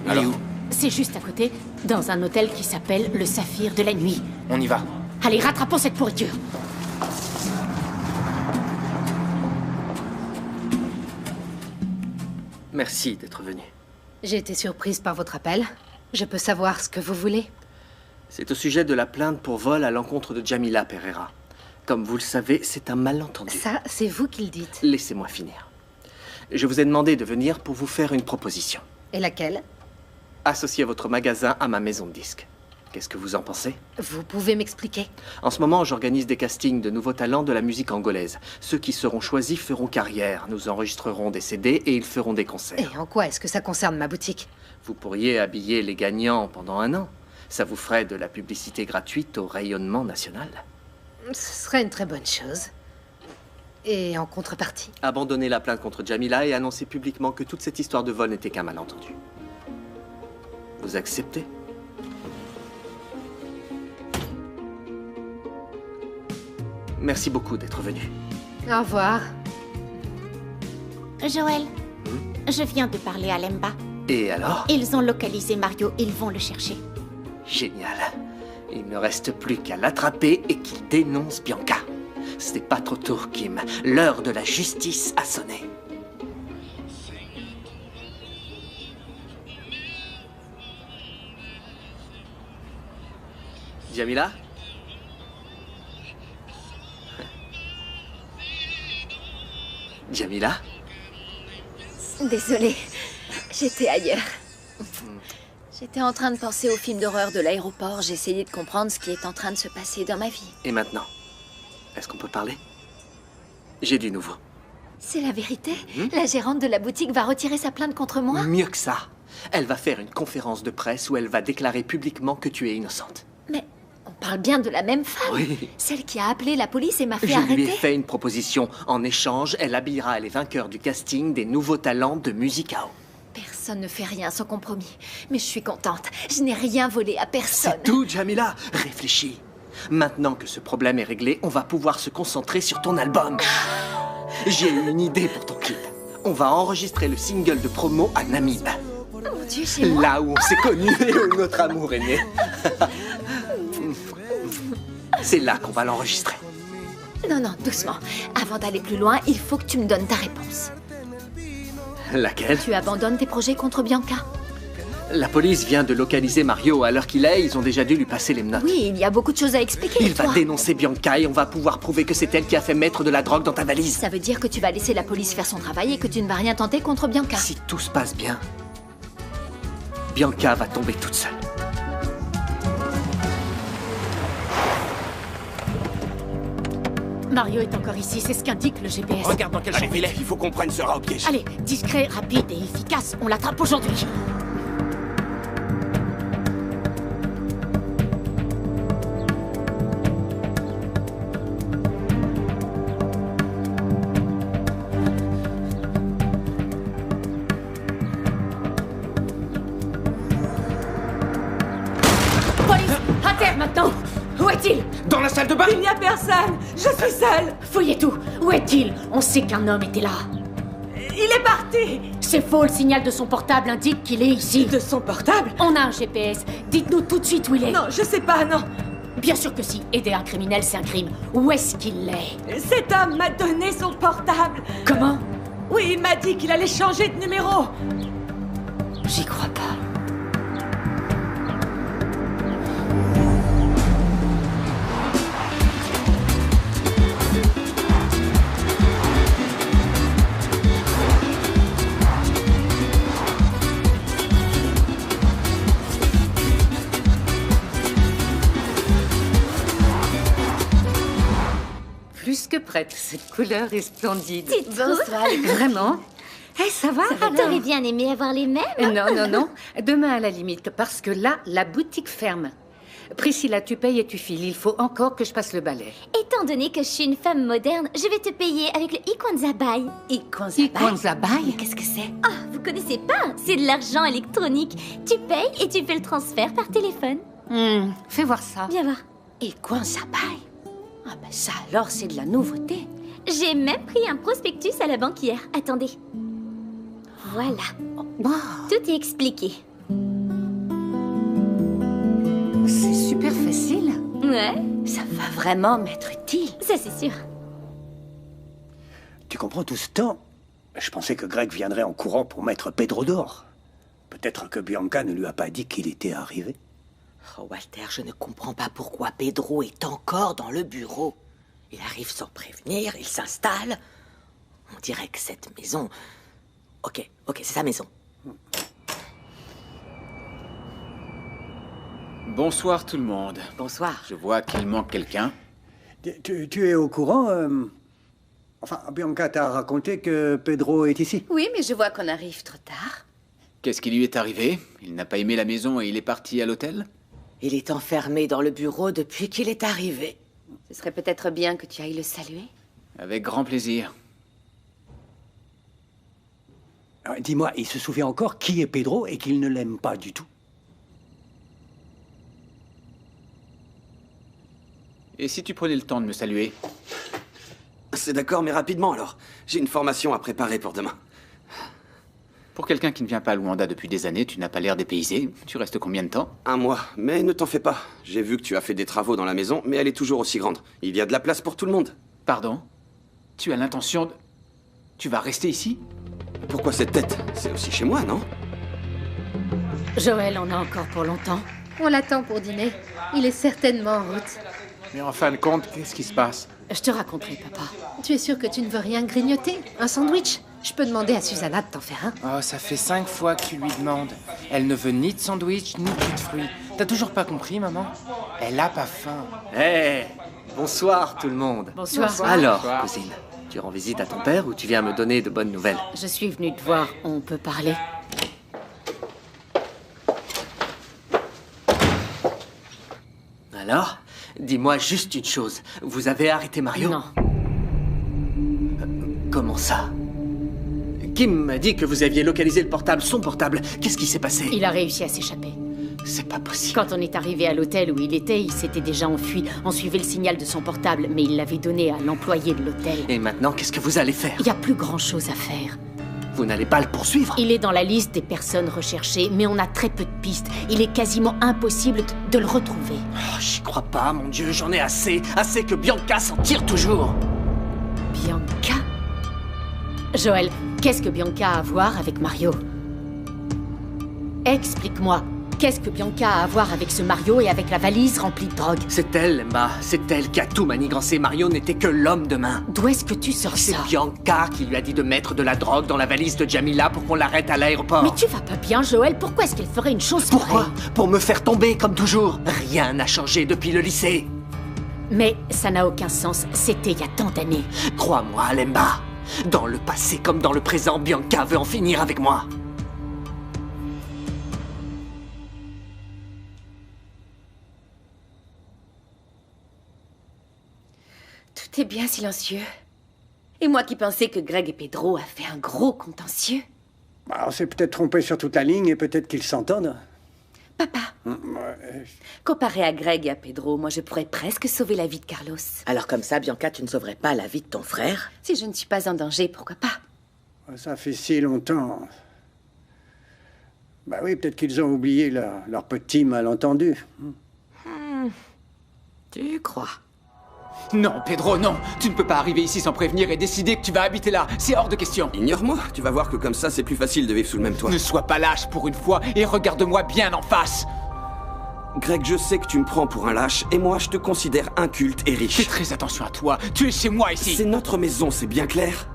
Alors où? C'est juste à côté, dans un hôtel qui s'appelle le Saphir de la Nuit. On y va. Allez, rattrapons cette pourriture. Merci d'être venu. J'ai été surprise par votre appel. Je peux savoir ce que vous voulez? C'est au sujet de la plainte pour vol à l'encontre de Jamila Pereira. Comme vous le savez, c'est un malentendu. Ça, c'est vous qui le dites. Laissez-moi finir. Je vous ai demandé de venir pour vous faire une proposition. Et laquelle? Associer votre magasin à ma maison de disques. Qu'est-ce que vous en pensez? Vous pouvez m'expliquer? En ce moment, j'organise des castings de nouveaux talents de la musique angolaise. Ceux qui seront choisis feront carrière. Nous enregistrerons des CD et ils feront des concerts. Et en quoi est-ce que ça concerne ma boutique? Vous pourriez habiller les gagnants pendant 1 an. Ça vous ferait de la publicité gratuite au rayonnement national. Ce serait une très bonne chose. Et en contrepartie? Abandonnez la plainte contre Jamila et annoncez publiquement que toute cette histoire de vol n'était qu'un malentendu. Vous acceptez? Merci beaucoup d'être venu. Au revoir. Joël, je viens de parler à Lemba. Et alors? Ils ont localisé Mario, ils vont le chercher. Génial. Il ne reste plus qu'à l'attraper et qu'il dénonce Bianca. Ce n'est pas trop tôt, Kim. L'heure de la justice a sonné. Jamila? Jamila? Désolée, j'étais ailleurs. J'étais en train de penser au film d'horreur de l'aéroport. J'essayais de comprendre ce qui est en train de se passer dans ma vie. Et maintenant? Est-ce qu'on peut parler? J'ai du nouveau. C'est la vérité? La gérante de la boutique va retirer sa plainte contre moi? Mieux que ça. Elle va faire une conférence de presse où elle va déclarer publiquement que tu es innocente. Mais on parle bien de la même femme? Oui. Celle qui a appelé la police et m'a fait Je arrêter? lui ai fait une proposition. En échange, elle habillera les vainqueurs du casting des nouveaux talents de Musicao. Personne ne fait rien sans compromis. Mais je suis contente. Je n'ai rien volé à personne. C'est tout, Jamila. Réfléchis. Maintenant que ce problème est réglé, on va pouvoir se concentrer sur ton album. J'ai eu une idée pour ton clip. On va enregistrer le single de promo à Namib. Mon Dieu, chez moi? Là où on s'est connus et où notre amour est né. C'est là qu'on va l'enregistrer. Non, non, doucement. Avant d'aller plus loin, il faut que tu me donnes ta réponse. Laquelle? Tu abandonnes tes projets contre Bianca? La police vient de localiser Mario. À l'heure qu'il est, ils ont déjà dû lui passer les menottes. Oui, il y a beaucoup de choses à expliquer. Il va toi. dénoncer Bianca et on va pouvoir prouver que c'est elle qui a fait mettre de la drogue dans ta valise. Ça veut dire que tu vas laisser la police faire son travail et que tu ne vas rien tenter contre Bianca. Si tout se passe bien, Bianca va tomber toute seule. Mario est encore ici, c'est ce qu'indique le GPS. Regarde dans quel champ il est. Il faut qu'on prenne ce rat au piège. Allez, discret, rapide et efficace, on l'attrape aujourd'hui. Police, à terre maintenant. Où est-il? Dans la salle de bain? Il n'y a personne. Je suis seule. Fouillez tout. Où est-il? On sait qu'un homme était là. Il est parti. C'est faux, le signal de son portable indique qu'il est ici. De son portable? On a un GPS. Dites-nous tout de suite où il est. Non, je sais pas, non. Bien sûr que si. Aider un criminel, c'est un crime. Où est-ce qu'il est? Cet homme m'a donné son portable. Comment? Oui, il m'a dit qu'il allait changer de numéro. J'y crois pas. Plus que prête, cette couleur est splendide. Tu trouves? Bonsoir. Vraiment? Ça va alors? T'aurais bien aimé avoir les mêmes? Non, non, non. Demain à la limite, parce que là, la boutique ferme. Priscilla, tu payes et tu files. Il faut encore que je passe le balai. Étant donné que je suis une femme moderne, je vais te payer avec le Ikwanzabai. Ikwanzabai? Qu'est-ce que c'est? Ah, vous connaissez pas? C'est de l'argent électronique. Tu payes et tu fais le transfert par téléphone. Fais voir ça. Viens voir. Ikwanzabai? Ah ben ça alors, c'est de la nouveauté. J'ai même pris un prospectus à la banque hier. Attendez. Voilà. Tout est expliqué. C'est super facile. Ouais. Ça va vraiment m'être utile. Ça, c'est sûr. Tu comprends tout ce temps? Je pensais que Greg viendrait en courant pour mettre Pedro dehors. Peut-être que Bianca ne lui a pas dit qu'il était arrivé. Oh Walter, je ne comprends pas pourquoi Pedro est encore dans le bureau. Il arrive sans prévenir, il s'installe. On dirait que cette maison... Ok, c'est sa maison. Bonsoir tout le monde. Bonsoir. Je vois qu'il manque quelqu'un. Tu es au courant Enfin, Bianca t'a raconté que Pedro est ici. Oui, mais je vois qu'on arrive trop tard. Qu'est-ce qui lui est arrivé? Il n'a pas aimé la maison et il est parti à l'hôtel? Il est enfermé dans le bureau depuis qu'il est arrivé. Ce serait peut-être bien que tu ailles le saluer. Avec grand plaisir. Dis-moi, il se souvient encore qui est Pedro et qu'il ne l'aime pas du tout? Et si tu prenais le temps de me saluer? C'est d'accord, mais rapidement alors. J'ai une formation à préparer pour demain. Pour quelqu'un qui ne vient pas à Luanda depuis des années, tu n'as pas l'air dépaysé. Tu restes combien de temps? 1 mois, mais ne t'en fais pas. J'ai vu que tu as fait des travaux dans la maison, mais elle est toujours aussi grande. Il y a de la place pour tout le monde. Pardon? Tu as l'intention de... Tu vas rester ici? Pourquoi cette tête? C'est aussi chez moi, non? Joël en a encore pour longtemps. On l'attend pour dîner. Il est certainement en route. Mais en fin de compte, qu'est-ce qui se passe? Je te raconterai, papa. Tu es sûr que tu ne veux rien grignoter? Un sandwich? Je peux demander à Susanna de t'en faire un. Oh, ça fait 5 fois que tu lui demandes. Elle ne veut ni de sandwich, ni de jus de fruits. T'as toujours pas compris, maman? Elle a pas faim. Hé, bonsoir tout le monde. Bonsoir. Alors, cousine, tu rends visite à ton père ou tu viens me donner de bonnes nouvelles? Je suis venue te voir, on peut parler. Alors, dis-moi juste une chose. Vous avez arrêté Mario? Non. Comment ça? Kim m'a dit que vous aviez localisé le portable, son portable. Qu'est-ce qui s'est passé? Il a réussi à s'échapper. C'est pas possible. Quand on est arrivé à l'hôtel où il était, il s'était déjà enfui. On suivait le signal de son portable, mais il l'avait donné à l'employé de l'hôtel. Et maintenant, qu'est-ce que vous allez faire? Il n'y a plus grand-chose à faire. Vous n'allez pas le poursuivre? Il est dans la liste des personnes recherchées, mais on a très peu de pistes. Il est quasiment impossible de le retrouver. Oh, j'y crois pas, mon Dieu, j'en ai assez. Assez que Bianca s'en tire toujours. Bianca? Joël, qu'est-ce que Bianca a à voir avec Mario? Explique-moi, qu'est-ce que Bianca a à voir avec ce Mario et avec la valise remplie de drogue? C'est elle, Emma. C'est elle qui a tout manigancé. Mario n'était que l'homme de main. D'où est-ce que tu sors ça? C'est Bianca qui lui a dit de mettre de la drogue dans la valise de Jamila pour qu'on l'arrête à l'aéroport. Mais tu vas pas bien, Joël. Pourquoi est-ce qu'elle ferait une chose pareille? Pourquoi? Pour me faire tomber, comme toujours. Rien n'a changé depuis le lycée. Mais ça n'a aucun sens. C'était il y a tant d'années. Crois-moi, Lemba. Dans le passé comme dans le présent, Bianca veut en finir avec moi. Tout est bien silencieux. Et moi qui pensais que Greg et Pedro a fait un gros contentieux. On s'est peut-être trompé sur toute la ligne et peut-être qu'ils s'entendent. Papa, comparé à Greg et à Pedro, moi je pourrais presque sauver la vie de Carlos. Alors comme ça, Bianca, tu ne sauverais pas la vie de ton frère? Si je ne suis pas en danger, pourquoi pas? Ça fait si longtemps. Bah oui, peut-être qu'ils ont oublié leur petit malentendu. Tu crois? Non, Pedro, non. Tu ne peux pas arriver ici sans prévenir et décider que tu vas habiter là. C'est hors de question. Ignore-moi. Tu vas voir que comme ça, c'est plus facile de vivre sous le même toit. Ne sois pas lâche pour une fois et regarde-moi bien en face. Greg, je sais que tu me prends pour un lâche et moi, je te considère inculte et riche. Fais très attention à toi. Tu es chez moi ici. C'est notre maison, c'est bien clair.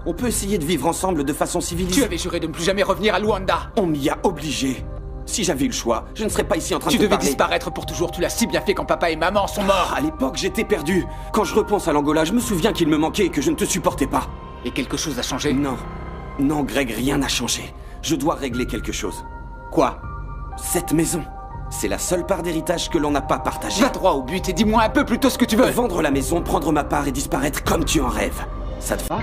On peut essayer de vivre ensemble de façon civilisée. Tu avais juré de ne plus jamais revenir à Luanda. On m'y a obligé. Si j'avais eu le choix, je ne serais pas ici en train de te parler. Tu devais disparaître pour toujours. Tu l'as si bien fait quand papa et maman sont morts. À l'époque, j'étais perdu. Quand je repense à l'Angola, je me souviens qu'il me manquait et que je ne te supportais pas. Et quelque chose a changé? Non. Non, Greg, rien n'a changé. Je dois régler quelque chose. Quoi? Cette maison. C'est la seule part d'héritage que l'on n'a pas partagée. Va droit au but et dis-moi un peu plus tôt ce que tu veux. Vendre la maison, prendre ma part et disparaître comme tu en rêves. Ça te va ?